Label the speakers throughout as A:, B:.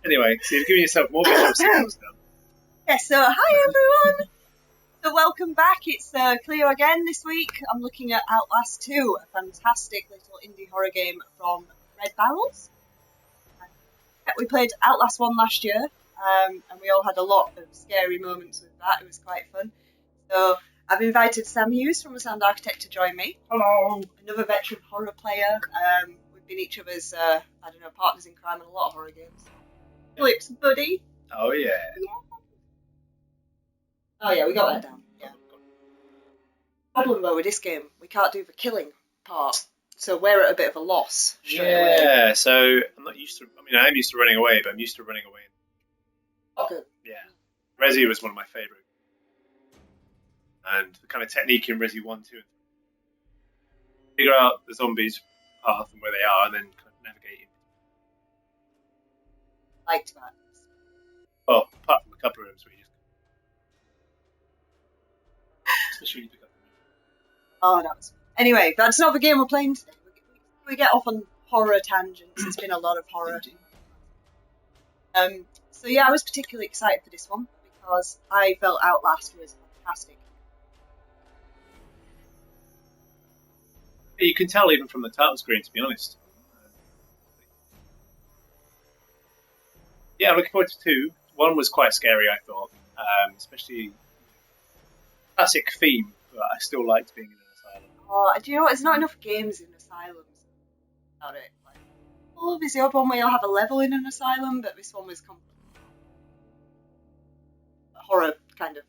A: Anyway, so you're giving yourself more visual skills now.
B: Yeah, so hi everyone! So welcome back, it's Cleo again this week. I'm looking at Outlast 2, a fantastic little indie horror game from Red Barrels. We played Outlast 1 last year, and we all had a lot of scary moments with that. It was quite fun. So I've invited Sam Hughes from the Sound Architect to join me.
A: Hello!
B: Another veteran horror player. We've been each other's, partners in crime in a lot of horror games. Flip's buddy.
A: Oh, yeah.
B: Oh yeah, we got that down. Yeah. Problem though with this game, we can't do the killing part, so we're at a bit of a loss.
A: Yeah, so I'm not used to. I mean, I am used to running away, but I'm used to running away.
B: Okay.
A: Yeah, Resi was one of my favourite, and the kind of technique in Resi 1, 2, and 3. Figure out the zombies' path and where they are, and then kind of navigate it.
B: Liked that.
A: Well, apart from a couple of rooms where you just. Especially when you pick up.
B: Oh, that was. Anyway, that's not the game we're playing today. We get off on horror tangents. It's been a lot of horror. So yeah, I was particularly excited for this one because I felt Outlast was fantastic.
A: You can tell even from the title screen, to be honest. Yeah, I'm looking forward to 2. 1 was quite scary, I thought, especially classic theme, but I still liked being in an asylum.
B: Oh, do you know what? There's not enough games in asylums about it. Like, well, there's the odd one where you'll have a level in an asylum, but this one was horror kind of.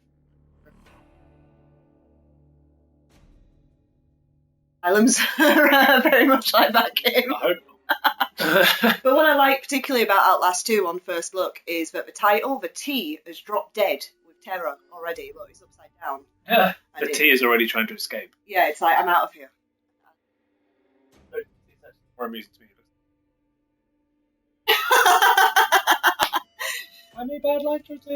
B: Asylums are very much like that game.
A: I hope not.
B: But what I like particularly about Outlast 2 on first look is that the title, the T, has dropped dead with terror already. Look, it's upside down.
A: Yeah. The T is already trying to escape.
B: Yeah, it's like, I'm out of here.
A: It's actually more amusing to me. I made bad life choices.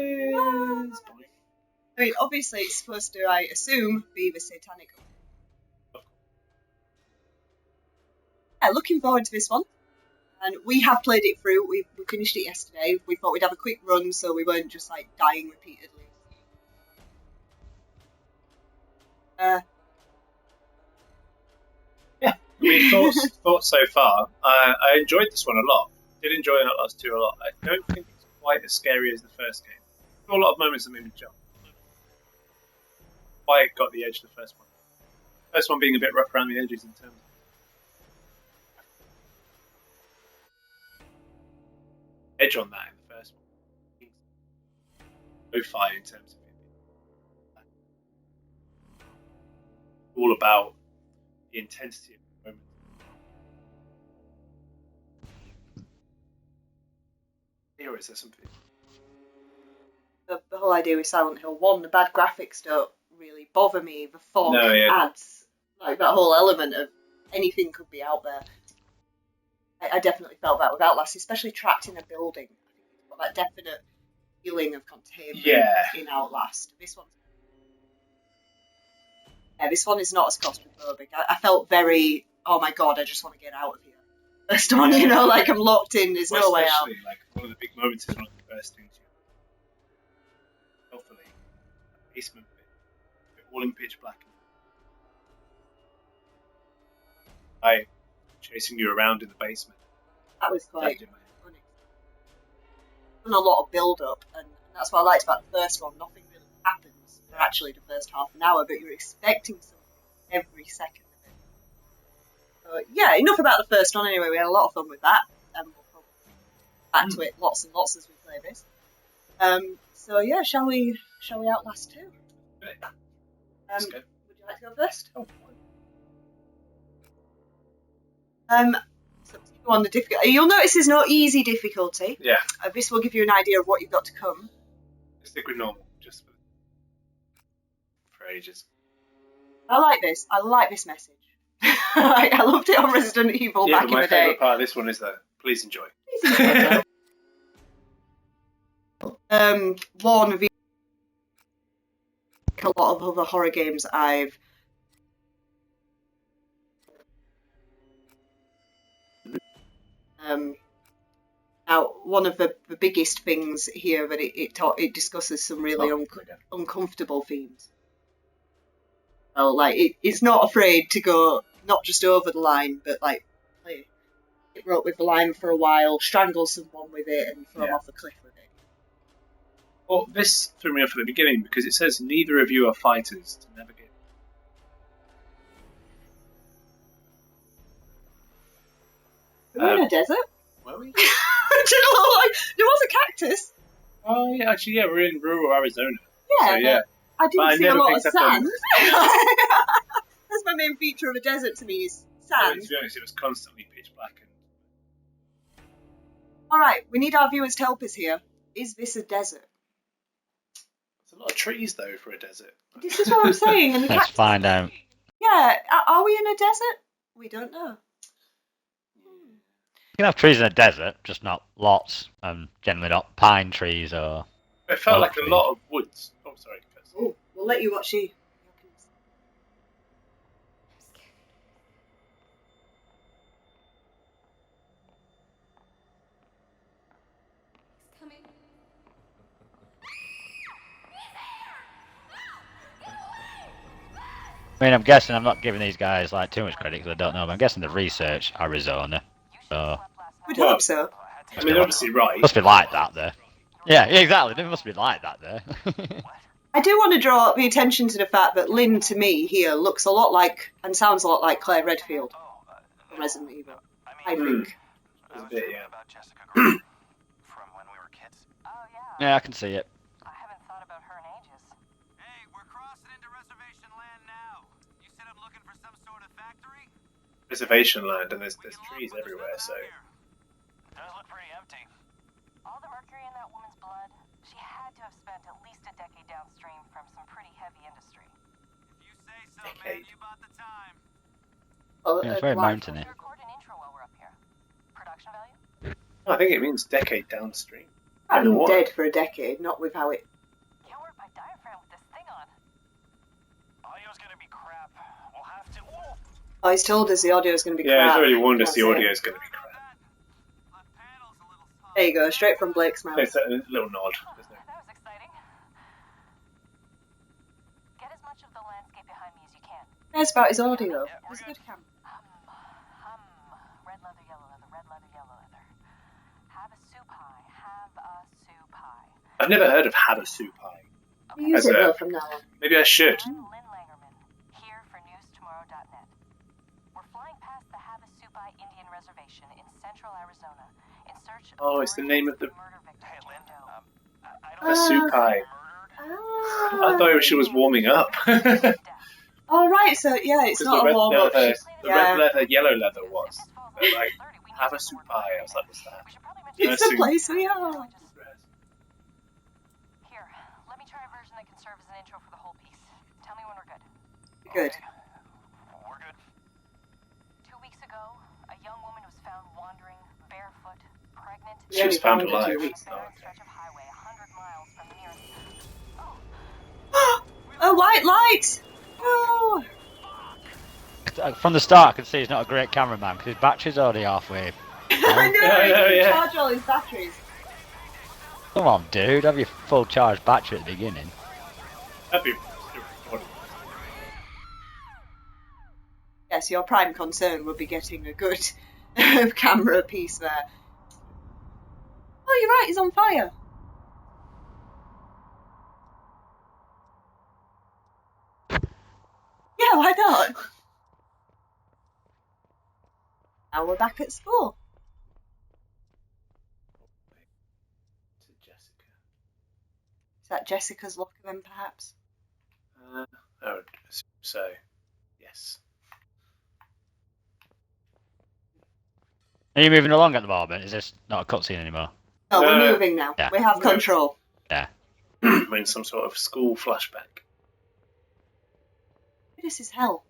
B: I mean, obviously it's supposed to, I assume, be the satanic. Yeah, looking forward to this one. And we have played it through. We finished it yesterday. We thought we'd have a quick run so we weren't just like dying repeatedly.
A: Yeah. I mean, thoughts so far. I enjoyed this one a lot. Did enjoy Outlast 2 a lot. I don't think it's quite as scary as the first game. There were a lot of moments that made me jump. Why it got the edge of the first one. The first one being a bit rough around the edges in terms of edge on that in the first one. No fire in terms of it. All about the intensity of the moment. Here is there something?
B: The whole idea with Silent Hill 1, the bad graphics don't really bother me. The fog adds like that whole element of anything could be out there. I definitely felt that with Outlast, especially trapped in a building. I think it's got that definite feeling of containment in Outlast. This one is not as claustrophobic. I felt very, oh my god, I just want to get out of here. First one, you know, like I'm locked in, there's no way out.
A: Like one of the big moments is one of the first things you hopefully a basement bit all in pitch black. Chasing you around in the basement.
B: That was quite funny. Done a lot of build up, and that's what I liked about the first one. Nothing really happens for actually the first half an hour, but you're expecting something every second of it. Yeah, enough about the first one anyway. We had a lot of fun with that, and we'll probably back to it lots and lots as we play this. So yeah, shall we Outlast 2?
A: Let's go.
B: Would you like to go first?
A: Oh.
B: So on the difficulty, you'll notice there's no easy difficulty.
A: Yeah.
B: This will give you an idea of what you've got to come.
A: Stick with normal, just for ages.
B: I like this message. I loved it on Resident Evil back in the day.
A: My favourite part of this one is though, please enjoy.
B: One of a lot of other horror games I've Now, one of the biggest things here that it discusses some really uncomfortable themes. Well, like it's not afraid to go not just over the line, but like play it rope with the line for a while, strangle someone with it, and throw them off a cliff with it.
A: Well, this threw me off at the beginning because it says neither of you are fighters to navigate.
B: We're in a desert.
A: Were we?
B: There was a cactus.
A: Oh yeah, actually yeah, we're in rural Arizona.
B: Yeah,
A: so, yeah.
B: I didn't see a lot of sand.
A: Yeah.
B: That's my main feature of a desert to me is sand.
A: To be honest, it was constantly pitch black.
B: Alright, we need our viewers to help us here. Is this a desert?
A: There's a lot of trees though for a desert.
B: This is what I'm saying. And
C: Let's find out.
B: Yeah, are we in a desert? We don't know.
C: You can have trees in a desert, just not lots, and generally not pine trees or...
A: It felt like a lot of woods. Oh, sorry.
B: Oh, we'll let you watch you.
C: I mean, I'm guessing I'm not giving these guys like too much credit because I don't know, but I'm guessing the research Arizona. So
B: we'd hope so.
A: I mean, they're obviously right.
C: Must be like that there. Yeah, exactly. It must be like that there.
B: I do want to draw the attention to the fact that Lynn, to me, here looks a lot like and sounds a lot like Claire Redfield from Resident Evil. I think.
A: A bit, yeah.
C: Yeah, I can see it.
D: I haven't thought about her in ages. Hey, we're crossing into reservation land now. You said I'm looking for some sort of factory?
A: Reservation land, and there's trees everywhere, so.
D: Does look pretty empty. All the mercury in that woman's blood, she had to have spent at least a decade downstream from some pretty heavy industry. If you say so, man, you bought the time.
B: Oh,
C: Yeah, it's very mountainy.
D: Record an intro while we're up here. Production value?
A: I think it means decade downstream.
B: I've been dead for a decade, not with how it.
D: Can't work my diaphragm with this thing on. Audio's gonna be crap. We'll have to.
B: Oh, he's told us the audio's going to be crap.
A: Yeah, he's already warned us the audio's going to be crap.
B: There you go, straight from Blake's mouth.
A: It's a little nod.
D: That was exciting. Get as much of the landscape behind me as you can.
B: Cares about his audio. It's a good camera.
D: Red leather, yellow leather, red leather, yellow leather. Have a soup pie. Have a soup pie.
A: I've never heard of have a soup pie.
B: Use it though from now on.
A: Maybe I should.
D: I'm Lynn Langerman, here for newstomorrow.net. We're flying past the Havasupai Indian Reservation in central Arizona in search of
A: Oh, it's the name of the
D: murder victim. Hey, Lynn,
A: a soup pie. I thought she was warming up.
B: Oh right, so yeah, it's not a warm up.
A: The red leather, yellow leather was. But like, have a soup pie. I was like, what's that?
B: It's the place we are.
D: Here, let me try a version that can serve as an intro for the whole piece. Tell me when we're good.
B: Good.
D: We're good. 2 weeks ago, a young woman was found wandering barefoot, pregnant.
A: She was found alive.
D: Stretch of highway 100 miles from the nearest.
B: A white light. Oh.
C: From the start, I can see he's not a great cameraman because his battery's already halfway.
B: I know.
A: Yeah.
B: Charge all his batteries.
C: Come on, dude, have your full charged battery at the beginning.
A: That'd be
B: Yes, your prime concern would be getting a good camera piece there. Oh, you're right, he's on fire. Yeah, why not? Now we're back at school.
A: Jessica.
B: Is that Jessica's locker then, perhaps?
A: I would assume so. Yes.
C: Are you moving along at the moment? Is this not a cutscene anymore?
B: No, we're moving now.
C: Yeah.
B: We have control.
C: Yeah.
A: We're in some sort of school flashback.
B: This is hell.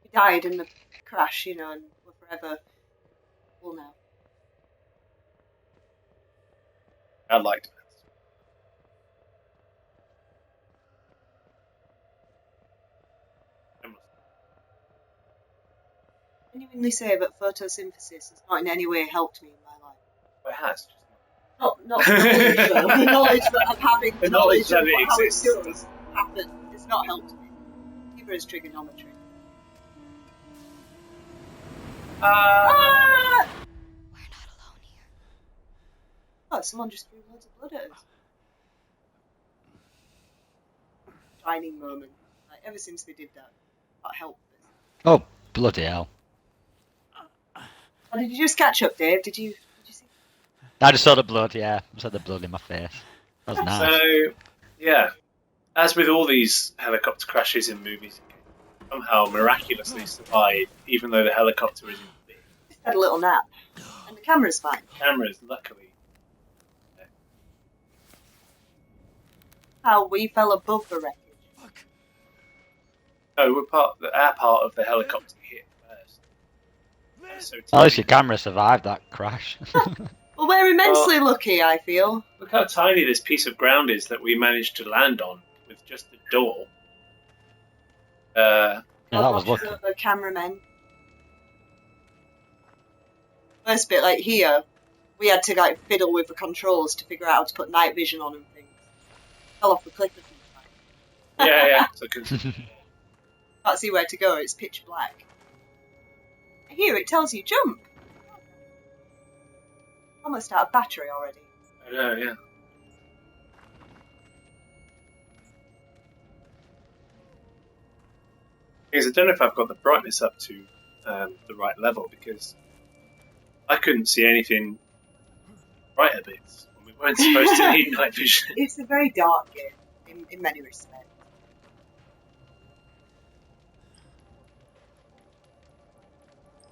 B: We died in the crash, you know, and we're forever cool now.
A: I liked that.
B: Genuinely say that photosynthesis has not in any way helped me in my life.
A: It has.
B: Not knowledge, though. The knowledge of having
A: The knowledge that
B: of
A: it
B: how
A: exists.
B: it does happen. It's not helped me. Neither is trigonometry. Ah!
E: We're not alone here.
B: Oh, someone just threw loads of blood at us. Shining moment. Like, ever since they did that helped us.
C: Oh, bloody hell.
B: Oh, did you just catch up, Dave? Did you see?
C: I just saw the blood, yeah. I saw the blood in my face. That was nice.
A: So, yeah. As with all these helicopter crashes in movies, somehow miraculously survive, even though the helicopter isn't big.
B: Just had a little nap. And the camera's fine.
A: Cameras, luckily.
B: How we fell above the wreckage.
A: No, our part of the helicopter hit first. So
C: At least your camera survived that crash.
B: Well, we're immensely lucky, I feel.
A: Look how tiny this piece of ground is that we managed to land on with just the door.
C: Yeah, that was lucky.
B: The cameramen. First bit, like here, we had to like fiddle with the controls to figure out how to put night vision on and things. Fell off the cliff a few times.
A: Yeah. So
B: Can't see where to go, it's pitch black. Here, it tells you jump. Almost out of battery already.
A: I know, yeah. Because I don't know if I've got the brightness up to the right level, because I couldn't see anything brighter bits when we weren't supposed to need night vision.
B: It's a very dark game, in many respects.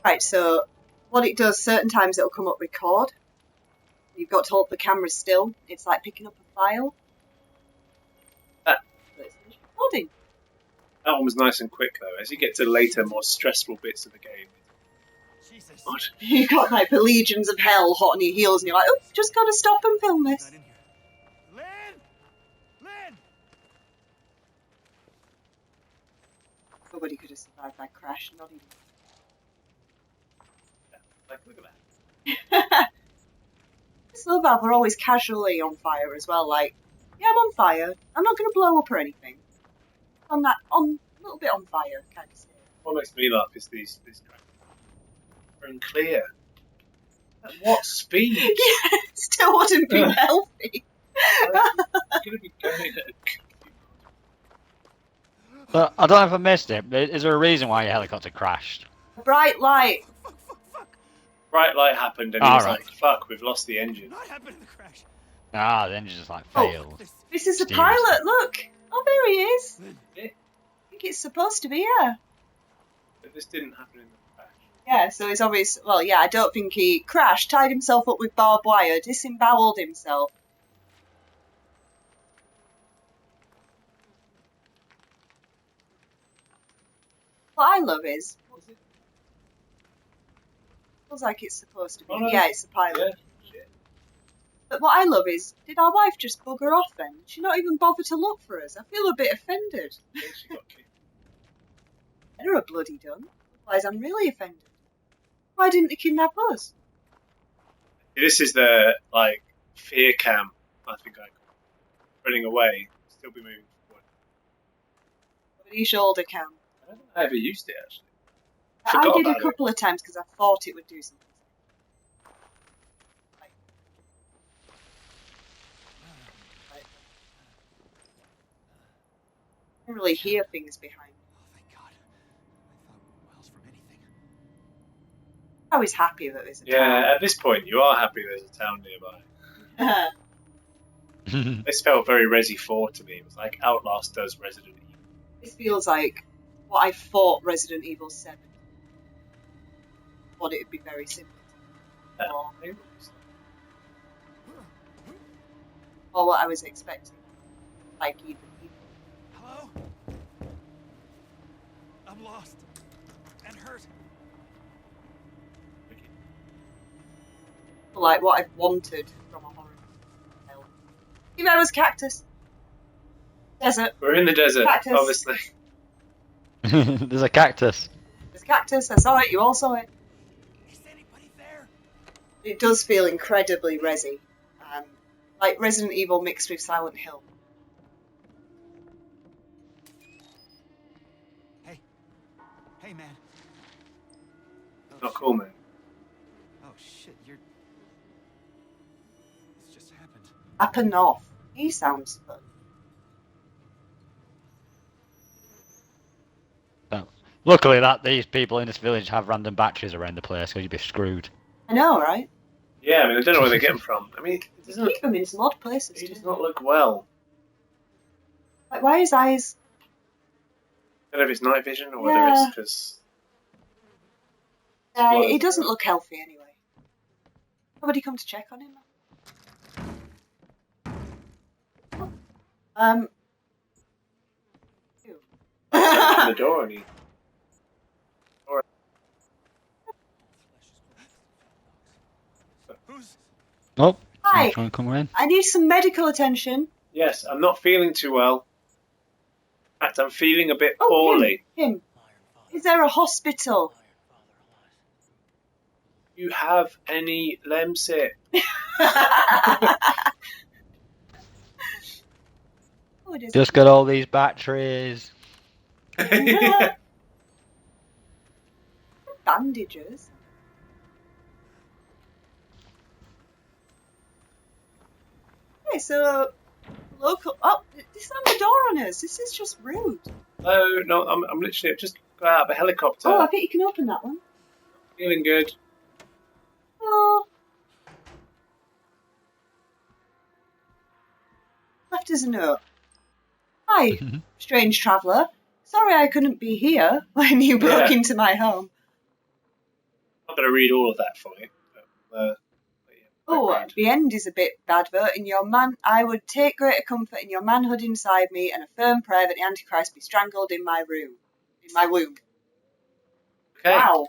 B: Right, so what it does, certain times it'll come up record. You've got to hold the camera still. It's like picking up a file. But it's finished recording.
A: That one was nice and quick, though. As you get to later, more stressful bits of the game.
E: Jesus.
A: What?
B: You've got like the legions of hell hot on your heels, and you're like, oh, just got to stop and film this.
E: Not in here. Lynn! Lynn!
B: Nobody could have survived that crash, not even.
A: Like, look at that.
B: I just love how they're always casually on fire as well. Like, yeah, I'm on fire. I'm not going to blow up or anything. On a little bit on fire, kind of thing.
A: What makes me laugh is these cracks. And clear. At what speed?
B: Yeah, still wouldn't be healthy.
A: You're going to be going at
C: But I don't know if I missed it. Is there a reason why your helicopter crashed?
B: A bright light.
A: bright light happened, and he was
C: Alright.
A: like, "Fuck, we've lost the engine."
E: What happened in the crash?
C: Ah, the engine just like
B: Oh.
C: failed.
B: This is the
C: Steve.
B: pilot, look! Oh, there he is!
A: Yeah.
B: I think it's supposed to be, yeah.
A: But this didn't happen in the crash.
B: Yeah, so he's obvious. Well, yeah, I don't think he crashed, tied himself up with barbed wire, disemboweled himself. What I love is. Feels like it's supposed to be.
A: Oh, no.
B: Yeah, it's the pilot.
A: Yeah. Shit.
B: But what I love is, did our wife just bugger off then? She not even bother to look for us. I feel a bit offended.
A: I think she got kicked.
B: Let her a bloody done. Otherwise, I'm really offended. Why didn't they kidnap us?
A: This is the like fear cam. I think I call it. Running away, still be moving forward.
B: Bloody shoulder cam.
A: I don't think I ever used it actually.
B: I
A: Forgot
B: did a
A: about it.
B: couple of times because I thought it would do something. I don't really hear things behind me.
E: Oh, thank God. I thought miles from anything.
B: I was happy that there's a
A: Yeah, at this point, you are happy there's a town nearby.
B: town.
A: This felt very Resi 4 to me. It was like Outlast does Resident Evil.
B: This feels like what I thought Resident Evil 7. Thought it would be very similar. Or what I was expecting. Like even.
E: Hello? I'm lost. And hurt.
B: Like what I've wanted from a horror film. You know, was cactus. Desert.
A: We're in the desert,
B: Cactus.
A: obviously.
C: There's a cactus.
B: There's cactus. I saw it. You all saw it.
E: Is anybody there?
B: It does feel incredibly Resi. Like Resident Evil mixed with Silent Hill.
E: Hey, man.
A: Not cool, man.
E: Oh, shit, you're... This just happened.
B: Up and off. He sounds fun.
C: Luckily that these people in this village have random batteries around the place, or you'd be screwed.
B: I know, right?
A: Yeah, I mean, I don't know where they get them from. I mean, it
B: They
A: doesn't.
B: keep them in some odd places,
A: He does
B: too.
A: not look well.
B: Like, why his eyes...
A: I don't know if it's night vision or whether
B: Yeah.
A: it's because.
B: he doesn't look healthy anyway. Nobody come to check on him? Ew.
A: The door and he.
E: Who's...
C: Oh,
B: Hi,
C: trying to come in.
B: I need some medical attention.
A: Yes, I'm not feeling too well. In fact, I'm feeling a bit
B: Oh,
A: poorly.
B: him. Is there a hospital?
A: You have any Lemsip?
B: Oh, it is.
C: Just got all these batteries.
B: Bandages. Okay, so local. Oh, this is the door on us. This is just rude.
A: Oh no, I'm literally I've just got out of a helicopter.
B: Oh, I think you can open that one.
A: Feeling good.
B: Oh. Left us a note. Hi, strange traveller. Sorry I couldn't be here when you broke into my home.
A: I'm not going to read all of that for you. But, yeah,
B: Oh,
A: background.
B: the end is a bit bad, but I would take greater comfort in your manhood inside me and a firm prayer that the Antichrist be strangled in my womb.
A: Okay.
B: Wow.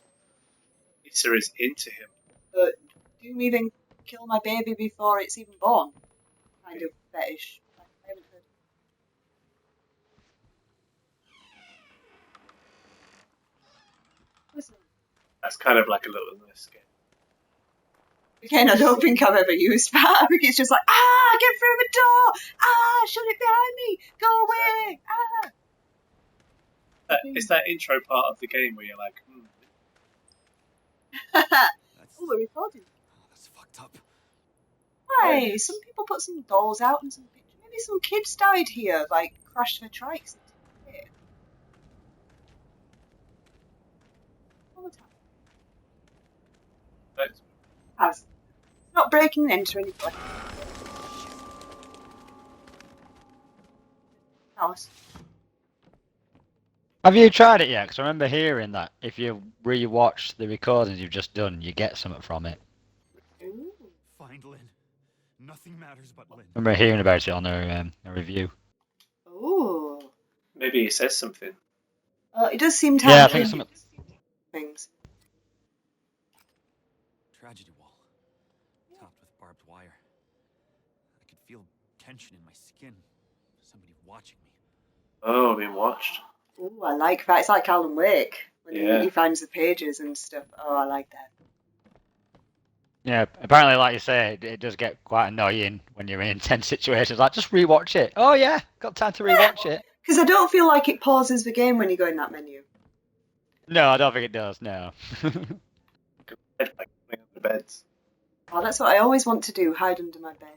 A: Lisa is into him.
B: But do me then kill my baby before it's even born? Kind of fetish. I haven't heard. Listen.
A: That's kind of like a little nice game.
B: Again, I don't think I've ever used that. I think it's just like, get through the door! Shut it behind me! Go away!
A: It's that intro part of the game where you're like,
E: That's...
B: Oh, we're recording.
E: Oh, that's fucked up.
B: Hi, some people put some dolls out and some pictures. Maybe some kids died here, like crashed their trikes. All the time.
A: That's
B: It's not breaking and entering. Alice.
C: Have you tried it yet? Because I remember hearing that if you re-watch the recordings you've just done, you get something from it.
B: Ooh.
E: Find Lynn. Nothing matters but Lynn.
C: I remember hearing about it on a review.
B: Ooh.
A: maybe he says something.
B: It does seem to
C: Yeah, I
B: have
C: think some.
B: things.
E: Tragedy wall. Topped with barbed wire. I could feel tension in my skin. Somebody watching me.
A: Oh, being watched.
B: Ooh, I like that. It's like Alan Wake when
A: Yeah.
B: he finds the pages and stuff. Oh, I like that.
C: Yeah, apparently, like you say, it does get quite annoying when you're in intense situations. Like, just rewatch it. Oh yeah, got time to rewatch it.
B: Because I don't feel like it pauses the game when you go in that menu.
C: No, I don't think it does. No.
A: Like playing on the beds.
B: Oh, that's what I always want to do, hide under my bed.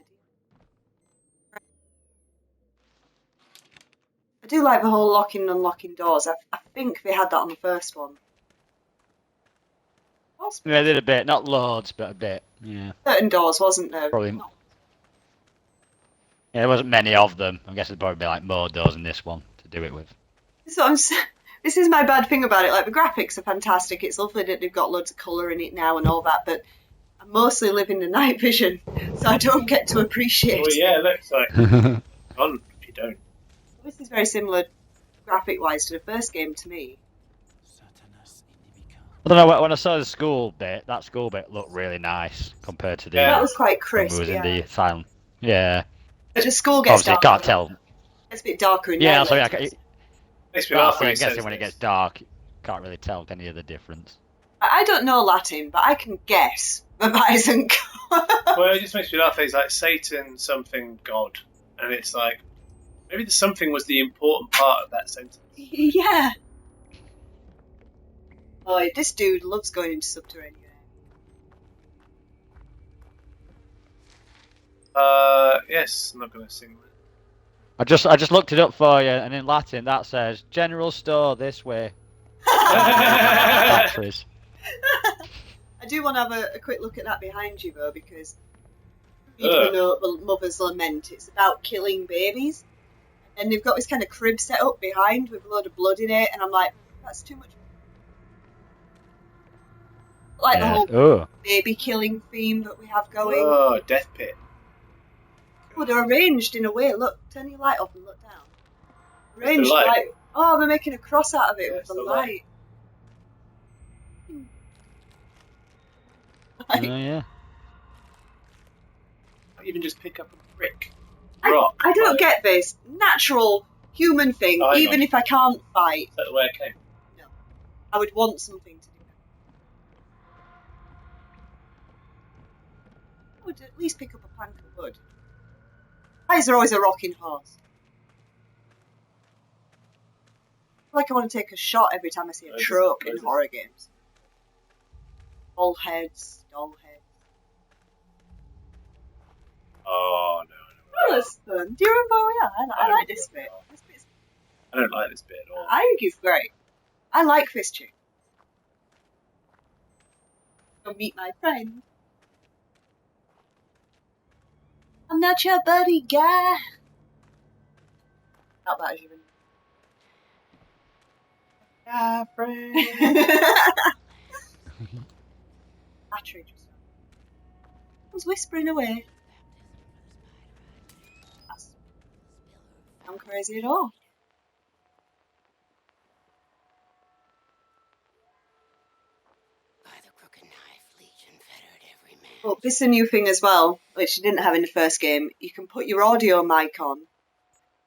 B: I do like the whole locking and unlocking doors. I think they had that on the first one.
C: Yeah, they did a bit, not loads, but a bit. Yeah.
B: Certain doors, wasn't there?
C: Probably. Yeah, there wasn't many of them. I guess there'd probably be like more doors in this one to do it with.
B: So this is my bad thing about it. Like, the graphics are fantastic. It's lovely that they've got loads of colour in it now and all that, but I mostly live in the night vision, so I don't get to appreciate
A: Oh
B: it.
A: yeah, it looks like on if you don't.
B: This is very similar, graphic-wise, to the first game to me.
C: I don't know, when I saw the school bit, that school bit looked really nice compared to the
A: Yeah.
B: That was quite
C: when we
B: crisp,
C: was
B: yeah.
C: in the asylum. Yeah.
B: But the school gets
C: Obviously, you
B: darker.
C: can't tell.
B: It's a bit darker in
C: Yeah,
B: there.
C: so
B: later.
A: Makes me
C: Well,
A: laugh
C: so
A: when
C: I
A: he
C: guess
A: says
C: when it
A: this.
C: gets dark, you can't really tell any of the difference.
B: I don't know Latin, but I can guess the bison.
A: Well, it just makes me laugh. It's like Satan, something, God. And it's like, maybe the something was the important part of that sentence.
B: Yeah. Oh, this dude loves going into subterranean.
A: Yes, I'm not going to sing
C: I just looked it up for you, and in Latin that says general store this way.
A: that.
C: Batteries.
B: I do want to have a quick look at that behind you, though, because you know the Mother's Lament. It's about killing babies. And they've got this kind of crib set up behind with a load of blood in it, and I'm like, that's too much. Like the whole baby killing theme that we have going.
A: Oh, Death Pit.
B: Oh, they're arranged in a way. Look, turn your light off and look down. Arranged
A: light?
B: like, oh, they're making a cross out of it with the light.
C: Oh yeah.
A: Even just pick up a brick.
B: Rock. I don't get this natural human thing, even if I can't fight.
A: Is that the way it came?
B: No. I would want something to do that. I would at least pick up a plank of wood. Why is there always a rocking horse? I feel like I want to take a shot every time I see a trope in horror games. Doll heads.
A: Oh, no.
B: Oh, that's fun. Do you remember where we are? I like this bit.
A: I don't like this bit at all.
B: I think it's great. I like this chick. Go meet my friend. I'm not your buddy guy. Not that even.
A: Yeah, friend.
B: Battery just. I was whispering away. I'm crazy at all. But this is a new thing as well, which you didn't have in the first game. You can put your audio mic on,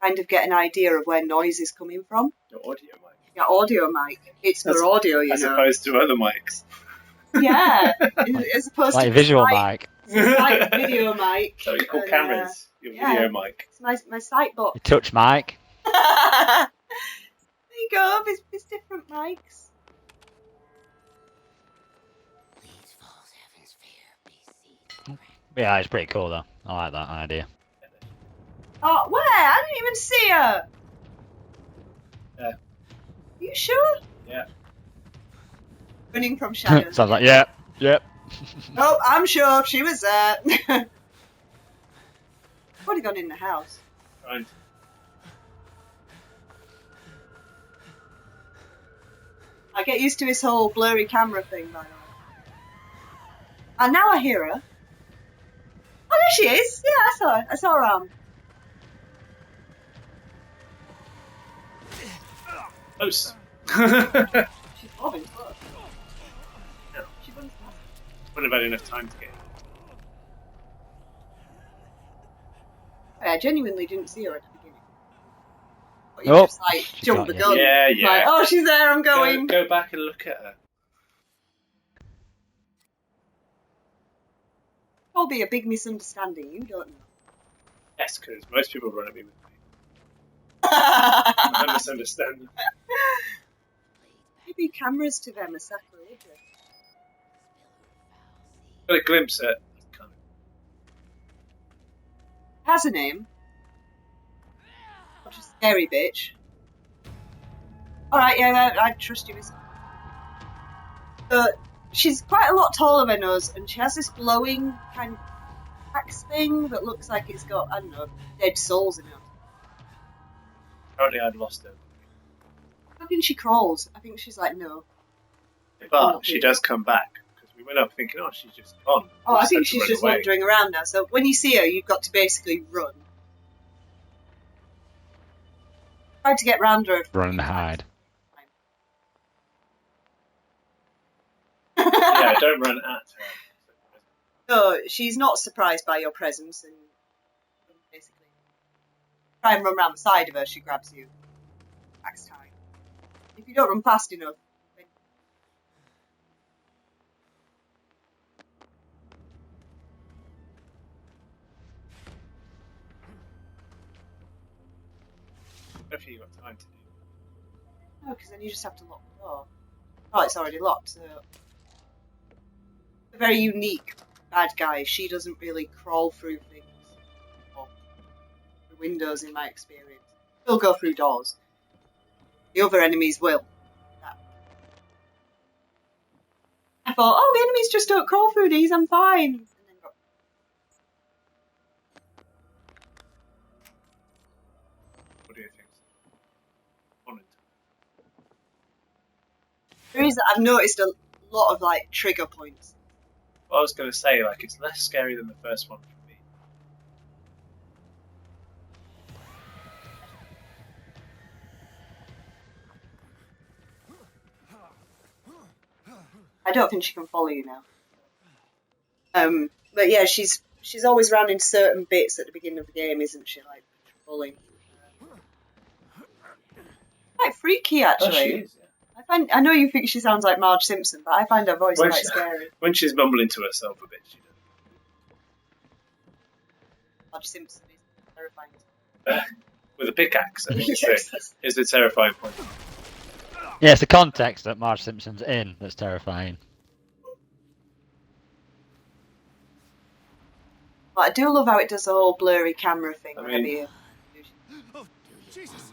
B: kind of get an idea of where noise is coming from.
A: Your audio mic?
B: Your audio mic. It's for audio, you know.
A: As opposed to other mics.
B: Yeah, as opposed
C: like
B: to...
C: a visual mic.
B: It's like video mic.
A: So you call cameras your video mic.
B: It's my sight box.
C: A touch mic.
B: There you go, there's different mics.
C: Yeah, it's pretty cool though. I like that idea.
B: Oh, where? I didn't even see her.
A: Yeah.
B: Are you sure?
A: Yeah.
B: Running from shadows.
C: Sounds like, yep.
B: Oh, I'm sure she was there. Would have gone in the house.
A: Right.
B: I get used to this whole blurry camera thing, by the way. And now I hear her. Oh, there she is. Yeah, I saw her. I saw her arm.
A: Close.
B: She's bobbing close.
A: Yeah.
B: She runs fast.
A: Wouldn't have had enough time to get in.
B: I genuinely didn't see her at the beginning. But you just like jump the gun.
A: Yeah.
B: Like, oh, she's there. I'm going.
A: Go back and look at her.
B: It'll be a big misunderstanding. You don't know.
A: Yes, because most people run at me with me. I misunderstand.
B: Maybe cameras to them are sacrilegious.
A: Got a glimpse at.
B: Has a name. What a scary bitch. Alright, yeah, I trust you, miss. She's quite a lot taller than us, and she has this glowing kind of axe thing that looks like it's got, I don't know, dead souls in it.
A: Apparently I'd lost her.
B: I think she crawls. I think she's like, no.
A: But she does come back, because we went up thinking, oh, she's just gone.
B: Oh, I think she's just wandering around now, so when you see her, you've got to basically run. Try to get round her.
C: Run and hide.
A: Yeah, don't run at her.
B: No, she's not surprised by your presence, and basically try and run around the side of her, she grabs you. Axe time. If you don't run fast enough, then...
A: don't think you've got time to do.
B: No, because then you just have to lock the door. Oh, it's already locked, so... A very unique bad guy. She doesn't really crawl through things. Or through windows, in my experience. She'll go through doors. The other enemies will. I thought, oh, the enemies just don't crawl through these, I'm fine. And then got...
A: What do you think?
B: There is, I've noticed a lot of like trigger points.
A: Well, I was going to say, like, it's less scary than the first one for me.
B: I don't think she can follow you now. But yeah, she's always round in certain bits at the beginning of the game, isn't she? Like patrolling. Quite freaky, actually.
A: Oh, she is, yeah.
B: I know you think she sounds like Marge Simpson, but I find her voice quite scary.
A: When she's mumbling to herself a bit, she does.
B: Marge Simpson is terrifying.
A: With a pickaxe, I think
B: Yes.
A: is the terrifying point.
C: Yeah, it's the context that Marge Simpson's in that's terrifying.
B: But I do love how it does the whole blurry camera thing.
A: I
B: Whenever
A: mean-
B: you...
E: Oh, Jesus!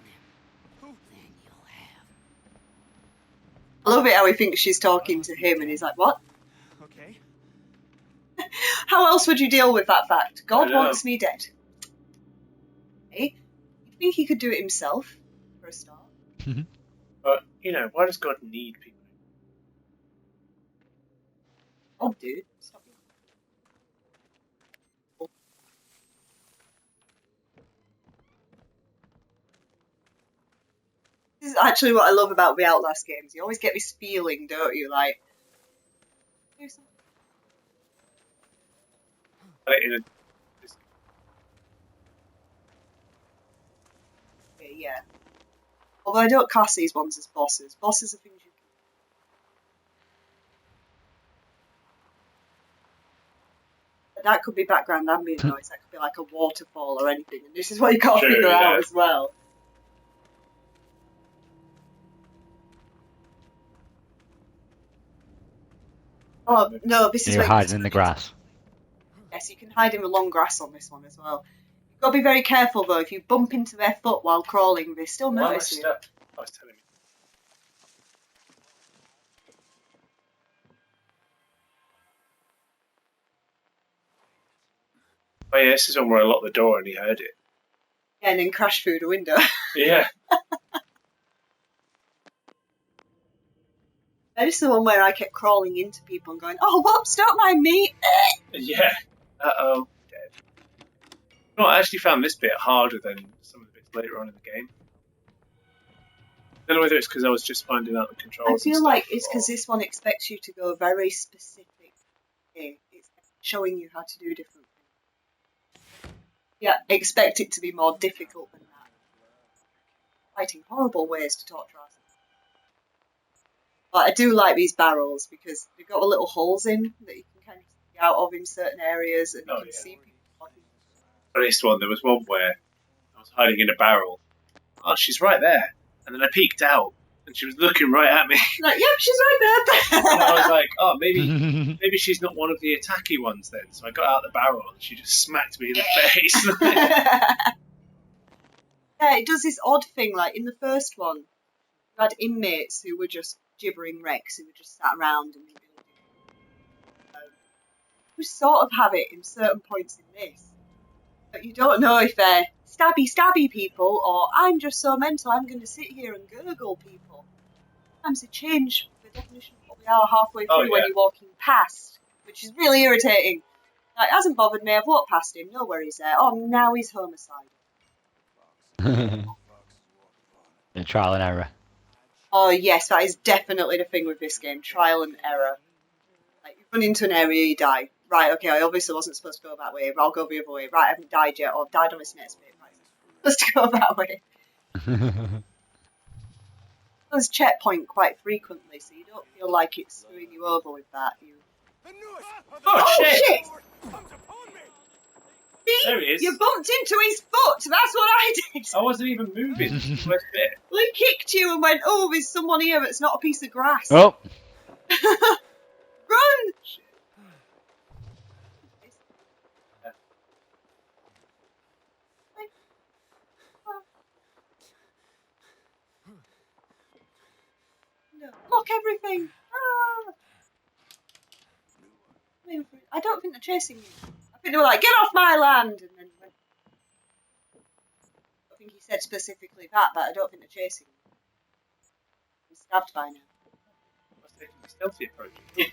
B: I love it how he thinks she's talking to him and he's like, what?
E: Okay.
B: How else would you deal with that fact? God
A: I know.
B: wants me dead. Hey, you think he could do it himself, for a start?
A: But, why does God need people?
B: Oh, dude. Stop it. This is actually what I love about the Outlast games. You always get this feeling, don't you? Like, do something. Yeah. Although I don't class these ones as bosses. Bosses are things you can... That could be background ambient noise. That could be like a waterfall or anything. And this is what you got to
A: True,
B: figure
A: yeah.
B: out as well. Oh, no, this is
C: You're
B: where
C: hiding in the grass.
B: Yes, you can hide in the long grass on this one as well. You've got to be very careful though. If you bump into their foot while crawling, they still
A: Why am I
B: notice you.
A: stuck? I was telling you. Oh yeah, this is one where I locked the door and he heard it.
B: Yeah, and then crash through the window.
A: Yeah.
B: This is the one where I kept crawling into people and going, oh, whoops, don't mind me.
A: Yeah. Uh-oh. Dead. No, I actually found this bit harder than some of the bits later on in the game. I don't know whether it's because I was just finding out the controls.
B: I
A: and
B: feel
A: stuff,
B: like it's because
A: or-
B: this one expects you to go very specific. It's showing you how to do different things. Yeah, expect it to be more difficult than that. Fighting horrible ways to torture us. But I do like these barrels because they've got the little holes in that you can kind of see out of in certain areas and you
A: Oh,
B: can
A: yeah.
B: see people walking.
A: For this one, there was one where I was hiding in a barrel. Oh, she's right there. And then I peeked out and she was looking right at me.
B: Like, yep, she's right there.
A: And I was like, oh, maybe she's not one of the attacky ones then. So I got out the barrel and she just smacked me in the face.
B: Yeah, it does this odd thing, like in the first one, you had inmates who were just gibbering wrecks, who were just sat around and building. We sort of have it in certain points in this. But you don't know if they're stabby people or I'm just so mental I'm going to sit here and gurgle people. Sometimes they change the definition of what we are halfway through when
A: yeah.
B: you're walking past, which is really irritating. Like, it hasn't bothered me, I've walked past him, no worries there. Oh, now he's homicidal.
C: The trial and error.
B: Oh yes, that is definitely the thing with this game. Trial and error. Like, you run into an area, you die. Right, okay, I obviously wasn't supposed to go that way, but I'll go the other way. Right, I haven't died yet, or I've died on this next bit. Right, I'm supposed to go that way. There's checkpoint quite frequently, so you don't feel like it's screwing you over with that.
A: Oh, shit!
B: See?
A: There he is.
B: You bumped into his foot. That's what I did.
A: I wasn't even moving. First bit.
B: Well, he kicked you and went, oh, there's someone here that's not a piece of grass.
C: Oh,
B: Run! No. Lock everything. Ah. I don't think they're chasing you. I think they were like, get off my land! And then went. I think he said specifically that, but I don't think they're chasing you. He's stabbed by now.
A: Must take a stealthy approach. Yeah.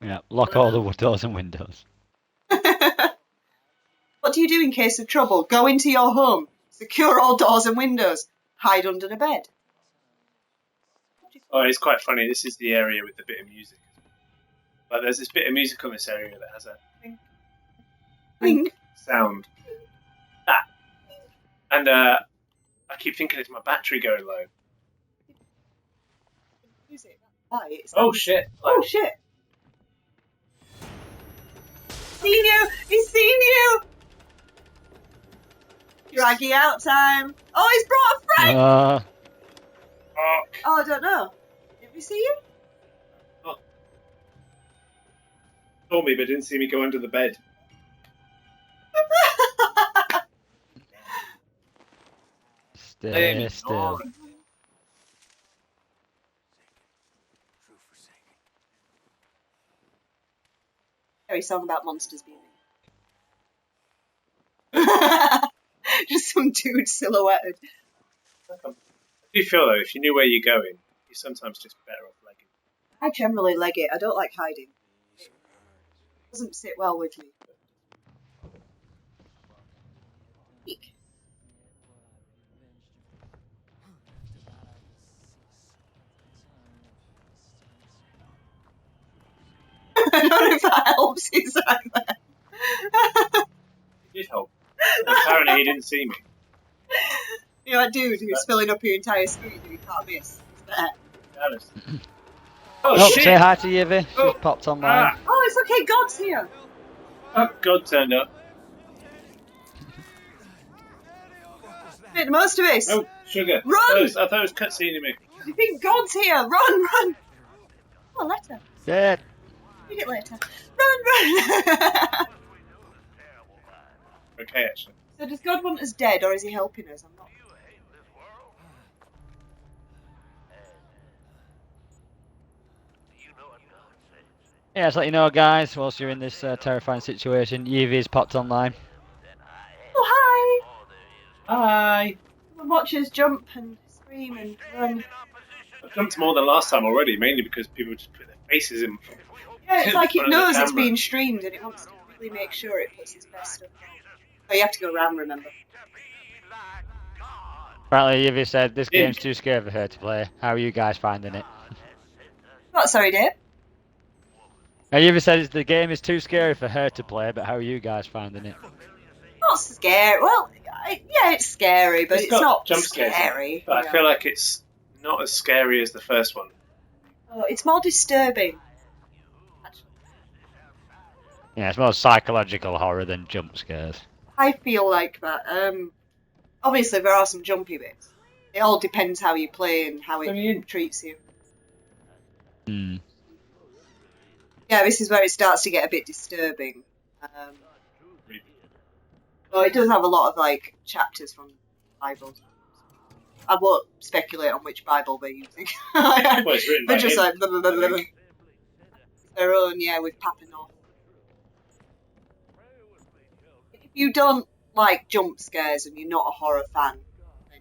C: yeah. Lock all the doors and windows.
B: What do you do in case of trouble? Go into your home, secure all doors and windows, hide under the bed.
A: Oh, it's quite funny. This is the area with the bit of music. But there's this bit of music on this area that has a
B: Wink.
A: sound. Ah. And I keep thinking it's my battery going low.
B: Music. Why? It's
A: Oh shit!
B: Oh shit! Seen you! He's seen you! Draggy out time. Oh, he's brought a friend!
A: Fuck.
B: Oh, I don't know. Did we see you?
A: Saw me, but didn't see me go under the bed.
C: Stay still.
B: Very song about monsters being just some dude silhouetted.
A: I do feel though, if you knew where you're going, you're sometimes just better off legging.
B: I generally leg it. I don't like hiding. It doesn't sit well with me. Eek. I don't know if that helps exactly.
A: It did help. Apparently he didn't see me.
B: You know that dude who's filling up your entire screen and you can't miss. It's there.
A: Alice.
C: Oh,
A: shit!
C: say hi to Yivy. She's
A: Oh.
C: popped online.
B: Oh, it's okay. God's here.
A: Oh, God turned up.
B: Make the most of it.
A: Oh, sugar.
B: Run!
A: I thought it was cutscening me.
B: You think God's here? Run, run. Oh, a letter.
C: Dead.
B: Read it later. Run.
A: Okay, actually.
B: So does God want us dead, or is he helping us? I'm not.
C: Yeah, just let you know, guys, whilst you're in this terrifying situation, Yivy's popped online.
B: Oh, hi.
A: Hi.
B: Come and watch us jump and scream and run.
A: I've jumped more than last time already, mainly because people just put their faces in.
B: Yeah, it's like it
A: in front of the
B: knows it's
A: camera.
B: being streamed and it wants to really make sure it puts its best stuff on. Oh, you have to go around, remember.
C: Apparently, Yivy said this
A: Yeah.
C: game's too scary for her to play. How are you guys finding it?
B: What, sorry, Dave?
C: Yivy said the game is too scary for her to play, but how are you guys finding it?
B: Not scary. Well, yeah, it's scary, but it's
A: got
B: not
A: jump scares,
B: scary.
A: But
B: you
A: I
B: know.
A: feel like it's not as scary as the first one.
B: Oh, it's more disturbing. Actually,
C: Yeah, it's more psychological horror than jump scares.
B: I feel like that. Obviously, there are some jumpy bits. It all depends how you play and how
A: Let me in.
B: it treats you.
C: Hmm.
B: Yeah, this is where it starts to get a bit disturbing. Well, it does have a lot of like chapters from Bibles. I won't speculate on which Bible they're using.
A: Well, it's written by
B: They're just
A: him,
B: like blah, blah, blah, blah, blah. Their own, yeah, with Papanoff. If you don't like jump scares and you're not a horror fan, then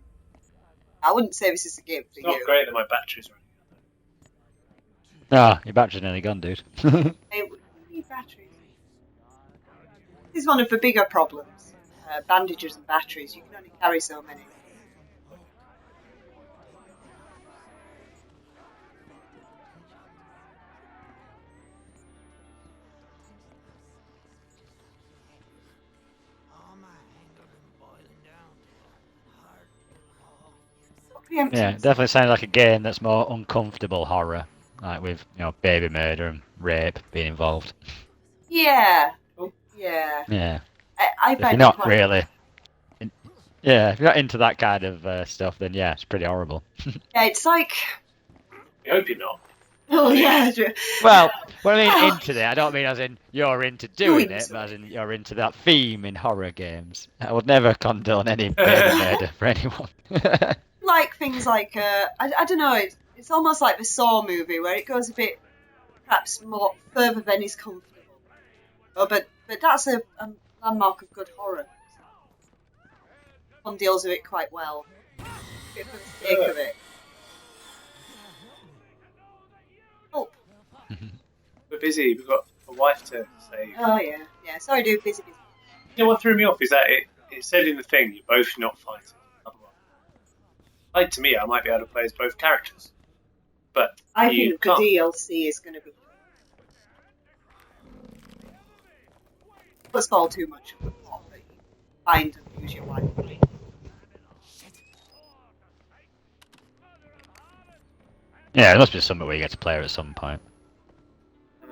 B: I wouldn't say this is a game for
A: It's not
B: you.
A: great that my battery's running.
C: Ah, your battery's nearly gone, dude.
B: Hey, we need batteries. This is one of the bigger problems. Bandages and batteries. You can only carry so many.
C: Yeah, definitely sounds like a game that's more uncomfortable horror, like with baby murder and rape being involved.
B: Yeah.
A: Oh.
B: Yeah.
C: Yeah.
B: I
C: If
B: find
C: you're
B: it
C: not
B: quite...
C: really, yeah, if you're not into that kind of stuff, then yeah, it's pretty horrible.
B: Yeah, it's like...
A: I hope you're not.
B: Oh, yeah.
C: Well, when I mean
B: Oh,
C: into it, I don't mean as in you're into
B: doing
C: doing it, but as
B: something.
C: in you're into that theme in horror games. I would never condone any baby murder for anyone.
B: Like things like, I don't know, it's almost like the Saw movie where it goes a bit, perhaps more further than is comfortable. Oh, but that's a landmark of good horror. One deals with it quite well. Bit for the sake of it. Oh.
A: We're busy. We've got a wife to save.
B: Oh yeah, yeah. Sorry, dude. Busy.
A: You know what threw me off is that it said in the thing you're both not fighting. Like to me, I might be able to play as both characters, but
B: I
A: you
B: think
A: can't.
B: the DLC is going to be. Let's fall too much of the plot, but you find and lose your life.
C: Yeah, there must be something where you get to play her at some point.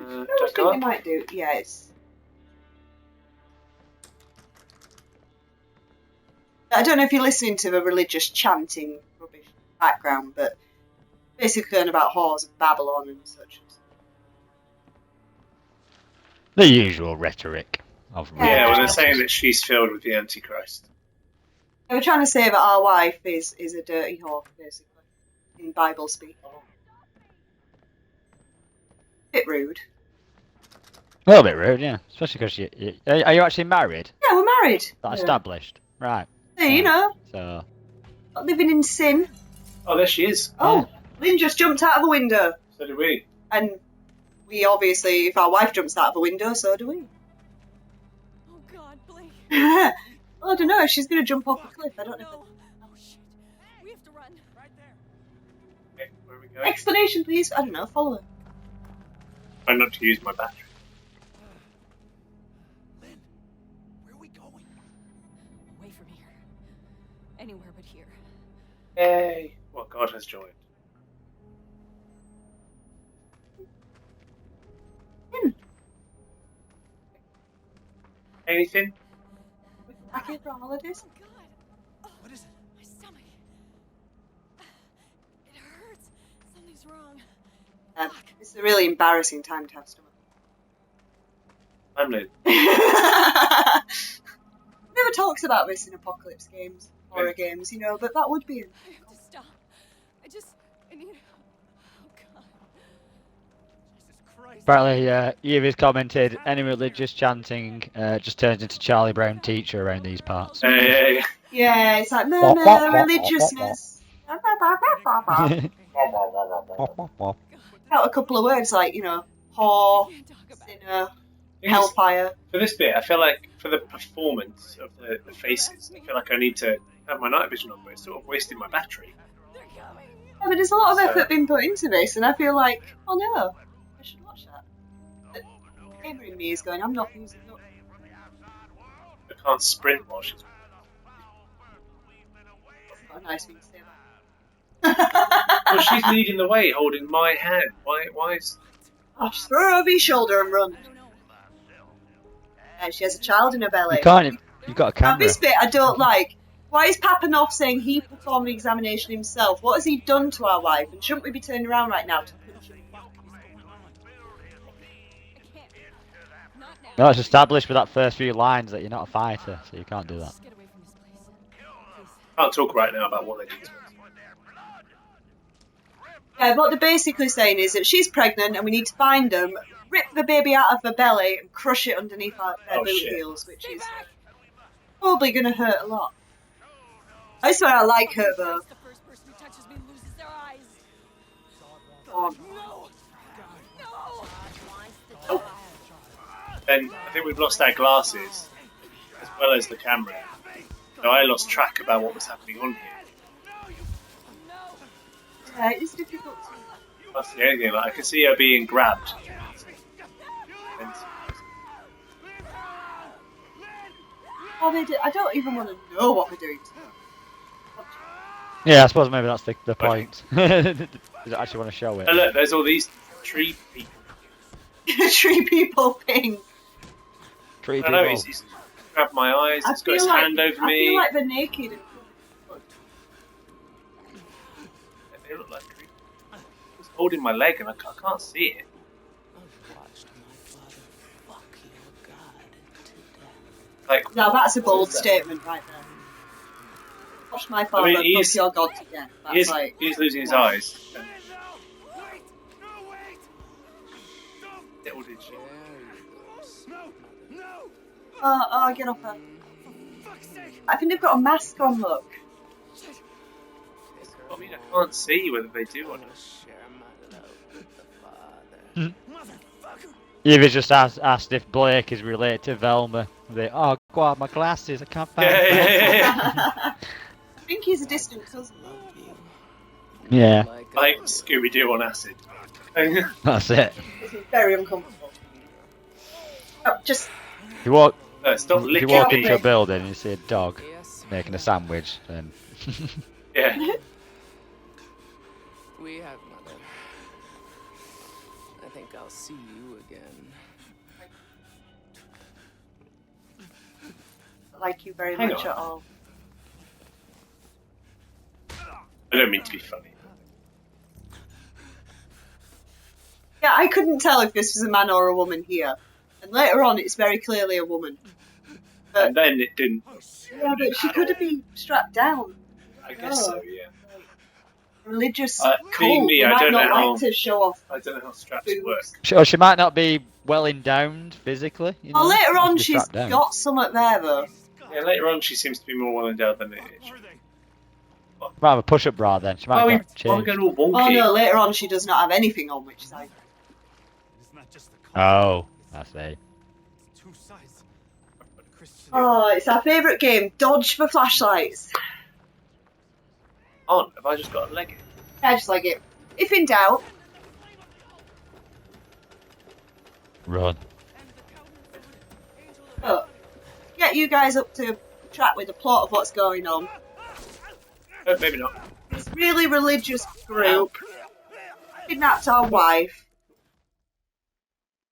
B: I think they might do. Yeah, it's. I don't know if you're listening to the religious chanting rubbish background, but basically learn about whores of Babylon and such.
C: The usual rhetoric of
A: Yeah, well, they're
C: religious
A: saying
C: matters.
A: that she's filled with the Antichrist.
B: They were trying to say that our wife is a dirty whore, basically, in Bible speak. Bit rude.
C: A little bit rude, yeah. Especially because are you actually married?
B: Yeah, we're married.
C: That
B: Yeah.
C: established, right?
B: Hey, you know,
C: So
B: not living in sin.
A: Oh, there she is.
B: Oh, Lynn just jumped out of a window.
A: So did we.
B: And we obviously, if our wife jumps out of a window, so do we.
D: Oh God, Blake.
B: Well, I don't know if she's going to jump off a cliff. I don't know.
D: No. Oh shit. We have to run. Right there.
A: Okay, where are we going?
B: Explanation, please. I don't know. Follow her.
A: Try not to use my battery.
E: Lynn, where are we going?
D: Away from here. Anywhere but here.
A: Yay! Well, God has joined. Anything?
B: Back here for holidays.
D: Oh God.
E: What is it?
D: My stomach. It hurts. Something's wrong.
B: It's a really embarrassing time to have stomach.
A: I'm Lynn.
B: Never talks about this in apocalypse games, horror games, you know, but that would be.
D: I have to stop. I need. Oh God.
E: Jesus Christ.
C: apparently, Evie's commented any religious chanting just turns into Charlie Brown teacher around these parts.
A: Hey.
B: Yeah, it's like murmur, religiousness. Out a couple of words like, you know, whore,
D: I can't talk about it.
B: sinner,
A: Thing is,
B: hellfire.
A: for this bit, I feel like for the performance of the faces, I feel like I need to have my night vision on, but it's sort of wasting my battery.
D: They're coming.
B: Yeah, but there's a lot of
A: So-
B: effort being put into this, and I feel like, oh no, I should watch that. But the gamer in me is going, I'm not using up.
A: I can't sprint while she's.
B: That's not a nice thing to say about.
A: Well, she's leading the way, holding my hand. Why is?
B: Oh, just throw her over your shoulder and run.
D: I don't know.
B: And she has a child in her belly.
C: You can't. You've got a
B: Now,
C: camera.
B: this bit I don't like. Why is Papanoff saying he performed the examination himself? What has he done to our wife? And shouldn't we be turning around right now to punch him?
D: I can't. Not now.
C: No, it's established with that first few lines that you're not a fighter, so you can't do that.
D: Just get away from this place. Please.
A: Can't talk right now about what they did to us.
B: Yeah, what they're basically saying is that she's pregnant and we need to find them, rip the baby out of her belly and crush it underneath their
A: Oh,
B: boot
A: shit.
B: heels, which is probably going to hurt a lot. I swear I like her though.
D: The first person who touches me loses their eyes.
B: Oh,
D: No. No.
B: oh,
A: Then I think we've lost our glasses as well as the camera. So I lost track about what was happening on here.
B: yeah, it's difficult to...
A: That's the only thing. Like I can see her being grabbed. And
B: Oh, they do. I don't even want to know what they're doing to her.
C: Yeah, I suppose maybe that's the point. Does it actually want to show it?
A: oh, look, there's all these tree people.
B: Tree people thing.
C: Three
A: I don't know,
C: people.
A: he's grabbed my eyes, he's got his
B: like,
A: hand over
B: I
A: me.
B: feel like they're naked and covered in
A: They look like creepy. He's holding my leg and I can't see it. Like,
B: blood. Now that's a bold
A: is that?
B: statement right there. Watch my father fuck your god to death. That's
A: He's losing his eyes. Little did she.
B: Oh, get off her. I think they've got a mask on, look.
A: I mean, I can't see whether they do or not.
C: You've just asked if Blake is related to Velma. Oh God, my glasses! I can't find them.
B: I think he's a distant cousin.
C: Yeah,
A: Like Scooby-Doo on acid.
C: that's it.
B: This is very uncomfortable. Oh, just...
C: You walk
A: Stop
C: if you
A: licking
C: walk
A: me.
C: into a building and you see a dog making a sandwich, then
A: Yeah.
F: We have, Mother. I think I'll see you again.
B: like you very
A: Hang
B: much
A: on.
B: at all.
A: I don't mean to be funny.
B: Yeah, I couldn't tell if this was a man or a woman here. And later on, it's very clearly a woman. But,
A: And then it didn't.
B: yeah, but she could have been strapped down.
A: I guess so, yeah.
B: Religious
A: being
B: cult.
A: me,
B: They
A: I
B: might
A: don't
B: not
A: know how-
B: like to show off.
A: I don't know how straps
B: boobs.
A: work.
C: or she might not be well endowed physically. You know?
B: Oh, later
C: She
B: on,
C: could be
B: she's
C: strapped down.
B: got something there, though.
A: Yeah, later on she seems to be more well endowed than it is.
C: Might have a push-up bra then. She might
A: Why
C: have
A: are
C: got
A: we
C: changed.
A: going all
B: Oh
A: wonky?
B: no, later on she does not have anything on, which is like...
C: Oh, I see.
B: Oh, it's our favourite game, Dodge for Flashlights.
A: On, have I just got a leg in?
B: I just like it. If in doubt,
C: Run.
B: get you guys up to track with the plot of what's going on.
A: Maybe not.
B: This really religious group kidnapped our wife.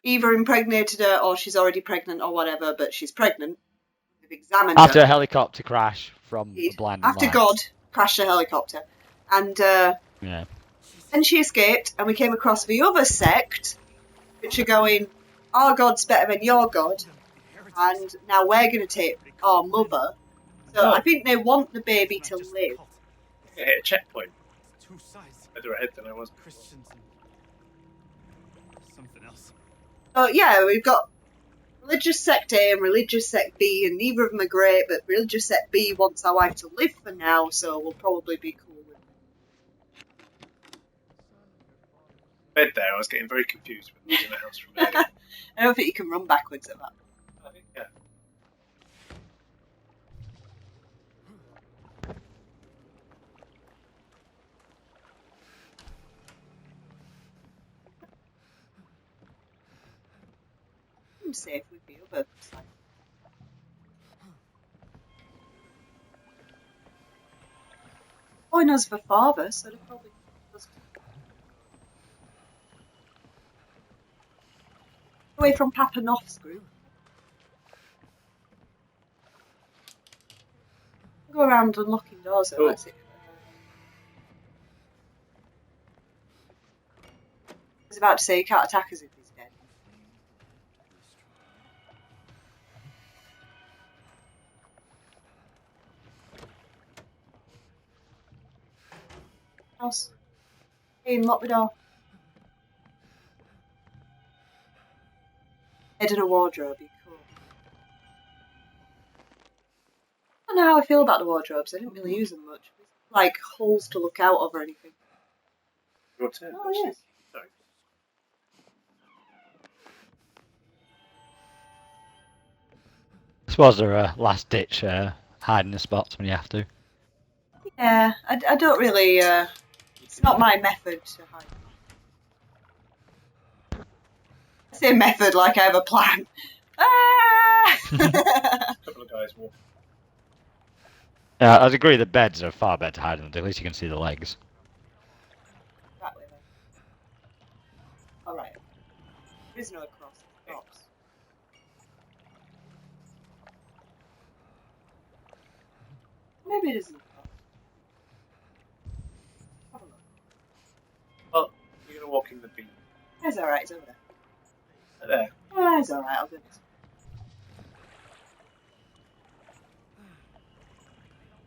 B: Either impregnated her or she's already pregnant or whatever, but she's pregnant. We've examined
C: After
B: her.
C: a helicopter crash from a blinding
B: After
C: light.
B: God crashed a helicopter. And
C: Yeah.
B: then she escaped, and we came across the other sect, which are going, our God's better than your God, and now we're going to take our mother. So I think they want the baby to live.
A: I hit a checkpoint. Better ahead than I was.
E: Something else.
B: So yeah, we've got religious sect A and religious sect B, and neither of them are great, but religious sect B wants our wife to live for now, so we'll probably be cool with it.
A: Bed there, I was getting very confused with losing a house from bed.
B: I don't think you can run backwards at that.
A: I think, yeah.
B: I'm safe with the other side. Oh, he knows the father, so they're probably away from Papanoff's group. Go around unlocking doors, though, that's it. I was about to say, you can't attack us if he's dead. House. Hey, lock the door. Head in a wardrobe, be cool. I don't know how I feel about the wardrobes. I didn't really use them much. Like holes to look out of or anything.
A: Your turn.
B: Oh, yes.
A: Sorry.
C: I suppose there are last ditch hiding the spots when you have to.
B: Yeah, I don't really. It's not my method to hide. I say method like I have a plan. Ah!
A: A couple of guys walk.
C: I'd agree the beds are far better hiding them. At least you can see the legs.
B: That way then. Alright. There is no cross. It stops. Maybe it isn't. Have a look.
A: Well, you're gonna walk in the beat.
B: It's alright, it's over there.
A: There.
B: Oh, it's alright, I'll do this.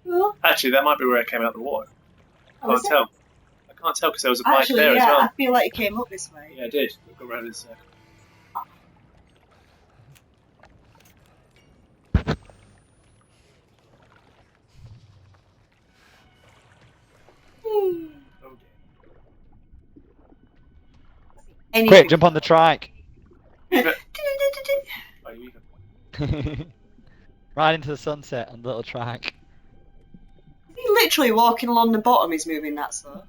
B: Oh,
A: Actually, that might be where it came out of the water. I
B: is
A: can't
B: it?
A: tell. I can't tell because there was a bike
B: Actually,
A: there
B: yeah,
A: as well.
B: I feel like it came up this way.
A: Yeah, it did. Go around in a circle.
B: Hmm.
A: Oh
B: Anything.
C: Quick, jump on the trike.
A: dear. Oh, you even.
C: Right into the sunset on the little trike.
B: Is he literally walking along the bottom? He's moving that slow.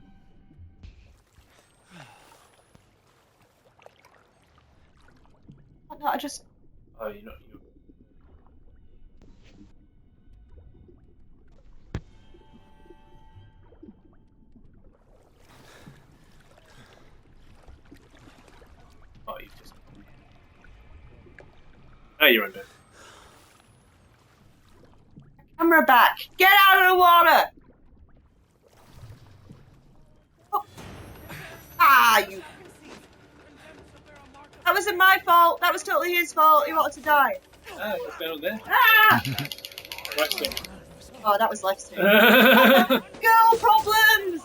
B: No, I just.
A: Oh, you're not. You're... Oh, you've just. Oh, you're under.
B: Camera back! Get out of the water! Oh. Ah, you. That wasn't my fault. That was totally his fault. He wanted to die.
A: Oh, what's going on there?
B: Ah!
A: Right stick.
B: Oh, that was left too. Girl problems!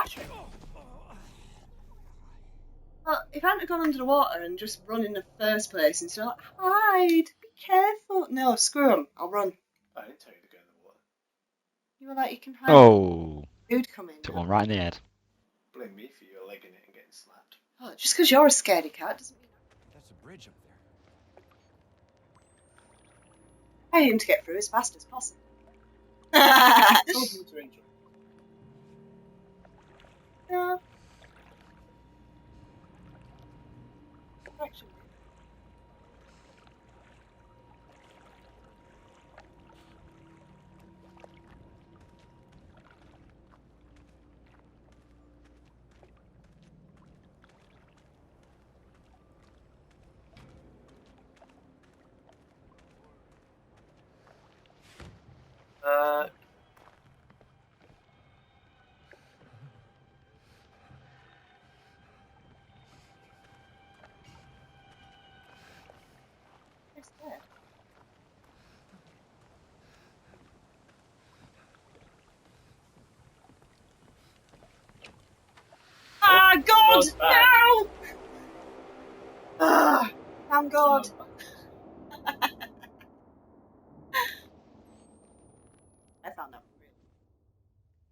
B: Ashley. Well, if I hadn't gone under the water and just run in the first place instead of like, hide, be careful. No, screw 'em. I'll run.
A: I didn't tell you to go in the water.
B: You were like, you can hide.
C: Oh,
B: Dude, come in.
C: took
B: now.
C: one right in the head.
A: Blame me for your legging it and getting slapped.
B: Oh, just because you're a scaredy cat doesn't mean
E: That's a bridge up there.
B: I aim to get through as fast as possible.
A: Something to enjoy.
B: Yeah. Correction. Where's that? Ah, God!
A: God's back.
B: No! Ah, thank God. I found that really.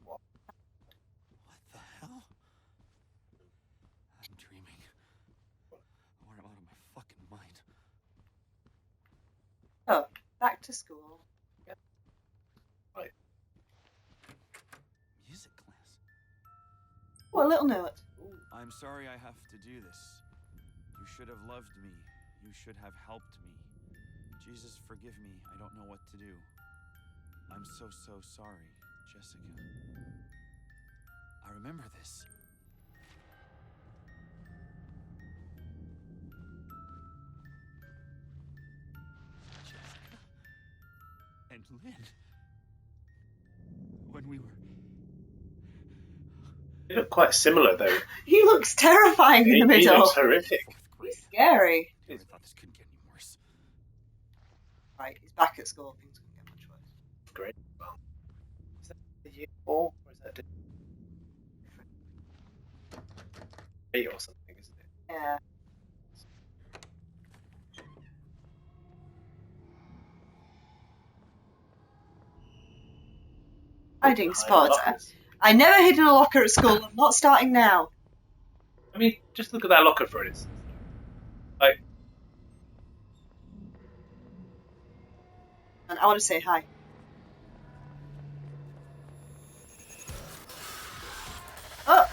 E: What the hell? I'm dreaming. Or I'm out of my fucking mind.
B: Oh, back to school.
E: Music class.
B: Oh, a little note.
E: I'm sorry I have to do this. You should have loved me. You should have helped me. Jesus, forgive me. I don't know what to do. I'm so sorry, Jessica. I remember this. Jessica. And Lynn. When we were...
A: They look quite similar though.
B: He looks terrifying in the
A: He
B: middle.
A: looks horrific.
B: He's scary.
E: I thought this couldn't get any worse.
B: Right, he's back at school. Things couldn't get much worse.
A: Great. Well, is that the year 4 or is that different? 8 or something, isn't it?
B: Yeah. Hiding spots. I never hid in a locker at school. I'm not starting now.
A: I mean, just look at that locker for instance. Like,
B: And I want to say hi. Oh!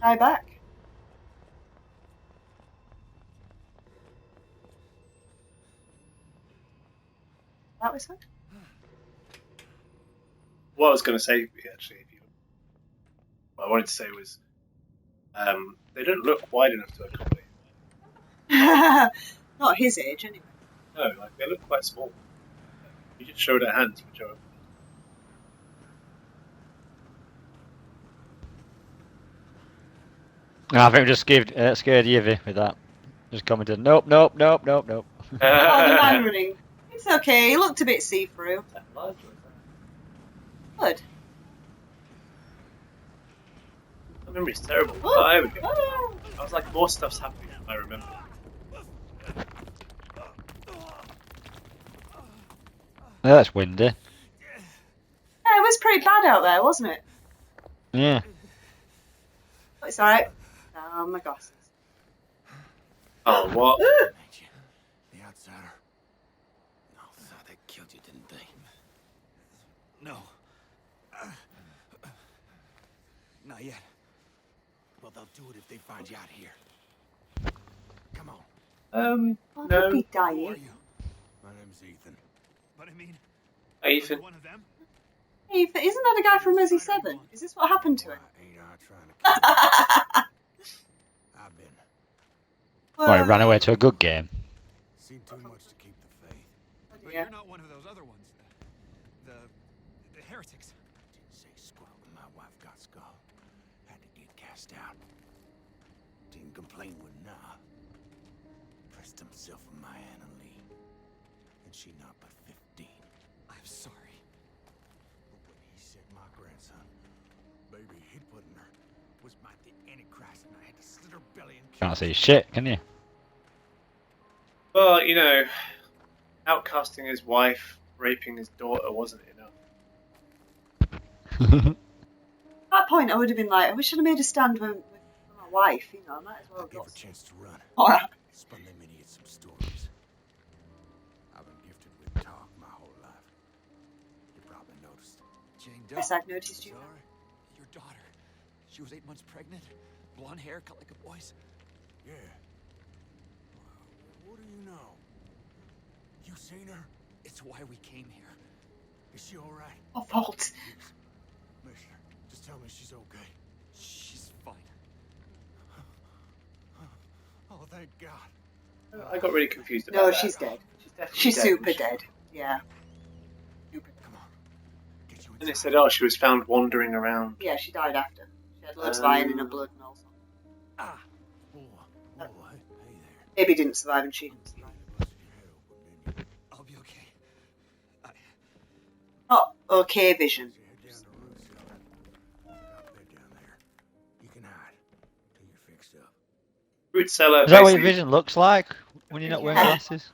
B: Hi back. That was fun.
A: what I was going to say actually, what I wanted to say was, they don't look wide enough to accommodate.
B: Not his age, anyway.
A: No, like they look quite small. You just showed her hands, which are.
C: No, I think we just scared Yivy with that. Just commented, nope.
B: Oh, the man running. It's okay. He looked a bit see-through. Good.
A: My memory's terrible.
B: Oh.
A: Oh, there we go.
B: Oh.
A: I was like, more stuff's happening than I remember.
C: Yeah, that's windy.
B: Yeah, it was pretty bad out there, wasn't it?
C: Yeah.
B: But it's alright. Oh, my glasses.
A: Oh, what?
E: The outsider. No, so they killed you, didn't they? No. Not yet. Well, they'll do it if they find you out here. Come on.
B: Oh,
A: No.
B: they'd be
E: Who are
B: dying.
E: you? My name's Ethan. But I mean,
A: Hey, Ethan.
E: one of them?
B: Hey, isn't that a guy from Resi 7? Is this what happened to him?
E: Ain't I trying to kill you? I've been.
C: Well, he ran away to a good game.
E: Seen too much to keep the faith.
B: But
G: But
B: yeah.
G: you're not one of those other ones. The heretics.
E: Didn't say squat when my wife got skull. Had to get cast out. Didn't complain when nah. Pressed himself on my Anna Lee. And she not but 15.
G: I'm sorry.
E: But when he said my grandson, baby he put in her, was my the Antichrist, and I had to slit her belly and kill
C: Can't see shit, can you?
A: Well, you know, outcasting his wife, raping his daughter wasn't enough.
B: At that point, I would have been like, I wish I'd have made a stand with my wife, you know, I might as well
E: Give
B: have
E: her a chance to run.
B: Alright.
E: Spun them idiots some stories. I've been gifted with talk my whole life. You probably noticed.
G: Jane Doe.
B: Yes, I've noticed you.
G: Sorry. Your daughter. She was 8 months pregnant. Blonde hair, cut like a boy's.
E: Yeah. What do you know? You seen her?
G: It's why we came here.
E: Is she all right?
B: My fault.
E: Mister, just tell me she's okay.
G: She's fine.
E: Oh, thank God.
A: I got really confused about
B: No,
A: that.
B: she's dead.
A: She's definitely
B: She's
A: dead,
B: super
A: isn't she?
B: dead. Yeah. Super.
E: Come on. Get you
A: And they
E: inside.
A: said, oh, she was found wandering around.
B: Yeah, she died after. She had loads of iron in her blood and all sorts.
E: Ah. Whoa, hey there.
B: Baby didn't survive and she didn't survive.
E: Busted your head open, didn't you?
G: I'll be okay.
B: Not okay vision.
E: So you head down the root cellar. Got a bed down there. You can hide till you're fixed up.
A: Root cellar.
C: Is that what your
A: basically-
C: vision looks like when you're not wearing
B: Yeah.
C: glasses?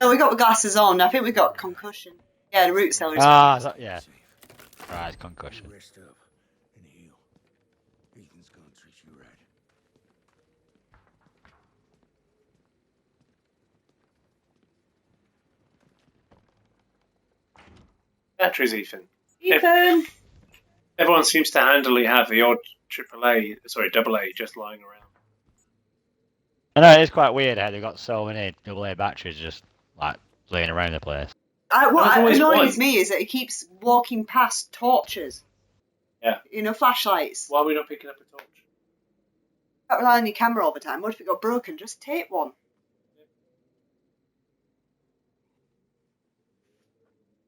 B: No, we got the glasses on. I think we got concussion. Yeah, the root cellar is.
C: Ah, is that, yeah.
E: Safe.
C: Right, it's concussion.
E: You rest up and heal. Ethan's gonna treat you right.
A: Batteries, Ethan.
B: Ethan!
A: Everyone seems to handily have the odd double A just lying around.
C: I know, it's quite weird how they've got so many AA batteries just, like, laying around the place.
B: What
A: There's always
B: annoys
A: one.
B: me is that he keeps walking past torches.
A: Yeah.
B: You know, flashlights.
A: Why are we not picking up a torch?
B: Can't rely on your camera all the time. What if it got broken? Just take one.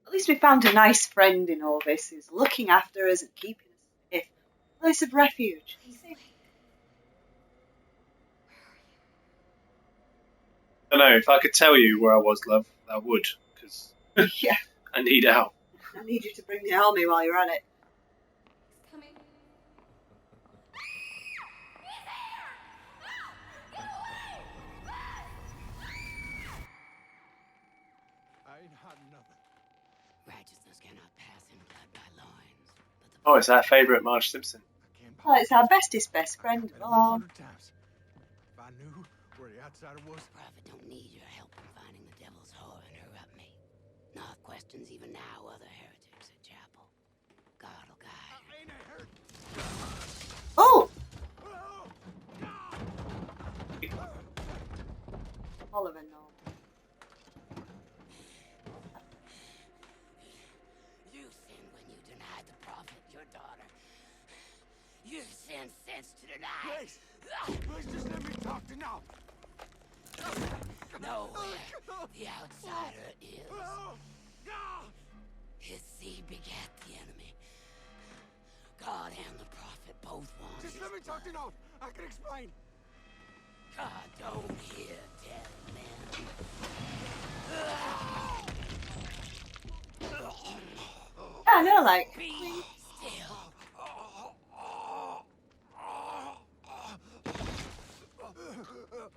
B: At least we found a nice friend in all this who's looking after us and keeping us safe. A place of refuge.
A: I don't know, if I could tell you where I was, love, I would, because
B: Yeah.
A: I need out.
B: I need you to bring the army while you're at it.
E: I ain't hiding nothing.
H: Righteousness cannot pass in blood by loins. But the
A: Oh, it's our favourite Marge Simpson.
E: I can't
B: Oh, it's our bestest best friend.
E: I'd have been
B: Oh,
E: 100 times. If I knew where the outsider was,
H: prophet don't need your help in finding the devil's whore and her up me. Nor questions even now other heretics at chapel. God will guide her.
E: ain't I hurt?
B: oh! Oliver, no.
H: You sinned when you denied the prophet, your daughter. You sinned since to deny.
E: Please, please just let me talk to now.
H: Know where the outsider is. His seed begat the enemy. God and the prophet both want.
G: Just let me talk to Note. I can explain.
H: God don't hear dead men.
B: I know, like.
H: Be still.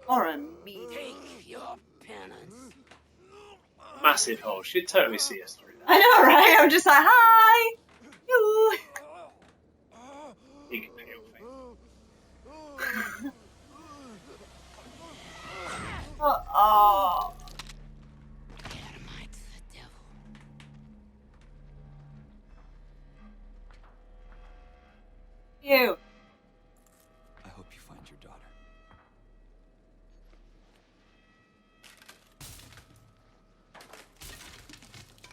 B: Or a mean.
H: Take your penance.
A: Massive hole. She'd totally see us through that.
B: I know, right? I'm just like, hi! You!
A: Big pale face.
B: Oh.
H: Adamite to the devil.
B: You.
E: I hope you find your daughter.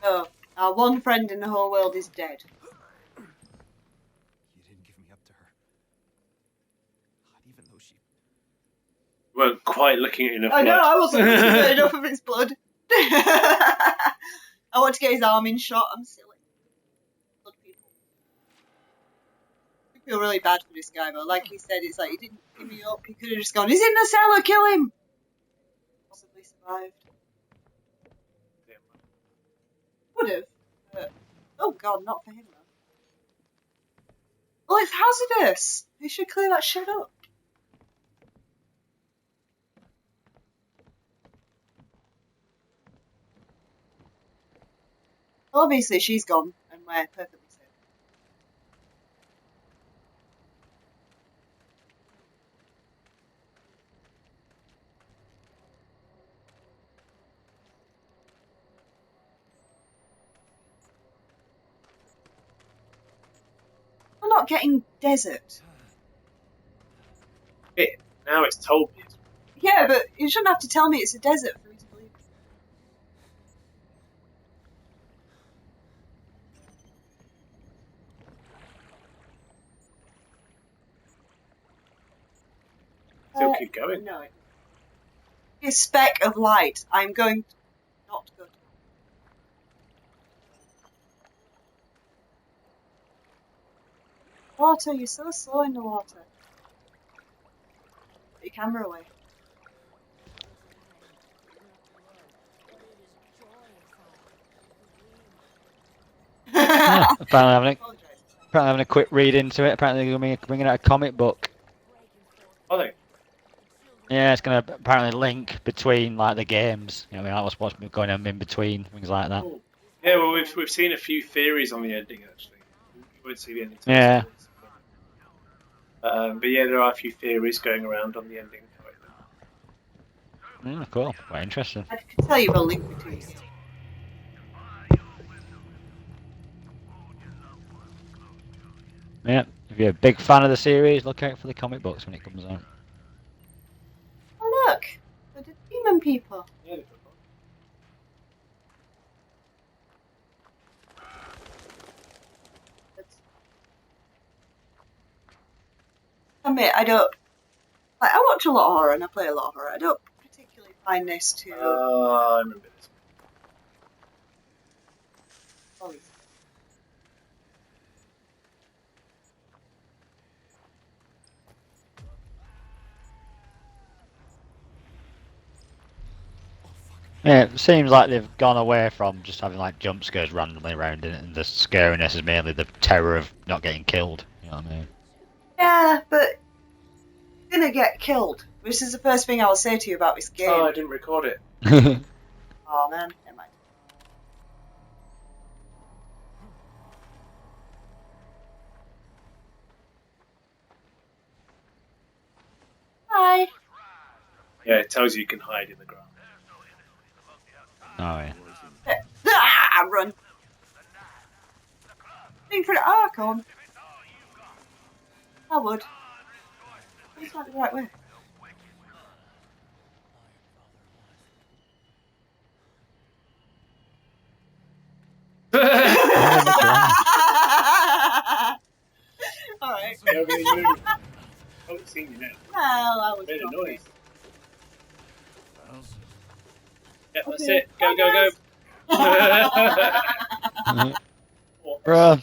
B: Oh, our one friend in the whole world is dead.
E: You didn't give me up to her. Not even though she...
A: You weren't quite looking at enough
B: I know,
A: blood.
B: I wasn't looking at enough of his blood. I want to get his arm in shot, I'm silly. Blood people. I feel really bad for this guy, but like he said, it's like, he didn't give me up. He could have just gone, he's in the cellar, kill him! Possibly survived. Would have. But, oh god, not for him though. Well, it's hazardous. They should clear that shit up. Obviously, she's gone, and we're perfectly safe. We're not getting desert.
A: Now it's told me.
B: Yeah, but you shouldn't have to tell me it's a desert for me to believe.
A: Still keep going.
B: No. A speck of light. I'm going to not go to. Water, you're so slow in the water. Put your camera away.
C: Apparently having a quick read into it. Apparently they're going to be bringing out a comic book.
A: Are they?
C: Yeah, it's going to apparently link between like the games. You know, I mean, like what's going on in between, things like that.
A: Cool. Yeah, well, we've seen a few theories on the ending actually. We won't see the ending.
C: Yeah.
A: But yeah, there are a few theories going around on the ending.
C: Cool. Quite interesting.
B: I could tell you a link between you.
C: Yeah, if you're a big fan of the series, look out for the comic books when it comes out.
B: Oh look, they're the demon people.
A: Yeah,
B: Admit, I don't. Like, I watch a lot of horror and I play a lot of horror. I don't particularly find this too.
A: I remember this.
B: Sorry.
C: Yeah, it seems like they've gone away from just having like jump scares randomly around it, and the scariness is mainly the terror of not getting killed. You know what I mean?
B: Yeah, but you're gonna get killed. Which is the first thing I'll say to you about this game.
A: Oh, I didn't record it.
B: Oh man, never mind. Hi.
A: Yeah, it tells you can hide in the ground.
C: Oh yeah.
B: Ah, run. Think for the Archon. I would. It's not the right way. Alright.
A: Nobody moved. I haven't seen you now.
B: Well, I was
A: Made a
B: not
A: noise.
E: Files?
A: Yeah, that's
B: Okay.
A: it. Go, go, go.
C: Bruh.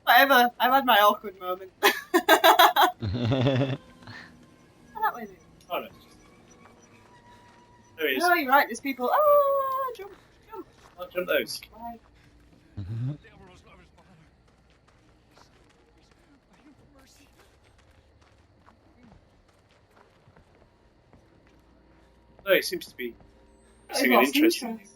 B: Whatever. I've had my awkward moment. That way, maybe.
A: Oh, no. There he is.
B: Oh, you're right. There's people. Ah, jump, jump.
A: I'll jump those.
B: Why?
A: No, he seems to be
B: I've
A: an
B: lost
A: interest in
B: interest.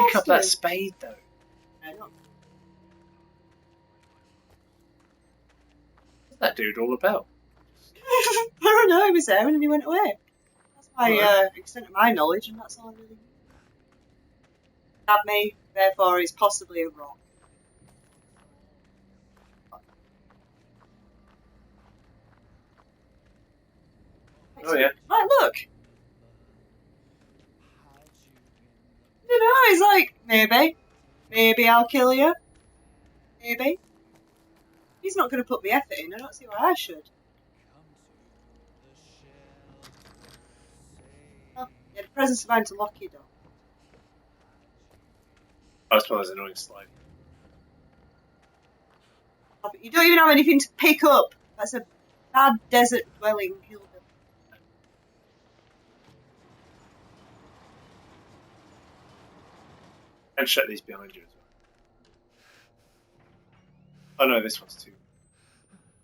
A: Pick up that spade, though. What's that dude all about?
B: I don't know, he was there and then he went away. That's my extent of my knowledge, and that's all I really knew. That may, therefore, is possibly a rock.
A: Oh, yeah.
B: Right, look! I don't know, he's like, maybe I'll kill you. Maybe. He's not going to put the effort in, I don't see why I should. Oh, you had the presence of mind to lock your door.
A: I was one of those annoying slide.
B: Oh, but you don't even have anything to pick up. That's a bad desert dwelling hill.
A: And shut these behind you as well. Oh no, this one's too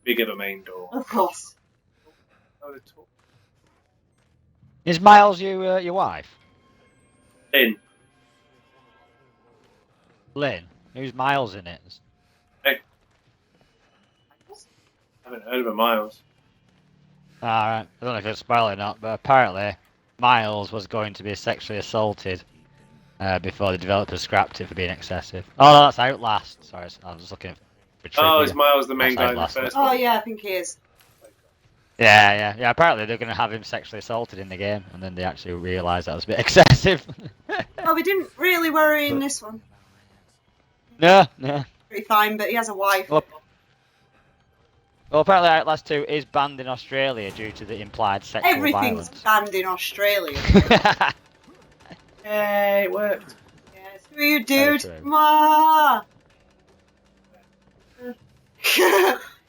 A: big of a main door.
B: Of course.
A: Oh, the top.
C: Is Miles your wife?
A: In.
C: Lynn? Who's Miles in it?
A: Hey. I haven't heard of a Miles.
C: Alright, I don't know if it's spoil it or not, but apparently Miles was going to be sexually assaulted before the developers scrapped it for being excessive. Oh, no, that's Outlast. Sorry, I was just looking for trivia.
A: Oh, is Miles the main
C: That's
A: guy in the
C: Outlast.
A: first
B: Oh
A: one?
B: yeah, I think he is.
C: Yeah. Apparently they're going to have him sexually assaulted in the game, and then they actually realised that was a bit excessive.
B: Oh, we didn't really worry in this one.
C: No.
B: Pretty fine, but he has a wife.
C: Well, apparently Outlast 2 is banned in Australia due to the implied sexual
B: Everything's
C: violence.
B: banned in Australia.
A: Yay, it worked.
B: Yeah, screw you, dude.
C: Very true.
B: Ma.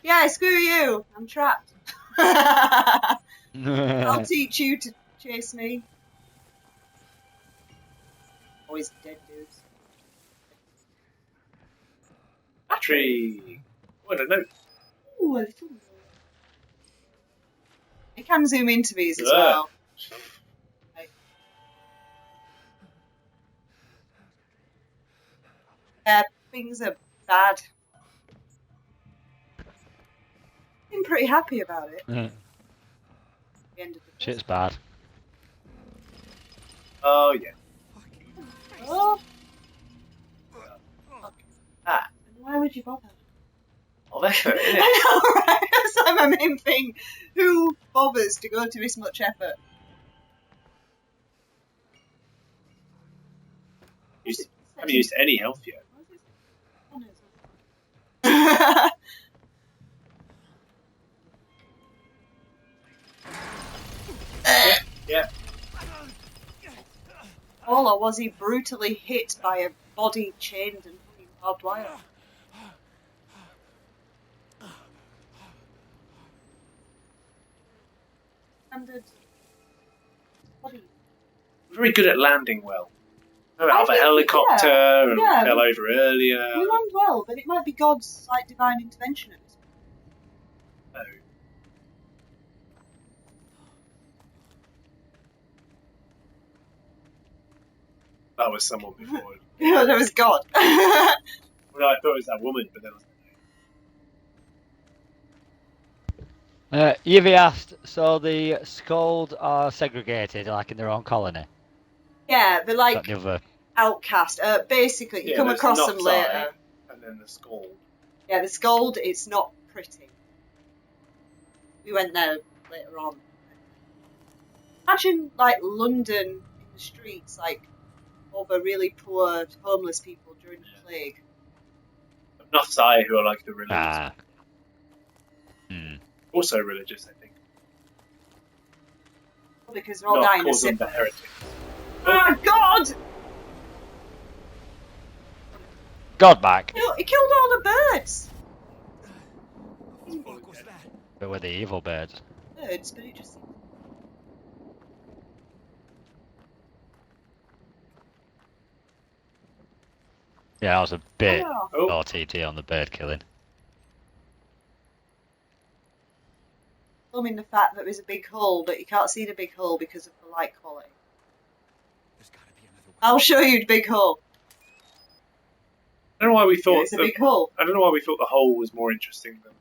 B: Yeah, screw you. I'm trapped. I'll teach you to chase me. Always dead dudes.
A: Battery. Oh, I don't know.
B: Ooh, a little more. You can zoom into these as
A: Yeah.
B: well. Yeah, things are bad. I'm pretty happy about it.
C: Yeah.
B: The end of the
C: Shit's bad.
A: Oh, yeah.
B: Oh,
A: Ah.
B: why would you bother?
A: Oh, effort, isn't
B: I
A: it?
B: know, right? That's like my main thing. Who bothers to go to this much effort?
A: Haven't used any health yet. Yeah.
B: Or was he brutally hit by a body chained and fucking barbed wire? Standard body.
A: Very good at landing well. Out of a
B: think,
A: helicopter and
B: yeah.
A: fell over earlier.
B: We land well, but it might be God's like divine intervention at this point.
A: Oh. That was someone before.
B: Yeah, that was God.
A: Well, I thought it was that woman, but then I was
C: Yvi asked, so the Scold are segregated, like in their own colony?
B: Yeah, they're like
C: Got the other...
B: outcast. Basically, you
A: Yeah,
B: come
A: there's
B: across
A: the
B: them
A: Nocti,
B: later.
A: and then the skull.
B: Yeah, the Scold, it's not pretty. We went there later on. Imagine, like, London in the streets, like, over really poor homeless people during the plague.
A: Nocti, who are like the religious.
C: Ah.
A: Also religious, I think.
B: Because they're all
A: Not
B: dying of
A: calls them the
B: syphilis.
A: heretics.
B: Oh God!
C: God back.
B: He killed all the birds.
E: What was that?
C: But with the evil birds.
B: Birds, but it just.
C: Yeah, that was a bit
B: Oh.
C: OTT on the bird killing.
B: Filming the fact that there's a big hole, but you can't see the big hole because of the light quality.
E: There's gotta be another way.
B: I'll show you the big hole.
A: I don't know why we thought
B: It's a big hole.
A: I don't know why we thought the hole was more interesting than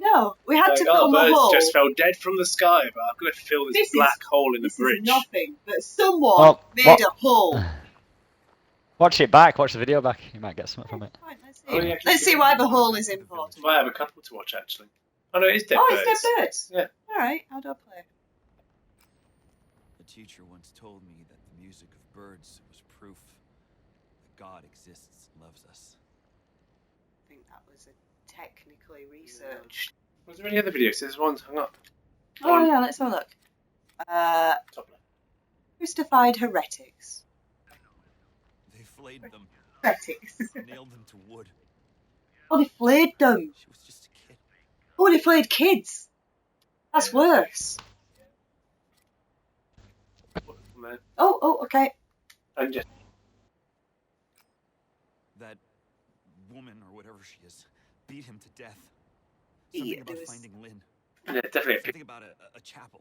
B: No, we had to film the
A: birds
B: hole.
A: just fell dead from the sky, but I'm going to fill this black hole in the
B: This
A: bridge.
B: is nothing, but someone made a hole.
C: Watch it back, watch the video back, you might get something from it.
B: Right, let's see.
A: Oh, yeah,
B: Let's see why the hole is important.
A: I have a couple to watch actually. Oh no, it's dead
B: Oh,
A: birds.
B: it's dead birds.
A: Yeah.
B: Alright, how do I play?
E: A teacher once told me that the music of birds was proof that God exists and loves us.
B: I think that was a technically researched.
A: Was there any other videos? There's one's hung up.
B: Oh yeah, let's have a look.
A: Top left.
B: Crucified heretics.
E: They flayed them,
B: Heretics.
E: nailed them to wood.
B: Oh, they flayed them.
E: She was just a kid.
B: Oh, they flayed kids. That's worse.
A: Man.
B: Oh, okay.
A: And just
E: That woman, or whatever she is, beat him to death.
B: Yeah,
E: Something about
B: there was-
E: finding Lynn.
A: yeah, definitely a pic.
E: Something about a chapel.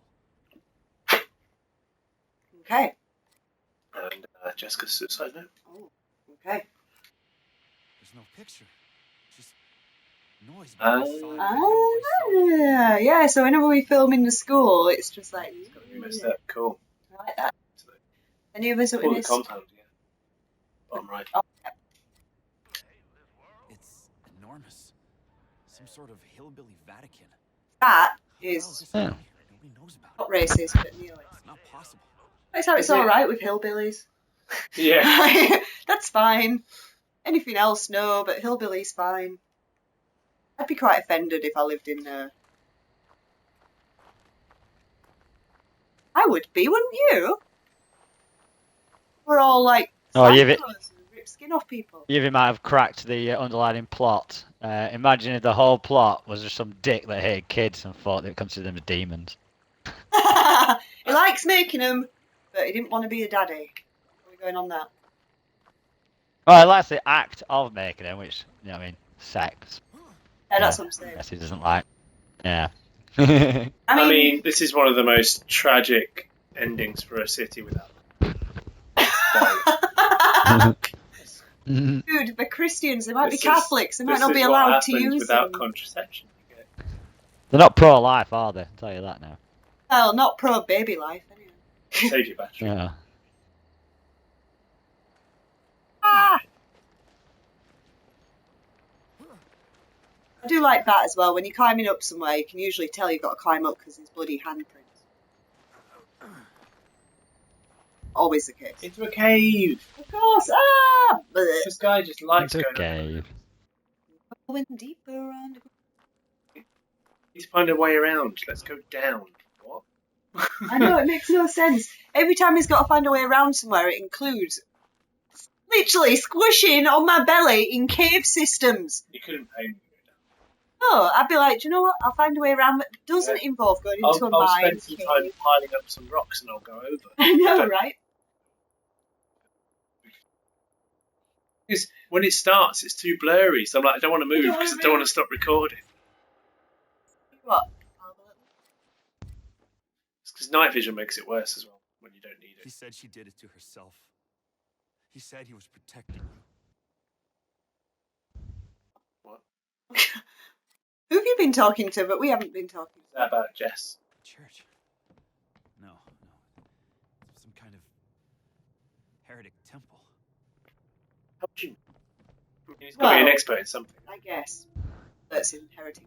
B: Okay.
A: And Jessica's suicide note.
B: Oh, okay.
E: There's no picture. Just noise. By my side, I know
B: Ah, yeah, so whenever we film in the school, it's just like,
A: It's got to be messed up. Cool.
B: I like that.
A: So,
B: Any of us that we
A: pull the
B: missed?
A: compound, yeah. Bottom right.
B: Oh,
E: It's enormous. Some sort of hillbilly Vatican.
B: that
E: How is
B: is
E: this
C: Yeah.
E: around here? Nobody knows about
B: not
E: it.
B: racist, but nearly.
E: It's not possible.
B: That's how it's
A: Is it?
B: alright with hillbillies.
A: Yeah.
B: That's fine. Anything else, no, but hillbillies fine. I'd be quite offended if I lived in I would be, wouldn't you? We're all like
C: Oh, you've it-
B: psychos and rip skin off people.
C: You might have cracked the underlying plot. Imagine if the whole plot was just some dick that hated kids and thought they considered them demons.
B: He likes making them, but he didn't want to be a daddy. Are we going on that?
C: Well, I like the act of making them, which, you know what I mean, sex.
B: Yeah, that's
C: Yeah.
B: what I'm saying.
C: Yes, he doesn't like. Yeah.
A: I mean, this is one of the most tragic endings for a city without.
B: Dude, they're Christians, they might
A: This
B: be
A: is-
B: Catholics, they might
A: this
B: not
A: is
B: be
A: what
B: allowed to
A: happens
B: use
A: without
B: them.
A: contraception. You get
C: They're not pro-life, are they? I'll tell you that now.
B: Well, not pro baby life, anyway.
A: save your battery.
C: Yeah.
B: Ah! I do like that as well. When you're climbing up somewhere, you can usually tell you've got to climb up because there's bloody handprints. Always the case.
A: Into a cave.
B: Of course. Ah! Blech.
A: This guy just likes
C: It's
A: going.
C: okay.
B: Going deeper around.
A: He's finding a way around. Let's go down. What?
B: I know, it makes no sense. Every time he's got to find a way around somewhere, it includes literally squishing on my belly in cave systems.
A: You couldn't pay me.
B: No, I'd be like, do you know what? I'll find a way around that doesn't involve going into a
A: I'll
B: mine.
A: spend some time piling up some rocks and I'll go over.
B: I know, right?
A: Because when it starts, it's too blurry. So I'm like, I don't want to move
B: don't
A: because I
B: wanna
A: don't want
B: move.
A: to stop recording.
B: What?
A: It's because night vision makes it worse as well when you don't need
E: He
A: it.
E: said she did it to herself. He said he was protecting you.
A: What?
B: Who have you been talking to? But we haven't been talking
A: Is that about Jess?
E: The church? No. Some kind of heretic temple.
A: How would you? He's got to be an
B: Well-
A: expert in something.
B: I guess. That's inheriting.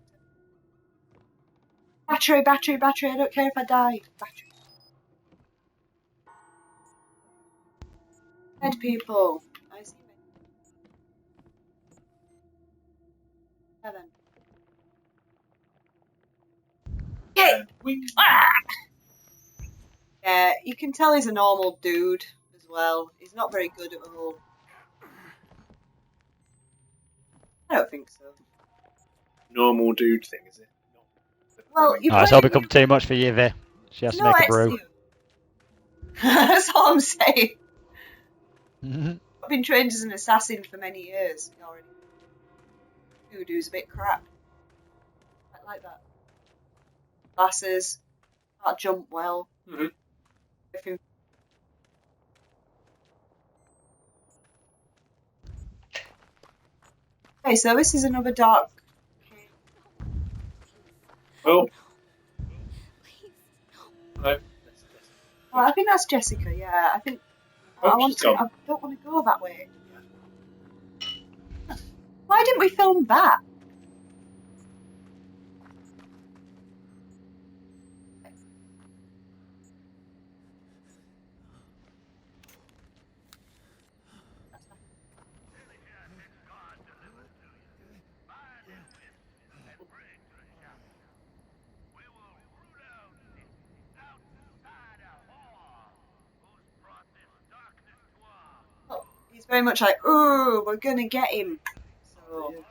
B: Battery, battery, battery. I don't care if I die. Battery. Dead people. I see. Heaven.
A: turn.
B: Yeah, you can tell he's a normal dude as well. He's not very good at the whole. I don't think so.
A: Normal dude thing, is it?
B: Well, you
C: Oh, it's all become too much for Yvi. She has to make a brew.
B: That's all I'm saying.
C: Mhm.
B: I've been trained as an assassin for many years already. Voodoo's a bit crap. I like that. Glasses. Can't jump well.
A: Mhm.
B: Everything. Okay, so this is another dark.
A: Oh. No.
B: Oh, I think that's Jessica. Yeah, I think.
A: Oh,
B: I want
A: she's
B: to.
A: gone.
B: I don't want to go that way. Why didn't we film that? Oh, he's very much like, "Ooh, we're gonna get him." So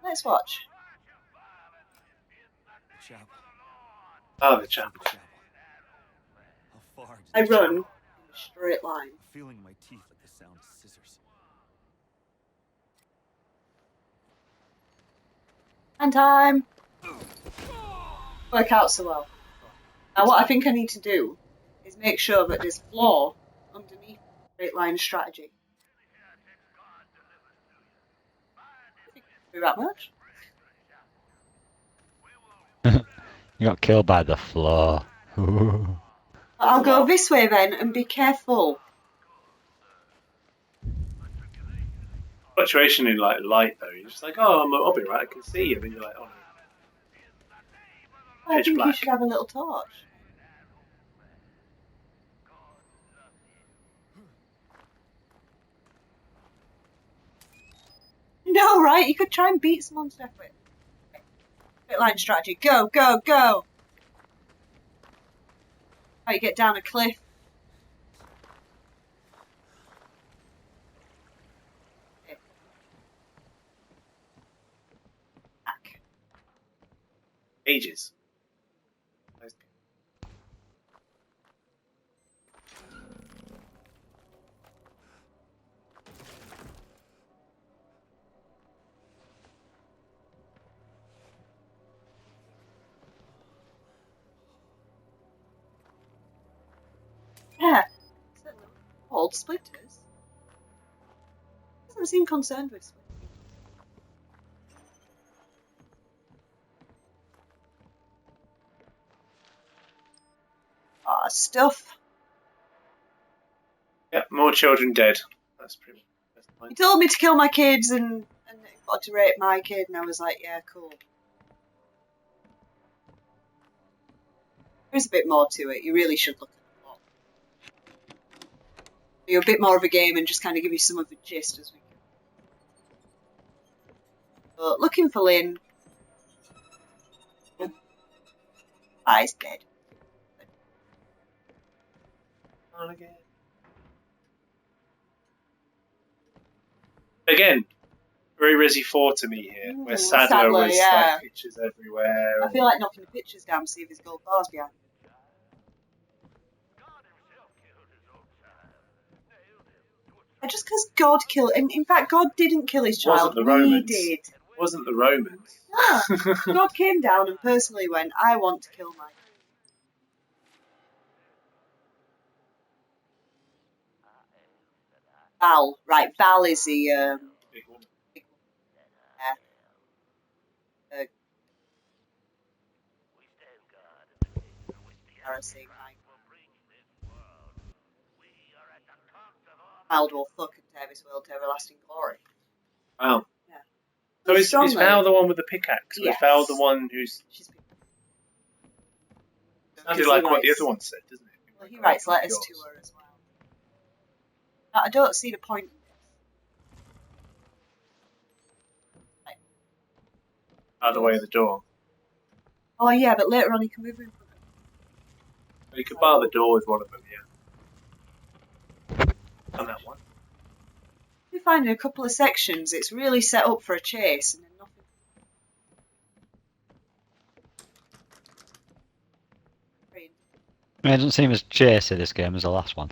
B: let's watch.
E: Chapel.
A: Oh, the chapel.
E: Chapel. How far?
B: I run in a straight line.
E: I'm feeling my teeth like the sound of scissors.
B: And time. Work out so well. Now what I think I need to do is make sure that there's floor underneath the straight line strategy. I think I can do that much.
C: You got killed by the floor.
B: I'll go this way then and be careful.
A: Fluctuation in like light though. You're just like, oh, I'll be right. I can see you, and then you're like, oh no.
B: I
A: Pitch
B: think you
A: black.
B: should have a little torch. No, right? You could try and beat someone to death with. Straight line strategy. Go, go, go! How you get down a cliff. Back.
A: Ages.
B: Yeah. Old splitters. Doesn't seem concerned with splitters. Ah, stuff.
A: Yeah, more children dead. That's pretty much the
B: He
A: point.
B: told me to kill my kids and got to rape my kid, and I was like, yeah, cool. There's a bit more to it. You really should look at the plot. You're a bit more of a game and just kind of give you some of the gist as we go. But looking for Lynn. He's dead. Again,
A: very Resi 4 to me here, where Sadler
B: Sadler,
A: was
B: yeah.
A: like pictures everywhere.
B: I feel like knocking the pictures down to see if there's gold bars behind. Just because God killed, in fact, God didn't kill his child.
A: Wasn't the Romans.
B: We did.
A: Wasn't the Romans.
B: Yeah. God came down and personally went, I want to kill my. Val, right? Val is the
A: Big woman.
B: yeah. Embarrassing. Child will fucking tear this world to everlasting glory.
A: Wow.
B: Yeah.
A: So is
B: Strongly.
A: Val the one with the pickaxe? Or
B: Yes.
A: is Val the one who's
B: She's
A: sounded like what the other one said, doesn't it?
B: Well, he writes letters to her as well. Now, I don't see the point in this.
A: Out of the way of the door.
B: Oh yeah, but later on he can move in front of
A: You could bar the door with one of them, yeah. And that one.
B: You find in a couple of sections it's really set up for a chase and then nothing.
C: I mean, it doesn't seem as chasey this game as the last one.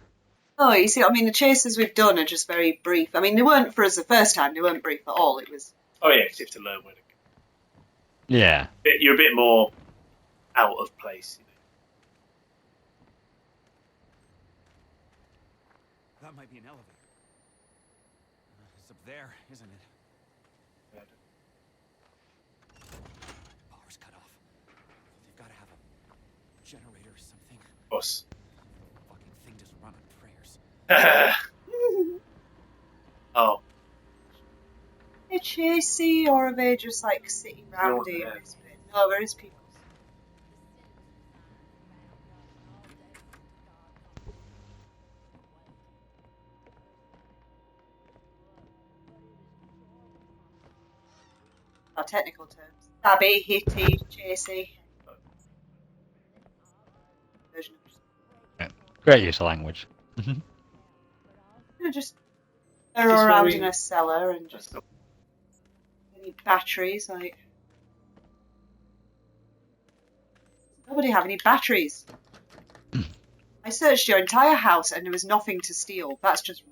B: Oh, you see, I mean, the chases we've done are just very brief. I mean, they weren't for us the first time. They weren't brief at all. It was.
A: Oh yeah, 'cause you have to learn where to go.
C: Yeah.
A: You're a bit more out of place, you know.
E: That might be an elevator. It's up there, isn't it? Power's cut off. They've got to have a generator or something.
A: Boss.
E: Fucking thing doesn't run on prayers.
A: Oh.
B: Are they chasey or are they just like sitting round
A: No,
B: here?
A: yeah.
B: No, there is people. Our technical terms. Stabby, hitty, chasey. Version of just.
C: Yeah. Great use of language.
B: Just throw around in a cellar and just. Any batteries, like. Nobody have any batteries. I searched your entire house and there was nothing to steal. That's just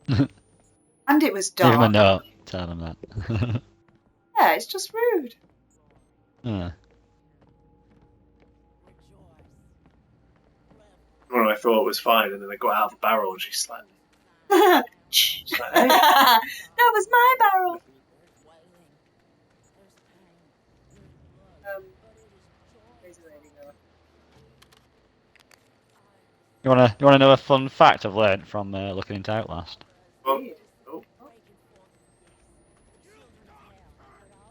B: rude. And it was
C: Give him a
B: dark.
C: note. Tell him that.
B: Yeah, it's just rude.
C: Yeah.
A: Well, I thought it was fine, and then I got out of the barrel and she slapped me.
B: That was my barrel. Where's the lady going?
C: You wanna know a fun fact I've learned from looking into Outlast?
A: Well, oh,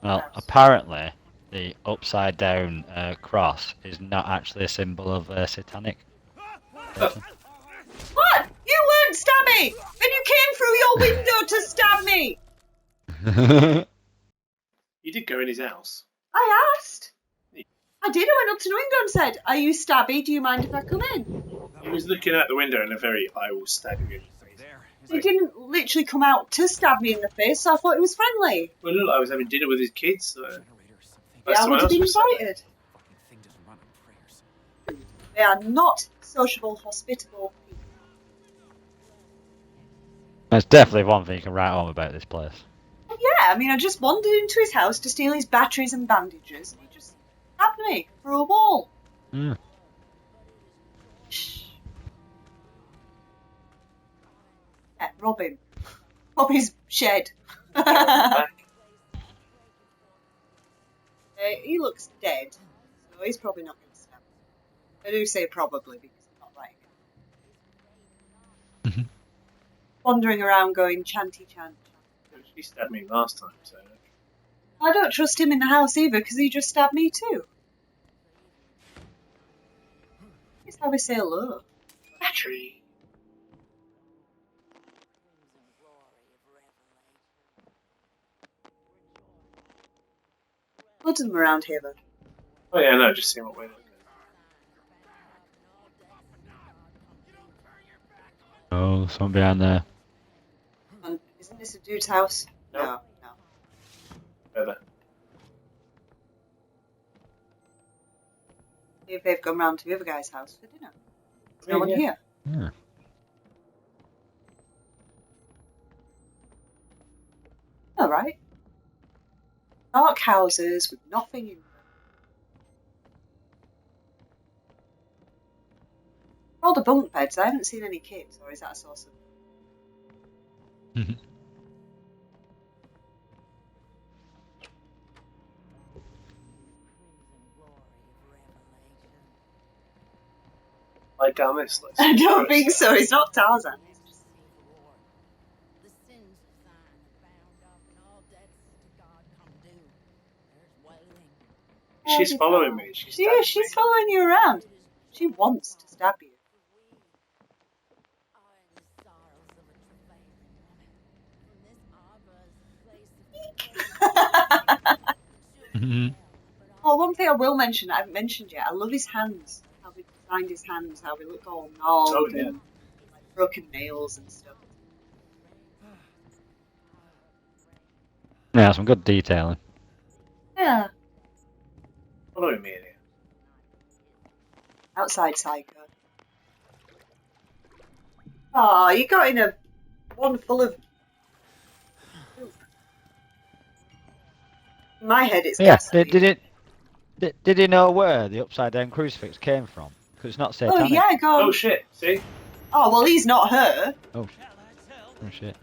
C: Well, apparently the upside down cross is not actually a symbol of satanic.
B: What? You weren't stabby! And you came through your window to stab me!
A: you did go in his house.
B: I asked. I did. I went up to the window and said, "Are you stabby? Do you mind if I come in?"
A: He was looking out the window in a very "I will stab you" face.
B: He didn't literally come out to stab me in the face, so I thought it was friendly.
A: Well, it looked like I was having dinner with his kids. So
B: Yeah, I would have been invited.
E: Thing doesn't run on prayers.
B: They are not sociable, hospitable people.
C: There's definitely one thing you can write home about this place.
B: Yeah, I mean, I just wandered into his house to steal his batteries and bandages, and he just stabbed me through a wall.
C: Mm.
B: Yeah, rob him. Rob his shed. He looks dead, so he's probably not going to stab me. I do say probably because I'm not right. Wandering around going chanty chant.
A: He stabbed me last time, so.
B: I don't trust him in the house either because he just stabbed me too. That's how we say hello.
A: Battery.
B: Loads of them around here, though.
A: Oh yeah, no, just seeing what way they go.
C: Oh, someone behind there.
B: And isn't this a dude's house?
A: No.
B: No.
A: Further.
B: Maybe they've gone round to the other guy's house for dinner. There's no one here.
C: Yeah.
B: All right. Dark houses with nothing in them. All the bunk beds. I haven't seen any kids, or is that a source of?
A: Like down this list.
B: I don't think so. He's not Tarzan.
A: She's following me.
B: She's following you around. She wants to stab you. one thing I will mention that I haven't mentioned yet. I love his hands. How we designed his hands. How we look all gnarled
A: yeah.
B: and like, broken nails and stuff.
C: Yeah, some good detailing.
B: Yeah.
A: Following me in here.
B: Outside Psycho. Oh, you got in a one full of. In my head, it's
C: Yeah,
B: gasoline.
C: did he know where the upside down crucifix came from? Because it's not
B: Oh
C: satanic.
B: yeah, go on.
A: Oh shit! See?
B: Oh well, he's not her.
C: Oh shit.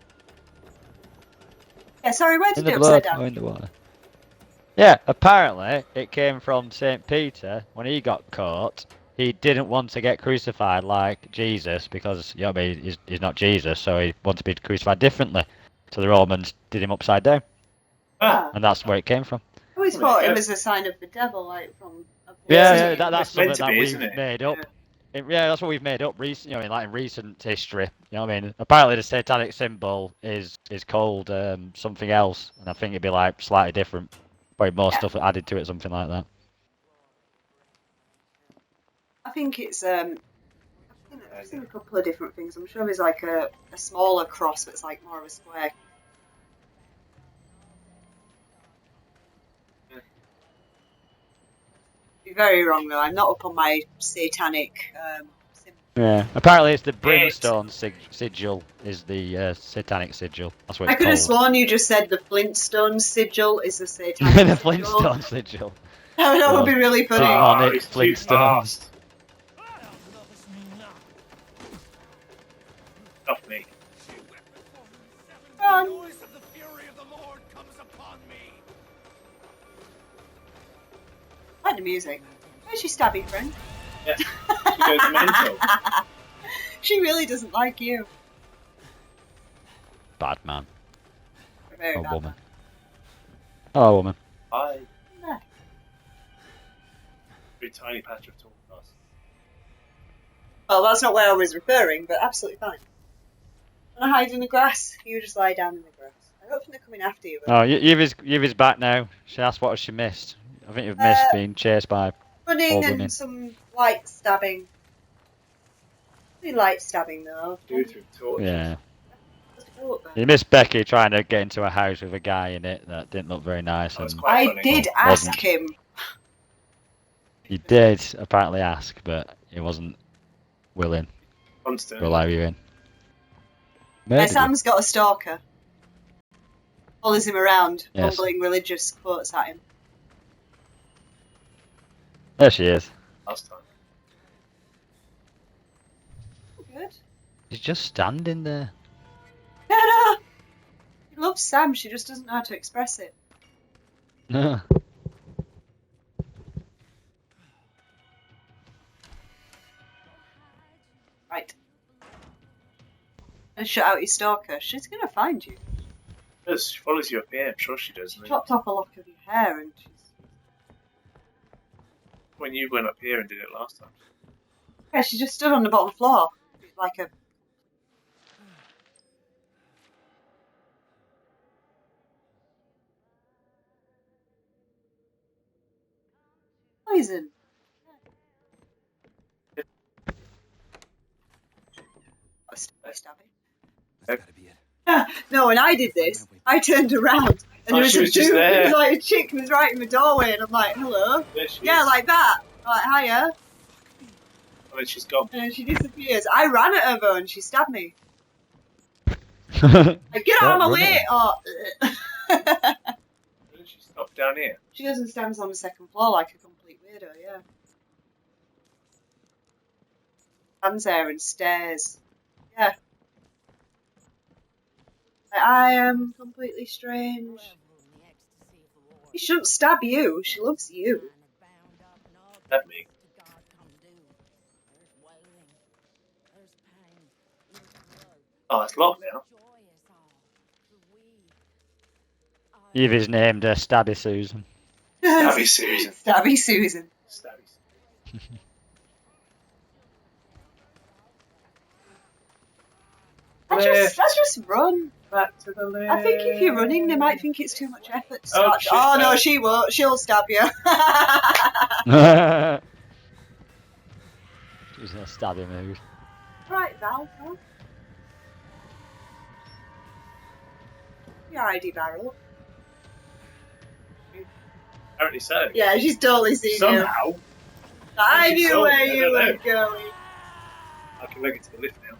B: Yeah, sorry, where
C: In
B: did
C: the
B: it
C: blood
B: upside
C: or
B: down?
C: in the water? Yeah, apparently it came from St. Peter when he got caught. He didn't want to get crucified like Jesus because, you know what I mean, he's not Jesus, so he wanted to be crucified differently. So the Romans did him upside down,
A: Ah,
C: and that's where it came from.
B: I always
A: There you
B: thought it
A: go.
B: was a sign of the devil, like from.
C: Yeah,
A: It's
C: that's
A: meant
C: something
A: to
C: that
A: be,
C: we've
A: isn't it?
C: made up.
B: Yeah.
C: Yeah, that's what we've made up recent, in recent history. You know what I mean? Apparently, the satanic symbol is called something else, and I think it'd be like slightly different. Probably more stuff added to it, something like that.
B: I think it's I've seen a couple of different things. I'm sure there's like a smaller cross that's like more of a square. Be very wrong though. I'm not up on my satanic symbol.
C: Yeah. Apparently, it's the brimstone sigil is the satanic sigil. That's what
B: I
C: it's
B: could have
C: called.
B: sworn you just said the Flintstone sigil is the satanic
C: The
B: sigil.
C: Flintstone sigil.
B: That would be really funny.
C: Demonic
A: it's too
C: Flintstones.
A: fast. Stop me.
B: I like the music. Where's your stabby friend?
A: Yeah. She goes mental.
B: She really doesn't like you.
C: Bad man.
B: Very
C: Or
B: bad
C: woman.
B: man.
C: Oh, woman.
A: Hi.
B: Yeah.
A: Very tiny patch of tall grass.
B: Well, that's not where I was referring, but absolutely fine. When I hide in the grass, you just lie down in the grass. I don't think they're coming after you. But...
C: Oh, Yuvi's back now. She asked what has she missed. I think you've missed being chased by
B: running
C: old
B: and
C: women.
B: some light stabbing. Pretty light stabbing though.
A: Due to torches.
C: Yeah.
B: Let's go up there.
C: You missed Becky trying to get into a house with a guy in it that didn't look very nice.
A: That was
C: And
A: quite
B: I
A: funny.
B: did
C: Well,
B: ask
C: wasn't.
B: him.
C: he did apparently ask, but he wasn't willing
A: Constant.
C: to allow you in.
B: Yeah,
C: Murdered you.
B: Sam's got a stalker. Follows him around,
C: Yes.
B: mumbling religious quotes at him.
C: There she is.
A: Last time.
B: Good.
C: She's just standing there.
B: No. She loves Sam, she just doesn't know how to express it.
C: No.
B: Right. And shut out your stalker. She's gonna find you.
A: She follows you up here, I'm sure she does.
B: She chopped off a lock of your hair and she's...
A: When you went up here and did it last time.
B: Yeah, she just stood on the bottom floor. Like a... Poison. Stabby.
E: That's gotta be it.
B: No, when I did this, I turned around and
A: Oh,
B: there was
A: she
B: a
A: was just
B: dude,
A: there.
B: like a chick was right in the doorway, and I'm like, hello.
A: There she
B: Yeah,
A: is.
B: like that. Like, hiya.
A: And then she's gone.
B: And then she disappears. I ran at her though, and she stabbed me.
C: Like,
B: Like, get out of my
C: run
B: way!
C: at
B: Oh.
A: And then she stopped down here.
B: She goes and stands on the second floor like a complete weirdo, yeah. Stands there and stares. Yeah. Like, I am completely strange. She shouldn't stab you. She loves you.
A: Stab me. Oh, it's locked now.
C: Evie's named Stabby Susan.
A: Stabby Susan.
B: Stabby Susan.
A: Stabby.
B: I just run.
A: Back to the lift.
B: I think if you're running, they might think it's too much effort to start.
A: shit,
B: Oh, no,
A: no.
B: she won't. She'll stab you.
C: She's in a stabby mood.
B: Right, Val. Huh? Your ID barrel.
A: Apparently so.
B: Yeah, she's totally seen you.
A: Somehow.
B: I
A: She
B: knew
A: saw
B: where
A: me, I
B: you
A: don't
B: were
A: know.
B: going.
A: I can make it to the lift now.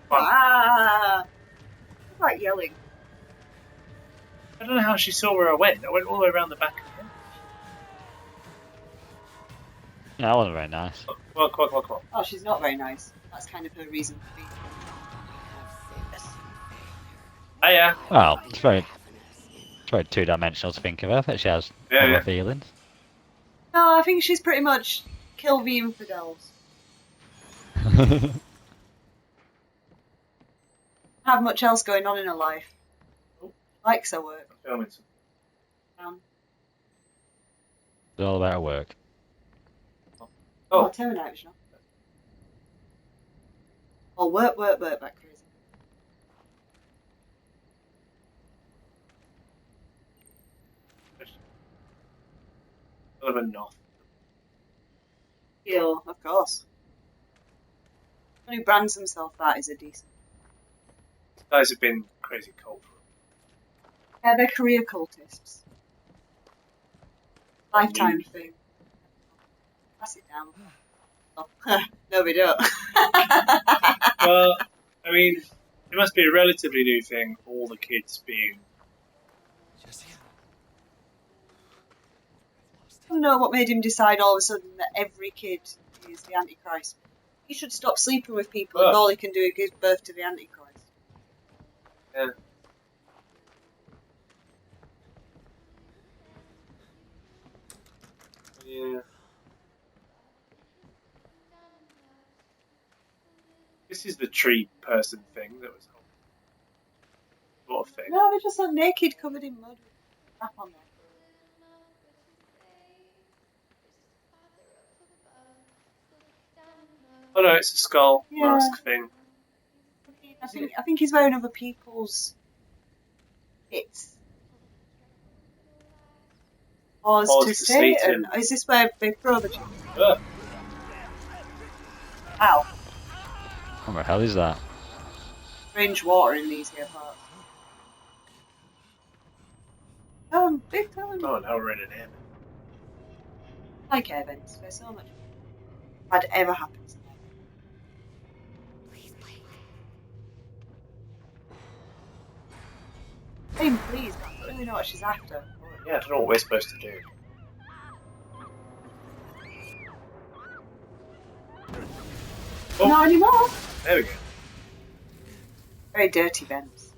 A: Fine.
B: Ah. I'm quite yelling.
A: I don't know how she saw where I went. I went all the way around the back again.
C: Yeah, that wasn't very nice.
A: Come on.
B: Oh, she's not very nice. That's kind of her reason for being.
A: Hiya.
C: Well, it's very two-dimensional to think of her, but she has
A: Yeah.
C: feelings.
B: No, I think she's pretty much kill the infidels. Have much else going on in her life. Likes her work.
A: I'm filming some.
C: It's all about her work.
B: Oh, Terminators, no? Oh, work, that crazy.
A: Sort of a noth.
B: Yeah, of course. Anyone who brands himself that is a decent.
A: These guys have been crazy cold for
B: Yeah, they're career cultists. Lifetime thing. Pass it down. Oh, no, we don't.
A: Well, I mean, it must be a relatively new thing for all the kids being.
B: I don't know what made him decide all of a sudden that every kid is the Antichrist. He should stop sleeping with people and all he can do is give birth to the Antichrist.
A: Yeah. Yeah. This is the tree person thing that was sort of thing.
B: No, they're just so naked, covered in mud with crap on them.
A: Oh no, it's a skull
B: Yeah.
A: mask thing.
B: I think he's wearing other people's bits. Oz to Satan. Is this where they throw the chicken? Ow.
C: What the hell is that?
B: Strange water in these here parts. Big time.
A: Oh, now we're in an air.
B: I like air vents. There's so much bad ever happens to them. Hey, please, I don't really know what she's after.
A: Yeah, I don't know what we're supposed to do. Oh.
B: Not anymore.
A: There we go.
B: Very dirty vents.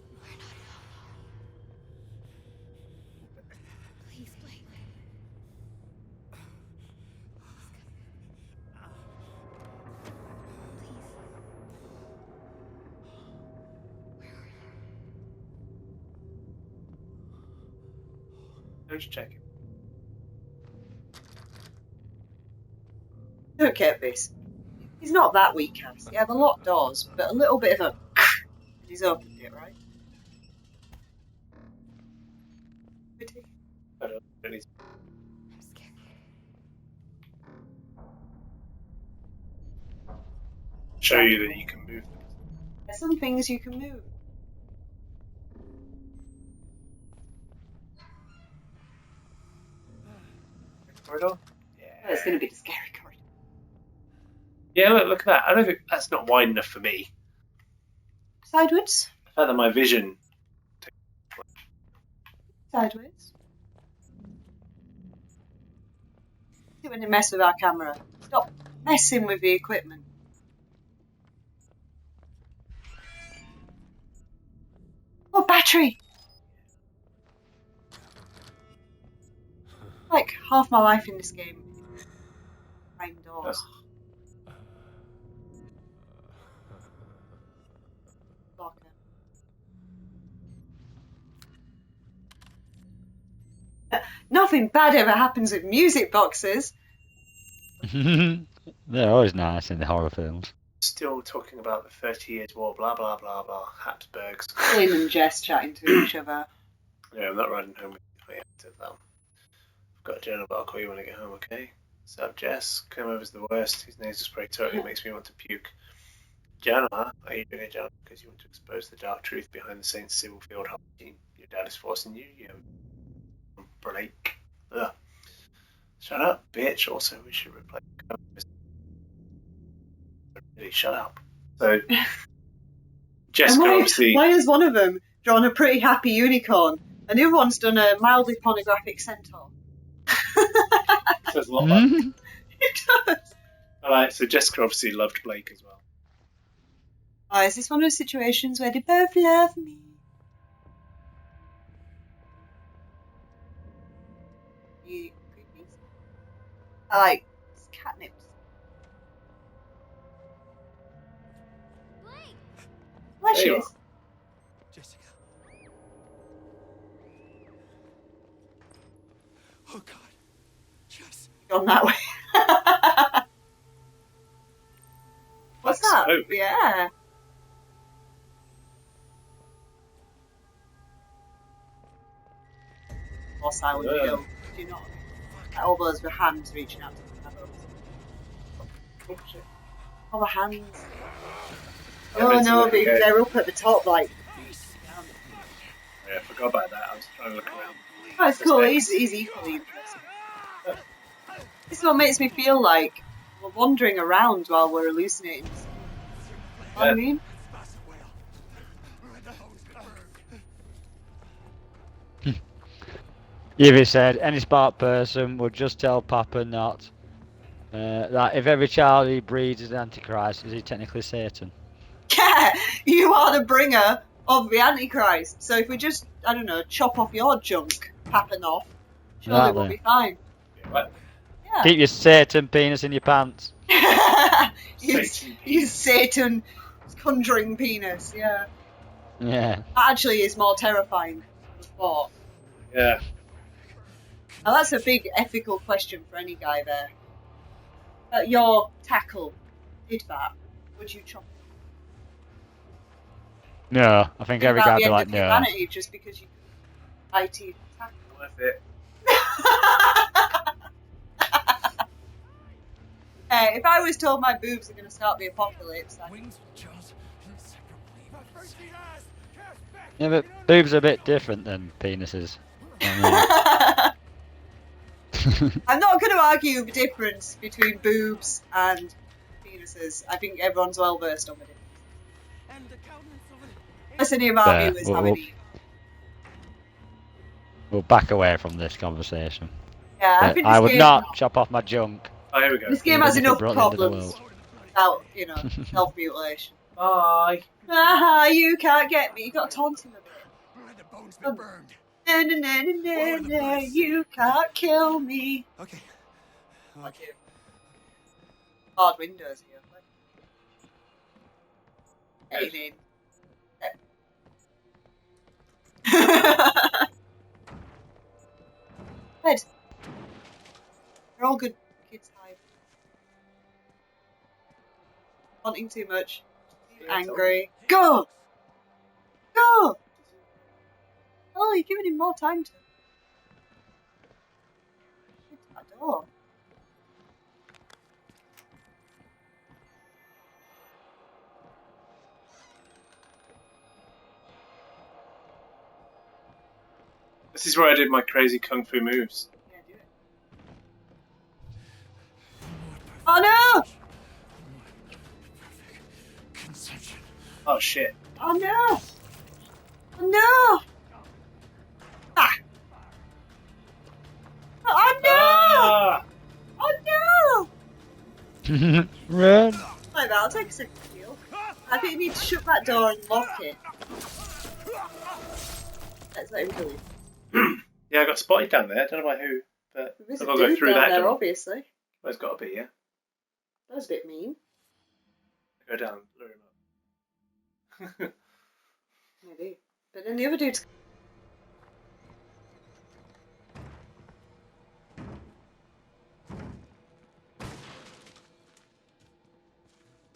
A: Just checking.
B: Look at this. He's not that weak, Cass. Yeah, the locked doors, but a little bit of a and he's opened it, right?
A: I don't know. Show you that you can move them.
B: There's some things you can move.
A: Corridor? Yeah.
B: Oh, it's going to be the scary corridor.
A: Yeah, look at that. I don't think that's not wide enough for me.
B: Sideways.
A: The fact that my vision.
B: Sideways. See when you mess with our camera. Stop messing with the equipment. Oh, battery! Like half my life in this game. Behind doors. Blocker. Nothing bad ever happens with music boxes.
C: They're always nice in the horror films.
A: still talking about the 30 Years' War, blah, blah, blah, blah, Habsburgs.
B: Flynn and Jess chatting to each other.
A: Yeah, I'm not riding home with you after that. I've got a journal, but I'll call you when I get home, okay? So, Jess, come over's the worst. His nasal spray totally makes me want to puke. Journal, huh? Are you doing a journal because you want to expose the dark truth behind the Saint Civil Field hygiene? Your dad is forcing you, you Blake. Ugh. Shut up, bitch. Also, we should replace. Really, shut up. So, Jessica obviously.
B: Why has one of them drawn a pretty happy unicorn and the other one's done a mildly pornographic centaur?
A: Says a lot about it.
B: It does.
A: Alright, so Jessica obviously loved Blake as well.
B: Oh, is this one of those situations where they both love me? You creepy. I like catnip.
H: Blake!
B: There
A: There
B: she
A: you
B: is.
E: Jessica. Oh God. Jess.
B: Gone that way. What's
A: That's
B: that?
A: smoke.
B: Yeah. More silent
A: Yeah.
B: hill. Do you not? All those with hands reaching out to the cameras.
A: Oh, shit.
B: Oh, the hands.
A: Yeah,
B: Oh
A: it's
B: no,
A: looking good.
B: they're up at the top, like.
A: Yeah, I forgot about that. I was trying to look around.
B: Oh, it's cool. He's equally interesting. This is what makes me feel like we're wandering around while we're hallucinating. You know what I mean?
C: Yuri said, any smart person would just tell Papa not that if every child he breeds is an Antichrist, is he technically Satan?
B: Yeah, you are the bringer of the Antichrist. So if we just, I don't know, chop off your junk, papping off, surely we'll be fine.
A: Yeah, what?
B: Yeah.
C: Keep your Satan penis in your pants.
B: you Satan conjuring penis, yeah.
C: Yeah.
B: That actually is more terrifying than the thought.
A: Yeah.
B: Now that's a big ethical question for any guy there. Your tackle did that. Would you chop it?
C: No, I think every guy would be like,
B: the end
C: no.
B: of humanity just because you IT tackle.
A: Worth it.
B: If I was told my boobs are going to start the apocalypse, I'd...
C: Yeah, but boobs are a bit different than penises.
B: I'm not going to argue the difference between boobs and penises. I think everyone's well versed on the difference. Unless any of our viewers have any.
C: We'll back away from this conversation.
B: Yeah, I
C: But
B: think
C: I would
B: game,
C: not chop off my junk.
A: Oh, here we go.
B: This game has
C: Even if it
B: enough
C: brought the end of the
B: problems
C: world.
B: without, self-mutilation.
A: Bye.
B: Haha, you can't get me. You got to taunt him a bit.
E: The bones been burned.
B: Na, na, na, na, na, na, you can't kill me.
E: Okay. Okay.
B: Hard windows here. Getting in. Good. They're all good kids hide. Wanting too much. Angry. Go! Go! Oh, you're giving him more time to. Get to that door.
A: This is where I did my crazy kung fu moves.
B: Yeah, do it. Oh no!
A: Oh shit.
B: Oh no! Oh no! Ah! Oh no!
A: Ah!
B: Oh no!
C: Run!
B: Like that, I'll take a second to heal. I think you need to shut that door and lock it. Let's let him kill you.
A: Yeah, I got spotted down there. I don't know by who, but
B: There's
A: I've
B: a
A: got to go
B: dude
A: through
B: down
A: that
B: there,
A: door.
B: obviously.
A: Well, it's got to be, yeah.
B: That was a bit mean.
A: Go down, lure him up.
B: Maybe. But then the other dude's...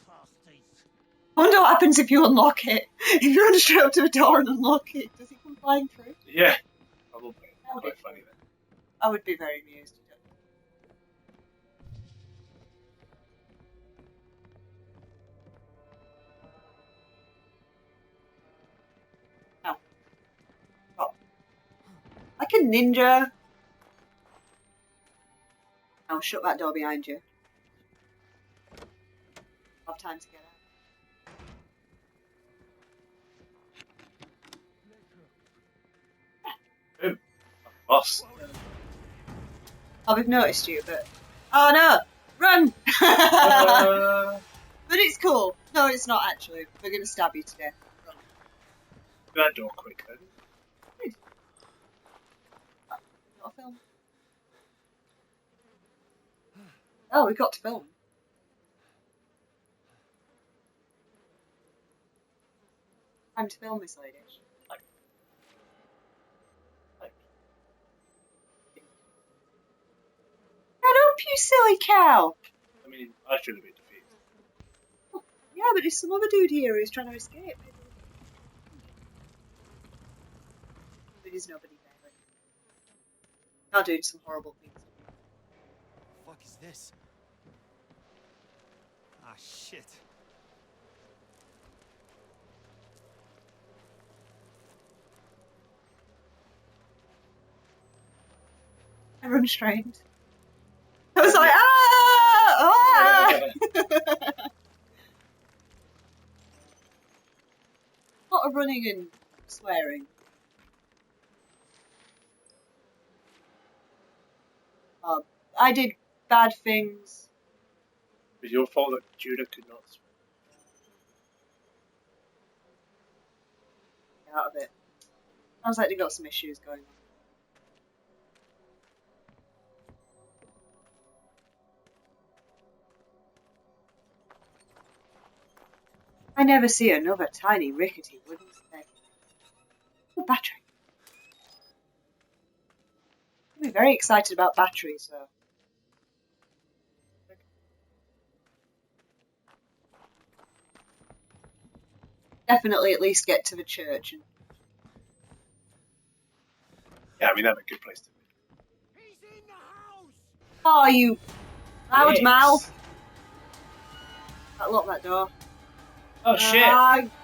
I: Past these
B: happens if you unlock it? If you run straight up to a door and unlock it, does it come flying through?
A: Yeah, probably.
B: That would
A: Quite
B: be
A: funny then.
B: I would be very amused. Oh. Oh. Like a ninja. I'll shut that door behind you. I'll have time to get out.
A: Boom. Boss.
B: Oh, we've noticed you, but... Oh no! Run! But it's cool. No, it's not actually. We're gonna stab you today. Run.
A: Do that door quick then.
B: Not a film. Oh, we've got to film. Time to film this lady. Get up, you silly cow!
A: I mean, I should have been defeated.
B: Oh, yeah, but there's some other dude here who's trying to escape. But there's nobody there. I'll do some horrible things.
E: What the fuck is this? Ah, shit.
B: I run straight. I was like, ah! A lot of running and swearing. I did bad things.
A: It was your fault that Judah could not swim.
B: Get out of it. Sounds like they got some issues going on. I never see another tiny rickety wooden stake. Oh, battery. I'm very excited about batteries though. Definitely at least get to the church. And...
A: Yeah, I mean, that'd be a good place to be.
E: He's in the house!
B: Oh, you loud
A: Yes.
B: mouth. Lock that door.
A: Oh, shit!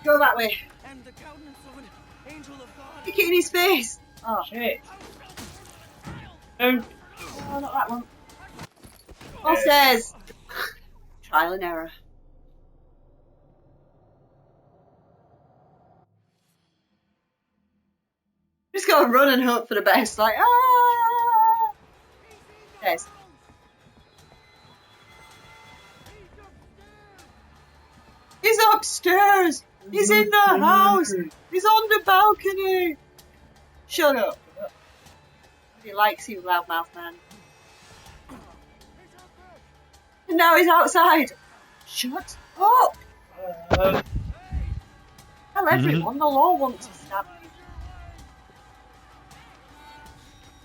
B: Go that way.
E: And the countenance of an angel of God.
B: Kick it in his face. Oh,
A: Shit! No!
B: oh not that one. What says? Trial and error. Just go and run and hope for the best. Like, ah! Yes. He's upstairs. He's in the house. He's on the balcony. Shut up. He likes you, loudmouth man. And now he's outside. Shut up. Tell everyone the law wants to stab you.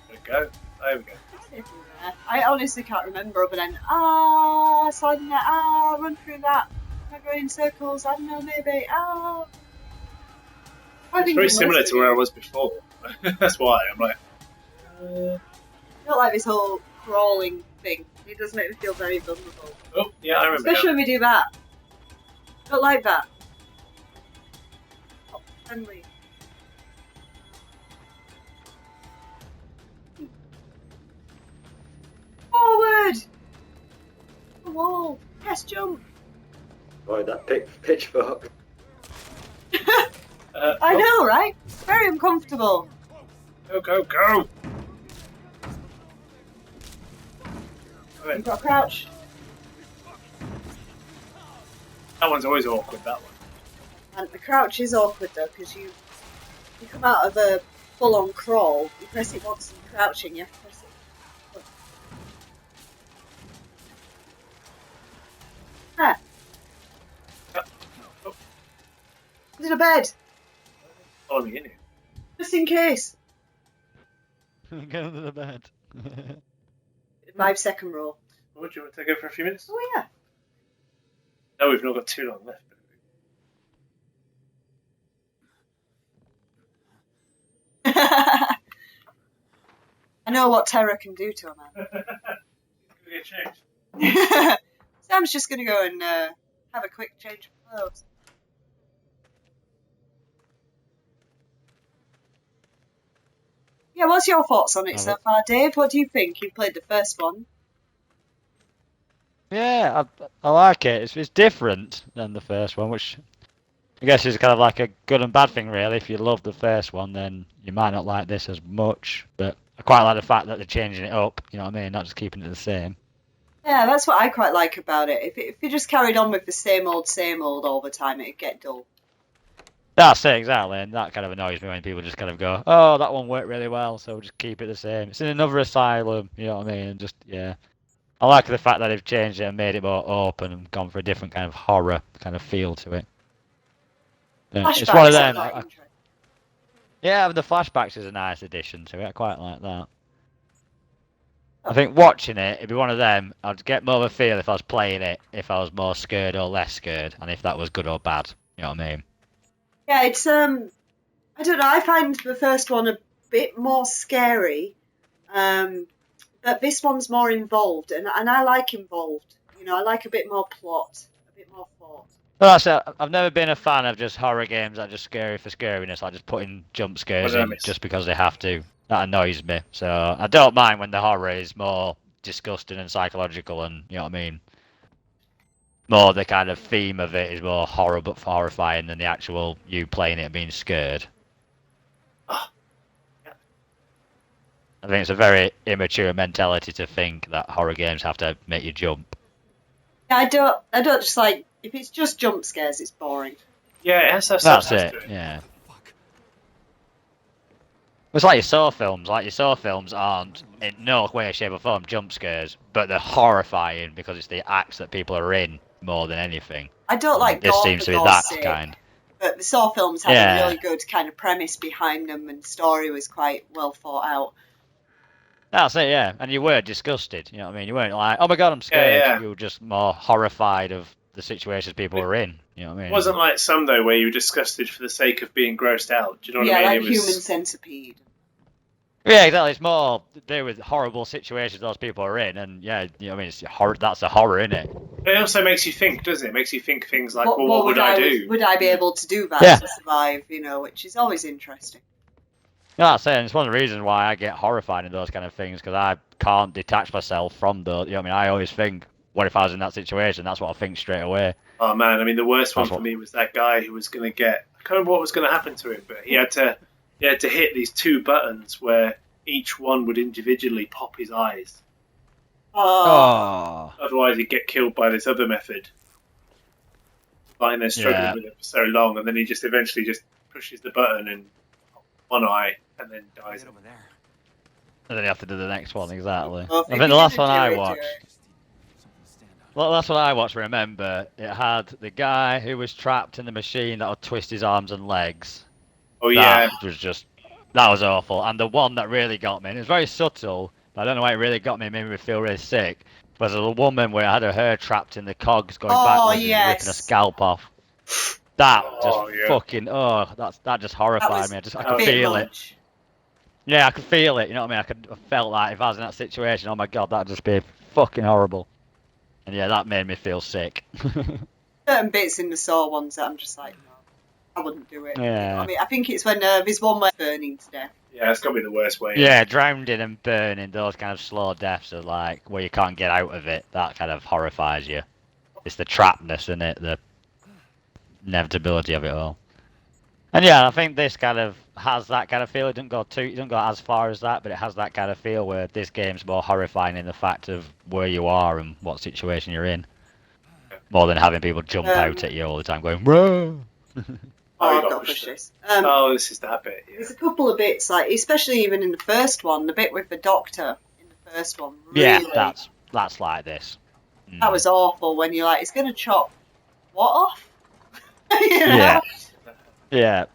A: There we go. There we go.
B: I honestly can't remember other than slide in there, run through that. Am I going in circles? I don't know, maybe.
A: It's very similar to where I was before. That's why I'm like.
B: I don't like this whole crawling thing. It does make me feel very vulnerable.
A: Oh, yeah, I remember.
B: Especially
A: Now.
B: when we do that. Don't like that. Oh, friendly. Forward! The wall! Yes, jump!
I: Boy, that pitchfork.
B: I know, right? Very uncomfortable.
A: Go, go, go!
B: You've got to crouch.
A: That one's always awkward, that one.
B: And the crouch is awkward though, because you come out of a full-on crawl, you press it once and crouching, you have to press it. Ah.
A: Oh.
B: Is it a bed?
A: Follow me in here.
B: Just in case.
C: Get under the bed.
B: 5-second rule.
A: Would you want to go for a few minutes?
B: Oh yeah.
A: No, we've not got too long left.
B: I know what terror can do to a man.
A: It's gonna get changed.
B: Sam's just going to go and have a quick change of clothes. Yeah, what's your thoughts on it so far, Dave? What do you think? You played the first one.
C: Yeah, I like it. It's different than the first one, which I guess is kind of like a good and bad thing, really. If you love the first one, then you might not like this as much. But I quite like the fact that they're changing it up. You know what I mean? Not just keeping it the same.
B: Yeah, that's what I quite like about it. If you just carried on with the same old all the time, it'd get dull.
C: That's it, exactly. And that kind of annoys me when people just kind of go, oh, that one worked really well, so we'll just keep it the same. It's in another asylum, you know what I mean? And just, yeah. I like the fact that they've changed it and made it more open and gone for a different kind of horror kind of feel to it. Yeah, it's one of them. Yeah, but the flashbacks is a nice addition to it. I quite like that. I think watching it, it'd be one of them. I'd get more of a feel if I was playing it, if I was more scared or less scared, and if that was good or bad. You know what I mean?
B: Yeah, it's I don't know. I find the first one a bit more scary, but this one's more involved, and I like involved. You know, I like a bit more plot, a bit more thought.
C: Well, that's it. I've never been a fan of just horror games that are just scary for scariness, like just putting jump scares in just because they have to. That annoys me. So I don't mind when the horror is more disgusting and psychological, and you know what I mean. More the kind of theme of it is more horror but horrifying than the actual you playing it and being scared. I think it's a very immature mentality to think that horror games have to make you jump.
B: Yeah, I don't just like, if it's just jump scares, it's boring.
A: Yeah, it has to have
C: That's it, yeah. It's like your Saw films. Like your Saw films aren't in no way, shape or form jump scares, but they're horrifying because it's the acts that people are in more than anything.
B: I don't like
C: this
B: gore
C: seems
B: for
C: to be
B: gore's
C: that
B: sake,
C: kind.
B: but the Saw films had a
C: Yeah.
B: really good kind of premise behind them, and the story was quite well thought out.
C: That's it, yeah. And you were disgusted, you know what I mean? You weren't like, oh my god, I'm scared.
A: Yeah.
C: You were just more horrified of the situations people were in, you know what I mean?
A: It wasn't like some, though, where you were disgusted for the sake of being grossed out. Do you know what I mean?
B: Yeah, like
A: It was...
B: Human Centipede.
C: Yeah, exactly. It's more to do with horrible situations those people are in, and yeah, you know what I mean? It's horror. That's a horror, isn't it?
A: But it also makes you think, doesn't it? It makes you think things like, what would I do?
B: Would I be able to do that to survive, you know, which is always interesting.
C: No, that's it. And it's one of the reasons why I get horrified in those kind of things, because I can't detach myself from those. You know what I mean? I always think, what if I was in that situation? That's what I think straight away.
A: Oh, man. I mean, the worst one for me was that guy who was going to get... I can't remember what was going to happen to him, but he had to hit these two buttons where each one would individually pop his eyes.
C: Oh.
A: Otherwise, he'd get killed by this other method. Lying there struggling with it for so long, and then he just eventually just pushes the button and one eye, and then dies.
E: Over there.
C: And then you have to do the next one, exactly.
B: Well,
C: I think the last one I watched... Well, that's what I watched, remember. It had the guy who was trapped in the machine that would twist his arms and legs.
A: Oh, yeah.
C: That was just... That was awful. And the one that really got me, and it was very subtle, but I don't know why it really got me, it made me feel really sick, was a woman where I had her hair trapped in the cogs going backwards and ripping a scalp off. That fucking... Oh, that just horrified me. I could feel it. Yeah, I could feel it, you know what I mean? I felt like if I was in that situation, oh my god, that'd just be fucking horrible. And yeah, that made me feel sick.
B: Certain bits in the Saw ones that I'm just like, no, I wouldn't do it.
C: Yeah.
B: You know, I mean, I think it's when there's one where burning to death.
A: Yeah, it's got to be the worst way.
C: Yeah, drowning and burning, those kind of slow deaths are like, where you can't get out of it, that kind of horrifies you. It's the trappedness, isn't it? The inevitability of it all. And yeah, I think this kind of has that kind of feel. It doesn't go as far as that, but it has that kind of feel where this game's more horrifying in the fact of where you are and what situation you're in, more than having people jump out at you all the time going, "Whoa!"
B: I've got to push this.
A: This is that bit. Yeah.
B: There's a couple of bits, like especially even in the first one, the bit with the doctor in the first one. Really,
C: yeah, that's like this.
B: That was awful. When you're like, it's going to chop what off? You know?
C: Yeah. Yeah.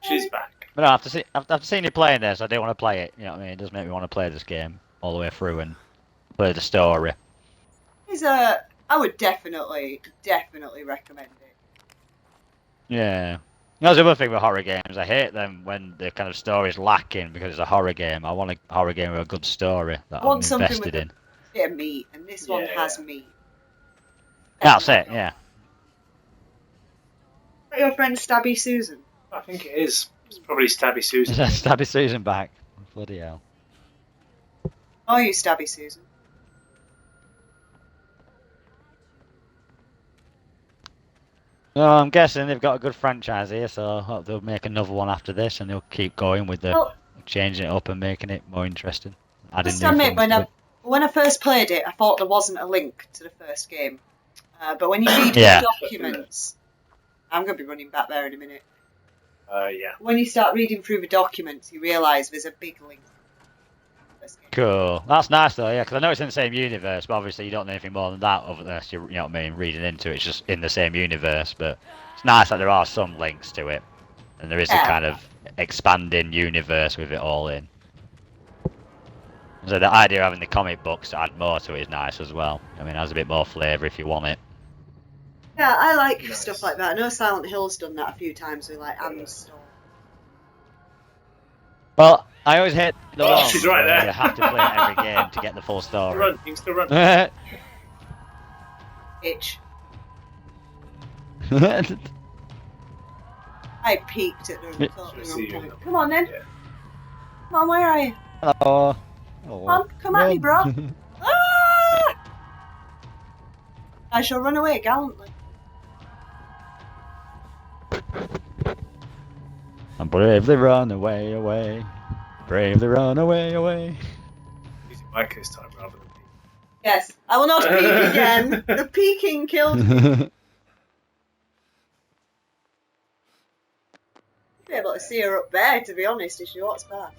A: She's back.
C: But no, after seeing you playing this, I do want to play it. You know what I mean? It does make me want to play this game all the way through and play the story.
B: I would definitely recommend it.
C: Yeah. That's the other thing with horror games. I hate them when the kind of story's lacking because it's a horror game. I want a horror game with a good story that
B: I want
C: I'm
B: something
C: invested
B: with
C: in.
B: a bit of meat, and this one
A: Yeah.
B: has meat.
C: That's it, yeah.
B: Is that your friend Stabby Susan?
A: I think it is. It's probably Stabby Susan.
C: Stabby Susan back. Bloody hell.
B: Oh, you Stabby Susan.
C: Well, I'm guessing they've got a good franchise here, so I hope they'll make another one after this and they'll keep going with the
B: Well,
C: changing it up and making it more interesting. Adding
B: must
C: new
B: admit,
C: things to it.
B: when I first played it, I thought there wasn't a link to the first game. But when you read
C: Yeah.
B: the documents, I'm going to be running back there in a minute.
A: Yeah.
B: When you start reading through the documents, you realise there's a big link. to the first game.
C: Cool. That's nice though, yeah, because I know it's in the same universe, but obviously you don't know anything more than that other than you know what I mean, reading into it, it's just in the same universe, but it's nice that there are some links to it, and there is a
B: Yeah.
C: kind of expanding universe with it all in. So the idea of having the comic books to add more to it is nice as well. I mean, it has a bit more flavour if you want it.
B: Yeah, I like
A: Nice.
B: stuff like that. I know Silent Hill's done that a few times with like Anne's Storm.
C: Well, I always hate the
A: Oh,
C: ones
A: she's right
C: where
A: there.
C: you have to play every game to get the full
A: Still
C: story.
A: run. You can still run.
B: Itch. I peeked at them.
C: Yeah.
B: Thought they were
A: See you.
B: on point. Come on then.
A: Yeah.
B: Come on, where are you?
C: Oh.
B: Come on, come at me, bro. Ah! I shall run away gallantly.
C: And bravely run away, away. Bravely run away, away.
A: Using mic this time rather than me.
B: Yes, I will not peek again. The peeking killed me.
C: Yeah,
B: Be able to see her up there, to be honest, if she walks past.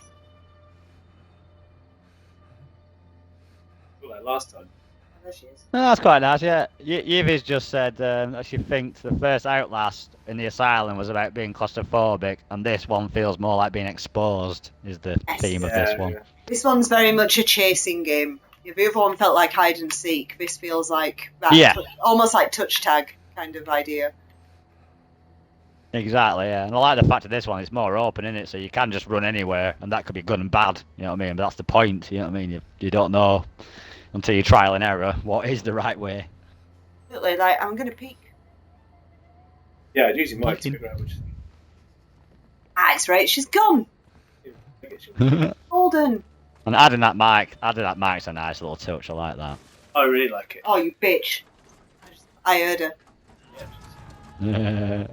A: Like last time.
B: Oh, there she is.
C: that's quite nice, yeah. Yivi's just said that she thinks the first Outlast in the asylum was about being claustrophobic, and this one feels more like being exposed, is the
B: Yes.
C: theme of this one.
A: Yeah.
B: This one's very much a chasing game. If the other one felt like hide and seek, this feels like that.
C: Yeah.
B: Almost like touch tag kind of idea.
C: Exactly, yeah. And I like the fact of this one, it's more open, isn't it? So you can just run anywhere, and that could be good and bad, you know what I mean? But that's the point, you know what I mean? You don't know until you trial and error what is the right way.
B: Literally, like, I'm going to peek.
A: Yeah, I'd use your mic to figure out which thing.
B: Ah, it's right, she's gone.
C: And
B: Holden.
C: adding that mic's a nice little touch, I like that.
A: I really like it.
B: Oh, you bitch. I heard her.
A: Yeah.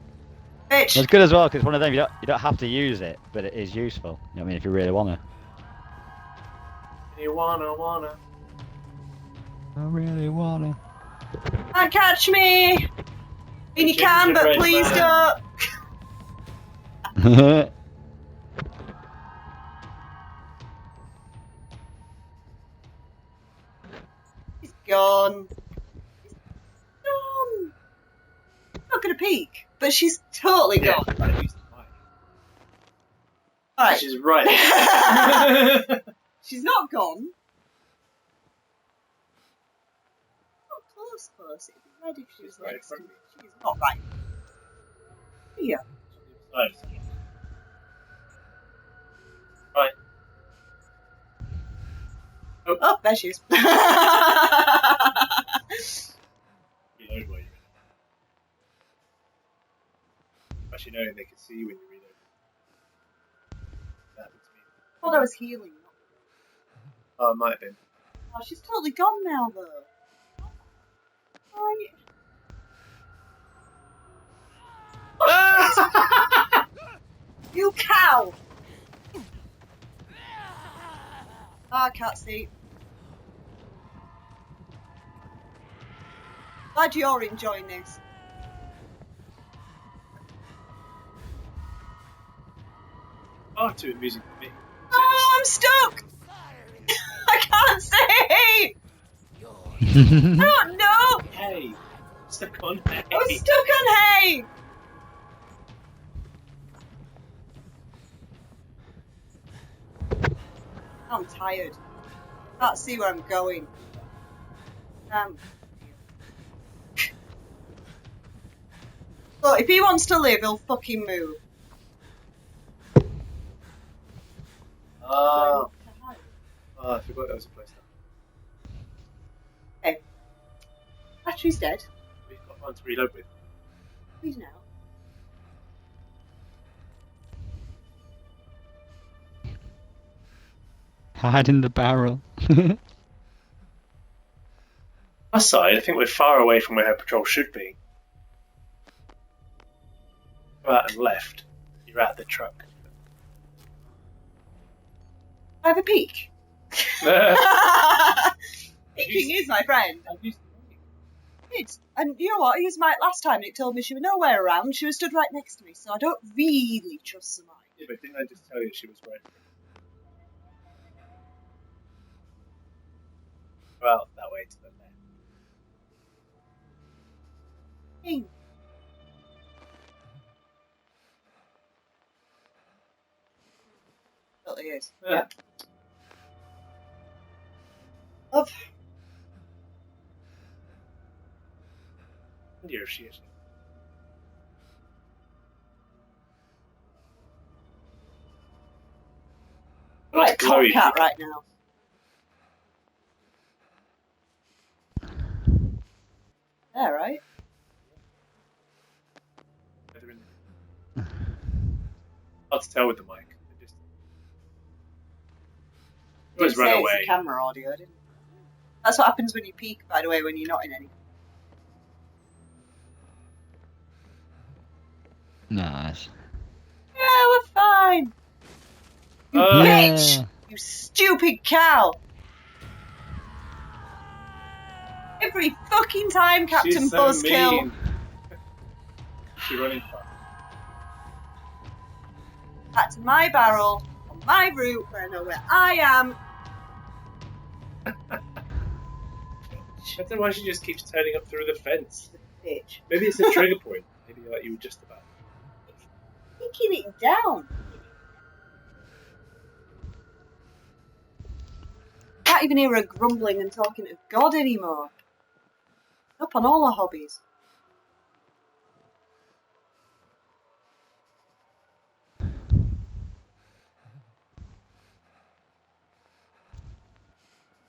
B: Bitch.
C: It's good as well, because it's one of them, you don't have to use it, but it is useful. You know what I mean, if you really want to.
A: You wanna.
C: I really want
B: Can't catch me. I mean, you can, but
A: Gingerbread
B: please
A: man.
B: don't.
C: to.
B: He's gone. He's gone. I'm not going to peek, but she's totally
A: Yeah,
B: gone.
A: I use the mic.
B: Alright.
A: She's right.
B: She's not gone. Not close. It'd be red if she was
A: Right in
B: next to
A: front
B: me.
A: of
B: She's not right here.
A: Right.
B: Oh, there she is.
A: Reload while you're actually knowing they can see you when you reload. That happens to me.
B: I thought I was healing.
A: Oh, it might have been.
B: Oh, she's totally gone now, though. Right. You cow! I can't see. Glad you're enjoying this.
A: Far too amusing for me.
B: Oh, I'm stuck! I can't see! I don't know!
A: Hey! Stuck on hay!
B: I'm stuck on hay! I'm tired. Can't see where I'm going. But if he wants to live, he'll fucking move.
A: Oh, I forgot there was a place there.
B: Okay. Battery's dead.
A: We've got one to reload with.
B: Please now.
C: Hide in the barrel.
A: Plus side, I think we're far away from where her patrol should be. Go out and left. You're at the truck.
B: I have a peek. Peeking is my friend. It's, and you know what? He was right last time. And it told me she was nowhere around. She was stood right next to me, so I don't really trust the mic.
A: Yeah, but didn't I just tell you she was right? Well, that way to the left.
B: Ping. Totally is.
A: Yeah.
B: Love.
A: I wonder if she is.
B: Like top
A: glowy
B: cat
A: people.
B: right now. Yeah, right?
A: Hard to tell with the mic. They just
B: Didn't
A: always run
B: say
A: away.
B: It's the camera audio, didn't it? That's what happens when you peek, by the way, when you're not in any.
C: Nice.
B: Yeah, we're fine. You bitch! You stupid cow! Every fucking time Captain
A: She's so
B: Buzzkill.
A: mean. She's running fast.
B: Back to my barrel, on my route, where I know where I am.
A: I don't know why she just keeps turning up through the fence.
B: Bitch.
A: Maybe it's a trigger point. Maybe like you were just about.
B: Taking it down. Can't even hear her grumbling and talking to God anymore. Up on all her hobbies.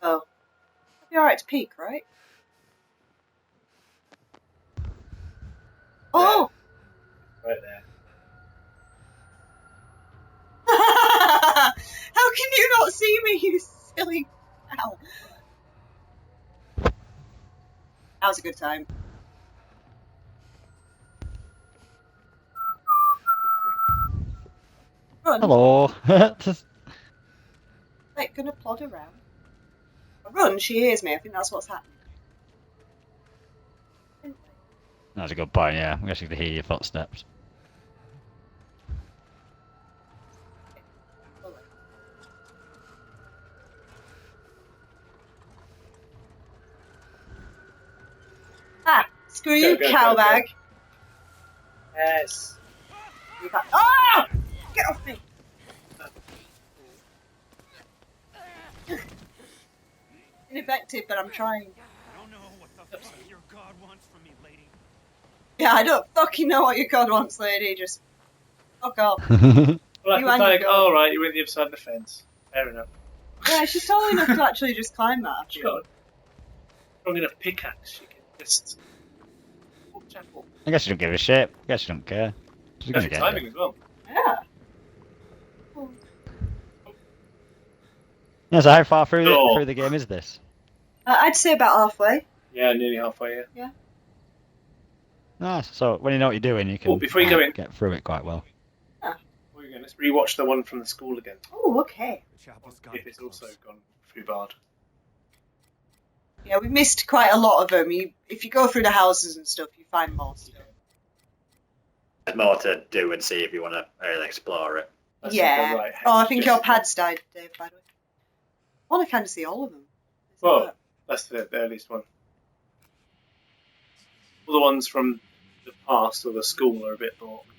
B: Oh. It'll be alright to peek, right? Oh!
A: Right there.
B: How can you not see me, you silly cow? That was a good time. Run.
C: Hello. Just-
B: Like, gonna plod around. I run, she hears me. I think that's what's happening.
C: That's a good point, yeah. I guess you could hear your footsteps.
B: Ah! Screw you,
A: Go,
B: cow
A: go, go.
B: bag.
A: Yes.
B: You back. Oh! Get off me! Ineffective, but I'm trying.
E: I don't know what the fuck your god wants from me, lady.
B: Yeah, I don't fucking know what your god wants, lady. Just fuck off.
A: Well, I
B: You
A: was
B: and
A: like,
B: your God.
A: oh right, you went the other side of the fence. Fair enough.
B: Yeah, she's tall enough to actually just climb that. I
A: She's
B: feel.
A: got a strong enough pickaxe. She can just. Oh, chapel.
C: I guess you don't give a shit. I guess you don't care. She's gonna
A: Perfect
C: get
A: timing
C: it.
A: as well.
B: Yeah.
C: Yeah, so how far through
A: No.
C: through the game is this?
B: I'd say about halfway.
A: Yeah, nearly halfway. Yeah.
C: Nice. So when you know what you're doing, you can
A: Oh, before you go in.
C: get through it quite well.
A: Before you go, let's rewatch the one from the school again.
B: Oh, okay.
E: The chapel's gotta
A: If
E: be
A: it's
E: close.
A: also gone through bad.
B: Yeah, we missed quite a lot of them. If you go through the houses and stuff, you find more stuff.
I: There's more to do and see if you want to really explore it.
A: That's
B: Yeah.
A: the right hand,
B: Oh, I think
A: just-
B: your pad's died, Dave, by the way. I want to kind of see all of them.
A: Well, that's the earliest one. All the ones from the past or the school are a bit balked.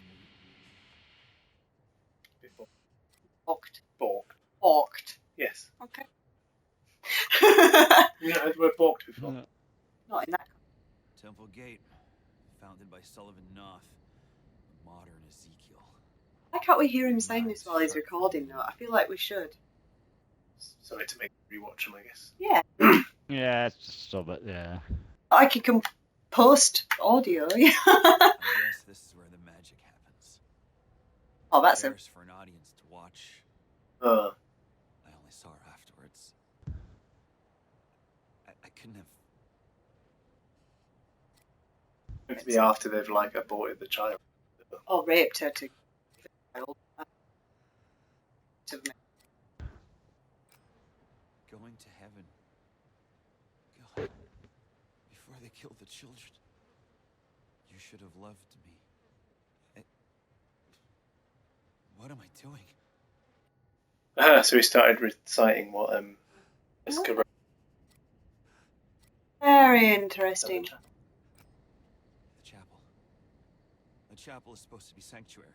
B: Balked.
A: Balked.
B: Balked.
A: Yes.
B: Okay.
A: You know, we're balked before.
B: Not in that.
E: Temple Gate, founded by Sullivan Noth. modern Ezekiel.
B: Why can't we hear him saying this while he's recording, though? I feel like we should.
A: Something to make me rewatch them, I guess.
B: Yeah.
C: Yeah, it's just so, but yeah.
B: I can post audio. Yeah.
E: I guess this is where the magic happens.
B: Oh, that's a.
E: There's for an audience to watch. I only saw her afterwards. I couldn't have.
A: It's be after they've like aborted the child.
B: Or raped her to.
E: Going to heaven. God, before they killed the children, you should have loved me. What am I doing?
A: So he started reciting what Jessica wrote.
B: Very interesting.
E: The chapel. The chapel is supposed to be sanctuary.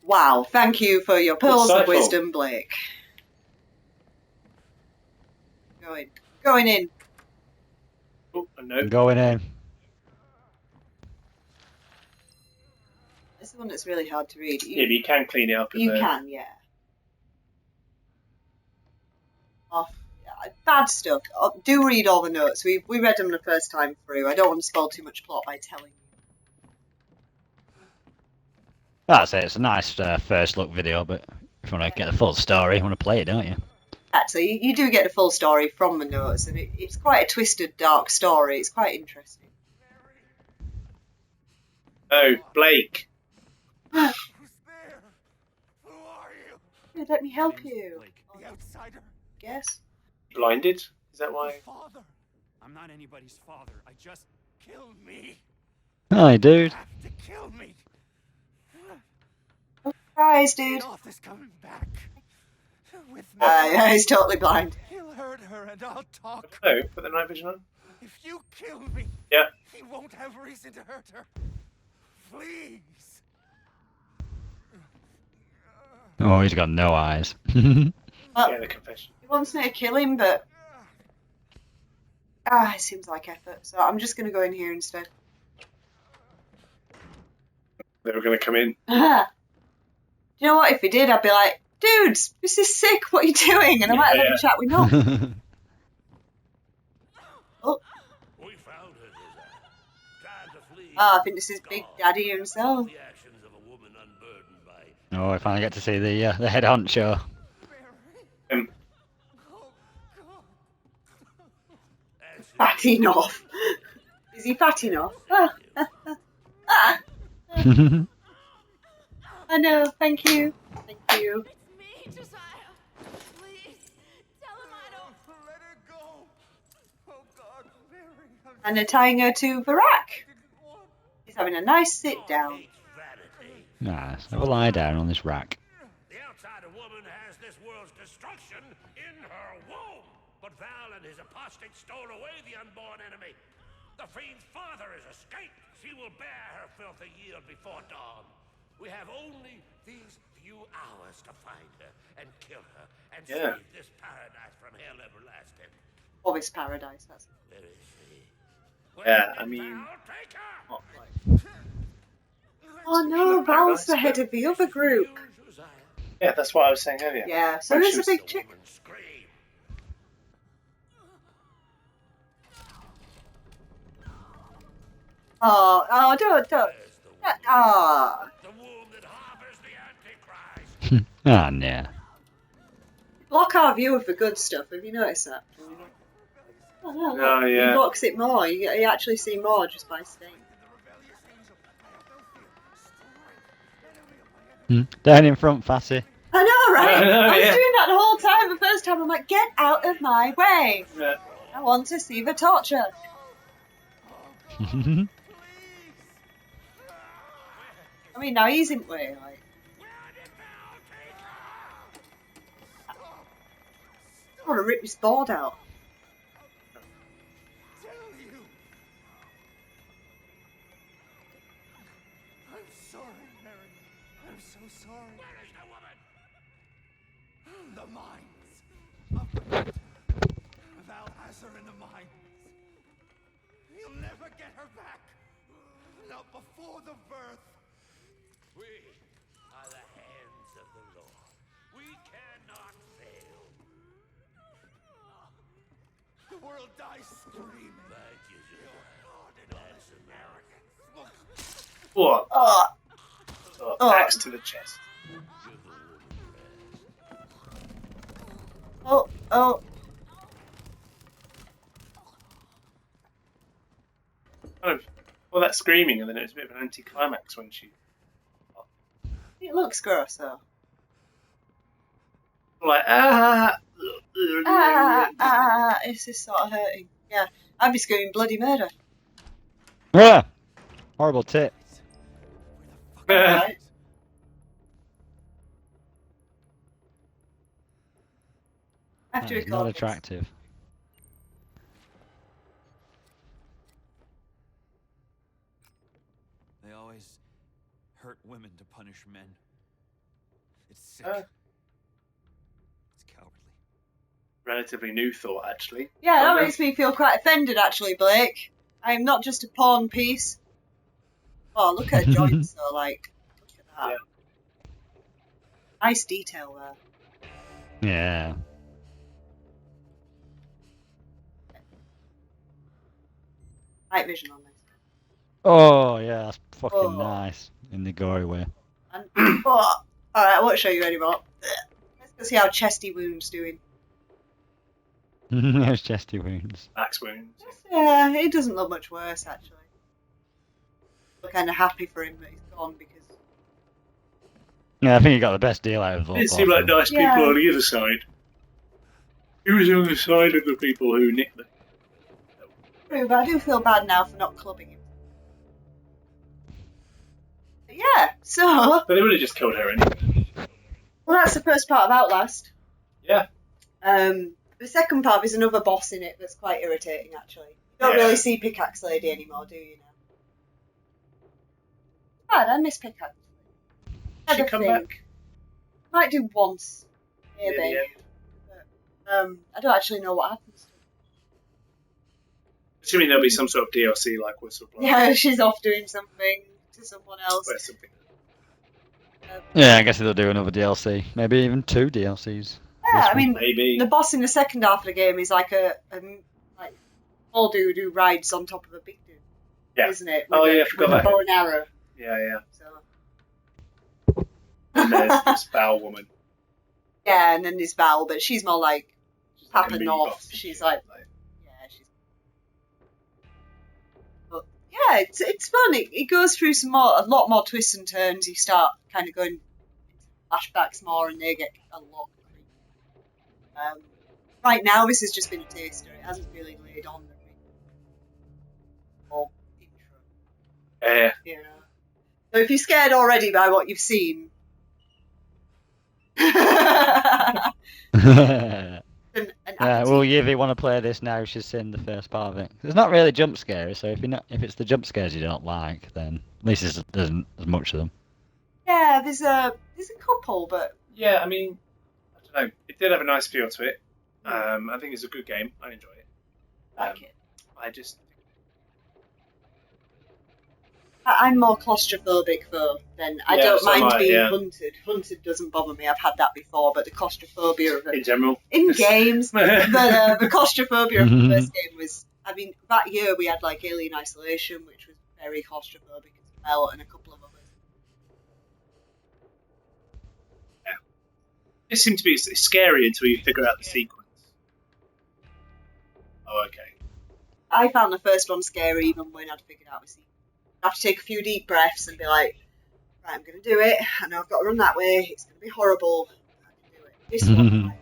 B: Wow, thank you for your pearls of
A: Insightful.
B: wisdom, Blake. Going in.
A: Oh, a note.
C: Going in.
B: It's the one that's really hard to read.
A: Yeah, but you can clean it up in
B: You
A: there.
B: can, yeah. Oh, yeah, bad stuff. Oh, do read all the notes. We read them the first time through. I don't want to spoil too much plot by telling you.
C: That's it. It's a nice first look video, but if you want to get the full story, you want to play it, don't you?
B: Actually, you do get the full story from the notes, and it's quite a twisted, dark story. It's quite interesting.
A: Oh, Blake.
E: Who's there? Who are you?
B: Yeah, let me help you.
E: Blake, the outsider.
B: Yes.
A: Blinded? Is that why?
E: Father. I'm not anybody's father. I just kill me.
C: Hi, dude.
E: You have to kill me.
B: Oh, surprise, dude.
E: North is coming back. With me.
B: He's totally blind.
E: He'll hurt her and I'll talk.
A: Oh, put the night vision on.
E: If you kill me,
A: Yeah.
E: he won't have reason to hurt her. Please.
C: Oh, he's got no eyes.
B: Well,
A: Yeah, the confession.
B: he wants me to kill him, but it seems like effort. So I'm just gonna go in here instead.
A: They were going to come in.
B: Do you know what? If he did, I'd be like, dudes, this is sick. What are you doing? And I might have a chat with Noel. Oh.
J: We found her, trying to flee.
B: I think this is Big Daddy himself.
J: The actions of a woman unburdened by.
C: Oh, I finally get to see the head honcho.
B: Fat enough. Is he fat enough? I know. Thank you. Thank you.
D: It's me, Josiah. Please, tell him I don't.
E: Let her go. Oh God, Mary.
B: And they're tying her to Varak. He's having a nice sit down.
C: Nice. I will lie down on this rack.
J: The outsider woman has this world's destruction in her womb. But Val and his apostate stole away the unborn enemy. The fiend's father has escaped. She will bear her filthy yield before dawn. We have only these few hours to find her and kill her and save this paradise from hell everlasting.
B: Oh, it's paradise. That's.
J: Where is she?
A: Yeah, I mean.
J: Val, take her!
A: Not like.
B: Oh no, Val's the head of the other group.
A: Yeah, that's what I was saying earlier.
B: Yeah, so there's a big chick. Oh, don't. Ah.
J: The womb that harbors the Antichrist.
C: Ah, nah.
B: Block our view of the good stuff. Have you noticed that? Oh, no, look.
A: Oh, yeah.
B: He blocks it more. You actually see more just by staying.
C: Down in front, Fatty.
B: I know, right?
A: I know,
B: I was
A: yeah.
B: doing that the whole time. The first time, I'm like, get out of my way.
A: Yeah.
B: I want to see the torture. I mean, now he's in way. Like, I want to rip his board out.
E: I'm sorry, Mary. I'm so sorry.
J: Where is the woman?
E: The mines. Up ahead. Val has her in the mines. He'll never get her back.
J: out before the birth. We are the hands of the Lord. We cannot fail. The world dies screaming.
A: What?
B: Oh,
A: Axe to the chest.
B: oh.
A: Kind of all that screaming, and then it was a bit of an anticlimax when she.
B: It looks gross, though.
A: Like
B: This is sort of hurting. Yeah, I'd be screaming bloody murder.
C: Yeah. Horrible tit.
B: Alright.
C: That
B: After
C: is not attractive.
E: They always hurt women to punish men. It's sick. It's cowardly.
A: Relatively new thought, actually.
B: Yeah, that makes me feel quite offended, actually, Blake. I am not just a porn piece. Oh, look at her joints, though, like, look at that.
A: Yeah.
B: Nice detail there.
C: Yeah.
B: Night vision on this.
C: Oh, yeah, that's fucking nice. In the gory way.
B: And, oh, alright, I won't show you anymore. Let's go see how Chesty Wound's doing.
C: There's chesty wounds.
A: Axe wounds.
B: Yeah, it doesn't look much worse, actually. I'm kind of happy for him that he's gone because.
C: Yeah, I think you got the best deal out of all.
A: It seemed like nice people on either side. He was on the side of the people who nicked them.
B: True, but I do feel bad now for not clubbing him. But yeah, so.
A: But they would have just killed her anyway.
B: Well, that's the first part of Outlast.
A: Yeah.
B: The second part is another boss in it that's quite irritating, actually. You don't really see Pickaxe Lady anymore, do you now? Bad, I miss Pickaxe.
A: She come back?
B: Might do once, maybe. But, I don't actually know what happens to her.
A: Assuming there'll be some sort of DLC like Whistleblower.
B: Yeah, she's off doing something to someone else.
A: Or something.
C: Yeah, I guess they'll do another DLC. Maybe even 2 DLCs.
B: Yeah, I mean,
A: maybe.
B: The boss in the second half of the game is like a like small dude who rides on top of a big dude.
A: Yeah.
B: Isn't it?
A: Oh, yeah, I forgot that.
B: With a bow and arrow.
A: Yeah.
B: So.
A: And there's this Val woman.
B: Yeah, and then there's Val, but she's more like Papa North. She's like, yeah, she's. But yeah, it's fun. It goes through a lot more twists and turns. You start kind of going flashbacks more, and they get a lot. Right now, this has just been a taster. It hasn't really laid on the or intro. You know. So if you're scared already by what you've seen.
C: Well, if you want to play this now, she's seen the first part of it. It's not really jump scary, so if it's the jump scares you don't like, then at least there isn't as much of them.
B: Yeah, there's a couple, but
A: yeah, I mean, I don't know. It did have a nice feel to it. I think it's a good game. I enjoy it.
B: Like it. I'm more claustrophobic though. I don't mind being hunted. Hunted doesn't bother me. I've had that before, but the claustrophobia of it
A: in general,
B: in games. But the claustrophobia of the first game was. I mean, that year we had like Alien Isolation, which was very claustrophobic as well, and a couple of others.
A: Yeah, it seemed to be scary until you figure out the sequence. Oh, okay.
B: I found the first one scary even when I'd figured out the sequence. I have to take a few deep breaths and be like, right, I'm going to do it. I know I've got to run that way. It's going to be horrible. I can do it. This one, like,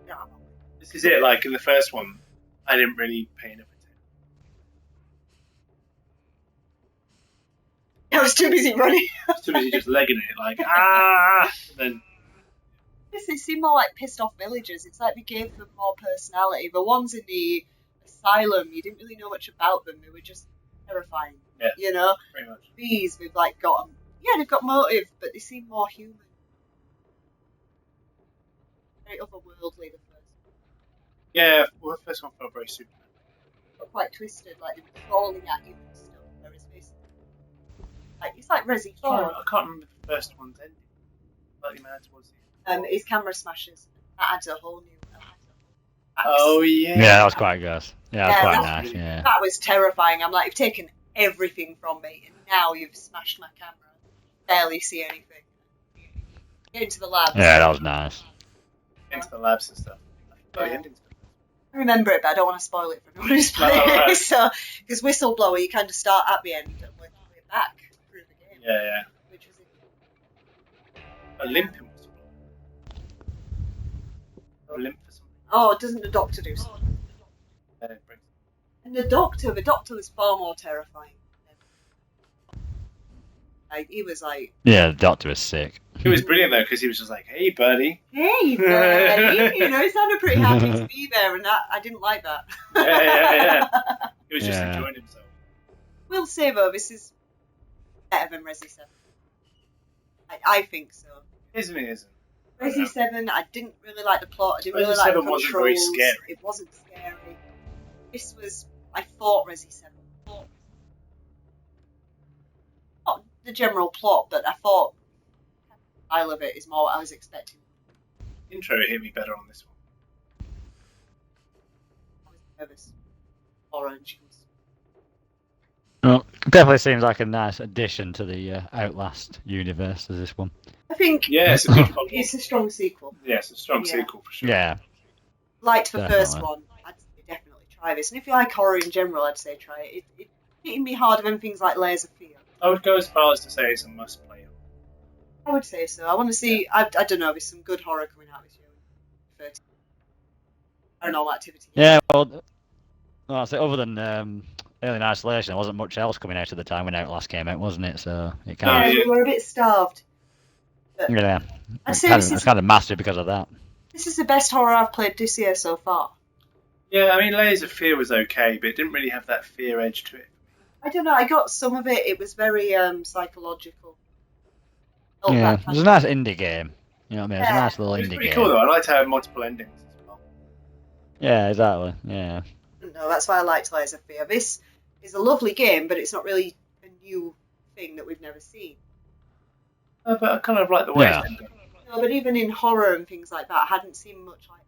B: no.
A: This is it. Like in the first one, I didn't really pay enough attention.
B: I was too busy running.
A: I was too busy just legging it, like and then.
B: They seem more like pissed off villagers. It's like they gave them more personality. The ones in the asylum, you didn't really know much about them. They were just terrifying.
A: Yeah,
B: you know,
A: pretty much.
B: These we've like got them. Yeah, they've got motive, but they seem more human. Very otherworldly. The first one.
A: Yeah, well, the first one felt very Superman.
B: But quite twisted, like they were crawling at you and stuff. Whereas this, It's like Resi 4.
A: I can't remember the first one's ending. Slightly mad towards the end.
B: His camera smashes. That adds a whole new.
A: Oh yeah.
C: Yeah, that was quite good. Yeah, that was quite
B: that-
C: nice. Yeah.
B: That was terrifying. I'm like, you've taken everything from me, and now you've smashed my camera. Barely see anything. Get into the labs.
C: Yeah, that was nice.
A: Into the labs and stuff. Oh, the
B: Yeah.
A: ending's
B: I remember it, but I don't want to spoil it for anyone who's playing
A: right.
B: it. So, because Whistleblower, you kind of start at the end and work your way back through the game.
A: Yeah.
B: Which was
A: Olympian was Olymp for something.
B: Oh, doesn't the Doctor do something? And the Doctor was far more terrifying. Like, he was like,
C: Yeah, the Doctor was sick.
A: It was brilliant though because he was just like, "Hey, buddy."
B: hey, buddy. You know, he sounded pretty happy to be there, and I didn't like that.
A: Yeah. He was just
C: Yeah.
A: enjoying himself.
B: We'll say though, this is better than Resi 7. I think so.
A: Isn't it? Isn't.
B: Resi 7, I didn't really like the plot. I didn't
A: Resi
B: really like the
A: 7 wasn't very
B: controls.
A: scary.
B: It wasn't scary. This was. I thought Resi 7. Not the general plot, but I thought the style of it is more what I was expecting.
A: Intro hit me better on this one.
B: I was nervous. Orange.
C: Well, definitely seems like a nice addition to the Outlast universe as this one.
B: I think
A: Yeah, it's a good one.
B: it's a strong sequel.
A: Yeah, it's a strong
B: Yeah.
A: sequel for sure.
C: Yeah.
B: Liked the first
C: Definitely.
B: one. I'd say definitely try this. And if you like horror in general, I'd say try it. It hitting me harder than things like Layers of Fear.
A: I would go as far as to say it's a must play.
B: I would say so. I want to see. I don't know. There's some good horror coming out this year. Paranormal Activity.
C: Yeah, well, I'd say other than Alien Isolation, there wasn't much else coming out at the time when Outlast came out, wasn't it? So it kind of,
B: We were a bit starved. But
C: yeah,
B: I'd say
C: it's kind of massive because of that.
B: this is the best horror I've played this year so far.
A: Yeah, I mean, Layers of Fear was okay, but it didn't really have that fear edge to it.
B: I don't know. I got some of it. It was very psychological. Felt
C: Yeah,
B: that
C: it
B: kind
C: was a nice indie game. You know what I mean? It's a
B: Yeah.
C: nice little
A: It's
C: indie
A: pretty
C: game.
A: cool though. I like to have multiple endings as well.
C: Yeah, exactly. Yeah.
B: No, that's why I liked Layers of Fear. This is a lovely game, but it's not really a new thing that we've never seen.
A: But I kind of like the way
C: Yeah.
A: it's ended.
B: No, but even in horror and things like that, I hadn't seen much like.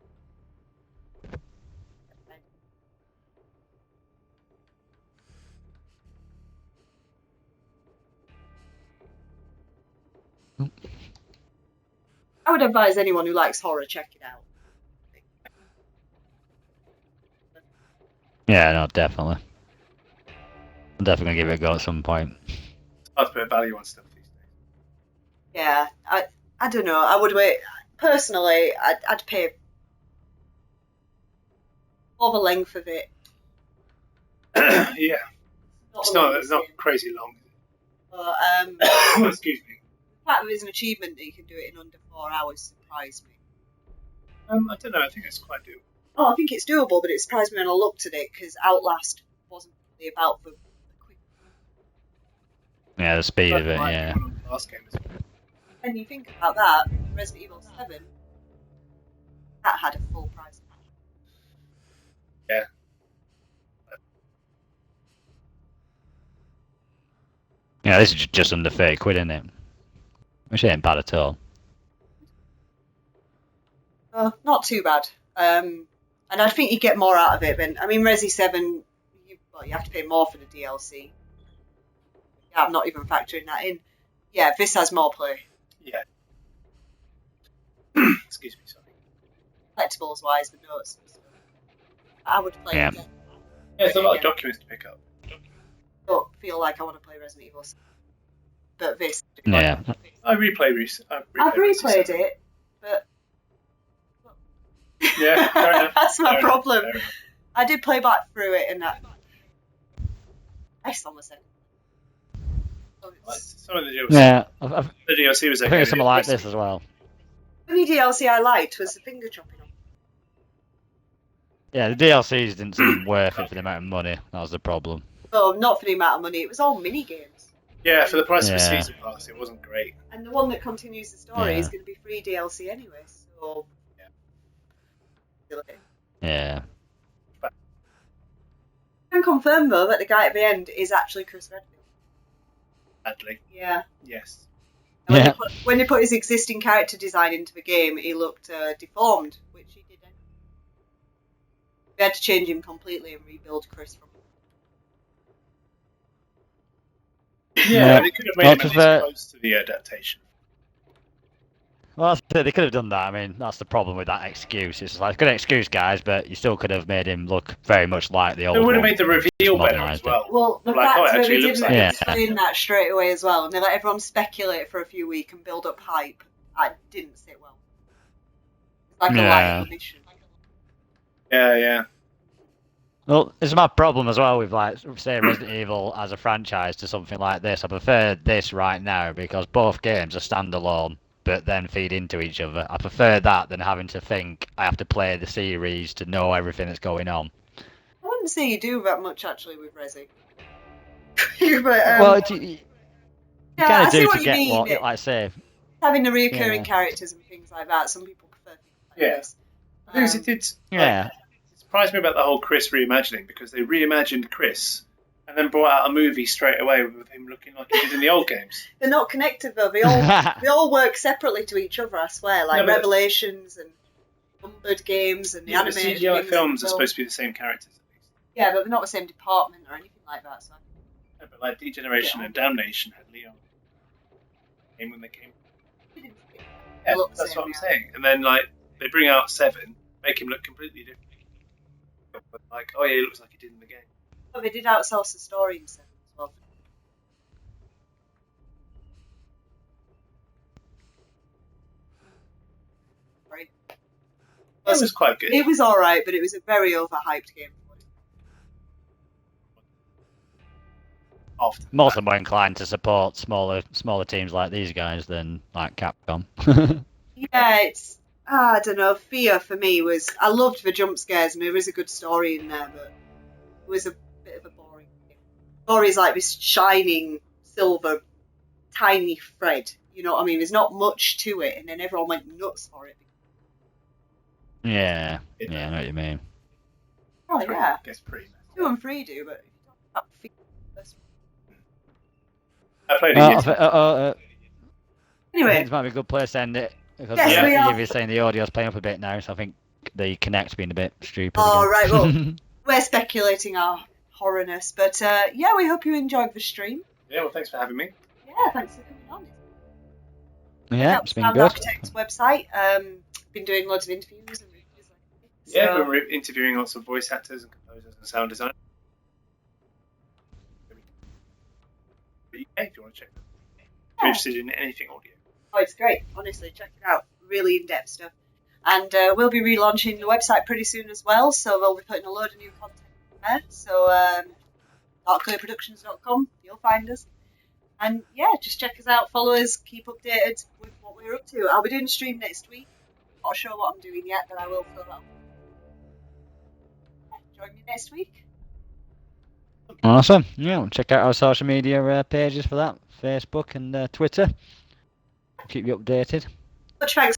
B: I would advise anyone who likes horror check it out.
C: Yeah, no, definitely. I'm definitely gonna give it a go at some point.
A: It's hard to put value on stuff these days.
B: Yeah, I don't know. I would wait. Personally, I'd pay for the length of it.
A: Yeah,
B: Not
A: it's
B: the
A: not
B: longest
A: not
B: game.
A: crazy long.
B: But,
A: Excuse me.
B: the fact that there's an achievement that you can do it in under 4 hours surprised me.
A: I don't know. I think it's quite doable.
B: Oh, I think it's doable, but it surprised me when I looked at it because Outlast wasn't really about the quick.
C: Yeah, the speed of it.
A: Like
C: Yeah.
A: the one on the last game as well.
B: And you think about that, Resident Evil 7, that had a full price.
A: Yeah.
C: Yeah, this is just under 30 quid, isn't it? Which ain't bad at all.
B: Not too bad. And I think you get more out of it than. I mean, Resi 7, you have to pay more for the DLC. Yeah, I'm not even factoring that in. Yeah, this has more play.
A: Yeah. Excuse me, sorry.
B: Collectibles wise, the notes and stuff. I would play
C: Yeah.
B: it again.
A: Yeah, there's a lot of documents to pick up.
B: Don't feel like I want to play Resident Evil 7. But this.
C: Yeah.
A: I replayed recently.
B: I've replayed it, but.
A: Yeah, fair enough.
B: That's my
A: Fair enough,
B: problem.
A: fair enough.
B: I did play back through it and that. It's on the second. So it's-
A: Some of the DLC,
C: Yeah,
A: the DLC was
C: I
A: okay.
C: think it's something like this as well.
B: The only DLC I liked was the finger chopping on.
C: Yeah, the DLCs didn't seem worth it for the amount of money. That was the problem.
B: Oh, not for the amount of money. It was all mini games.
A: Yeah, for the price of a
C: Yeah.
A: season pass, it wasn't great.
B: And the one that continues the story
C: Yeah.
B: is going to be free DLC anyway. So.
C: Yeah.
B: I can confirm though that the guy at the end is actually Chris Redfield.
A: Badly.
B: Yeah.
A: Yes.
B: And
C: Yeah.
B: when they put his existing character design into the game, he looked deformed, which he didn't. We had to change him completely and rebuild Chris from.
A: Yeah, they could have made him at least
C: prefer-
A: close to the adaptation.
C: Well, they could have done that. I mean, that's the problem with that excuse. It's like, good excuse, guys, but you still could have made him look very much like the old
A: They would have
C: one.
A: made the reveal better
C: modernised
A: as
C: it.
A: well.
B: Well, the
A: Like,
B: fact
A: oh, it
B: that
A: actually
B: they
A: looks
B: didn't
A: like
B: explain that straight away as well, and they let everyone speculate for a few weeks and build up hype, I didn't sit well. It's like a light omission.
A: Yeah.
C: Well, it's my problem as well with, like, say, Resident Evil as a franchise to something like this. I prefer this right now because both games are standalone, but then feed into each other. I prefer that than having to think I have to play the series to know everything that's going on.
B: I wouldn't say you do that much actually with Resi.
C: Well, you
B: yeah,
C: kind
B: I
C: of
B: see
C: do
B: what
C: to
B: you
C: get
B: mean.
C: what, like I say.
B: Having the reoccurring characters and things like that. Some people prefer things like this.
A: The thing is, it did.
C: Yeah.
A: It surprised me about the whole Chris reimagining because they reimagined Chris and then brought out a movie straight away with him looking like he did in the old games.
B: They're not connected though. They all work separately to each other. I swear, like Revelations and numbered games and the animated
A: CGI
B: things
A: films are supposed to be the same characters. At least.
B: Yeah, but they're not the same department or anything like that. So.
A: Yeah, but like Degeneration and Damnation had Leon. Came when they came. Yeah, that's what I'm saying. And then like they bring out 7, make him look completely different. But like, oh yeah, he looks like he did in the game.
B: But they did outsource the story in 7 as well. Sorry.
A: It was quite good.
B: It was alright, but it was a very overhyped game.
C: Most of them are inclined to support smaller teams like these guys than like Capcom.
B: Yeah, it's I don't know. Fear for me was I loved the jump scares and there is a good story in there, but it was a bit of a boring game. Story's like this shining silver tiny thread. You know what I mean? There's not much to it, and then everyone went nuts for it.
C: Yeah, I know what you mean.
B: Oh yeah,
A: Gets pretty.
B: 2 and 3 do, but
A: I played
C: it.
B: Anyway,
C: I think this might be a good place to end it. Because you're saying the audio's playing up a bit now, so I think the connect's been a bit stupid.
B: Oh, right, well, we're speculating our horrorness, but yeah, we hope you enjoyed the stream.
A: Yeah, well, thanks for having me.
B: Yeah, thanks for coming on.
C: Yeah, it's been
B: Sound
C: good.
B: Architect's website. Been doing loads of interviews and reviews.
A: Yeah, we're interviewing lots of voice actors and composers and sound designers. If you want to check them. If you're interested in anything audio.
B: Oh, it's great. Honestly, check it out. Really in-depth stuff. And we'll be relaunching the website pretty soon as well, so we'll be putting a load of new content there. So, darkclearproductions.com, you'll find us. And yeah, just check us out, follow us, keep updated with what we're up to. I'll be doing a stream next week. Not sure what I'm doing yet, but I will fill that up. Yeah, join me next week.
C: Awesome. Yeah, check out our social media pages for that. Facebook and Twitter. Keep you updated.
B: Much thanks.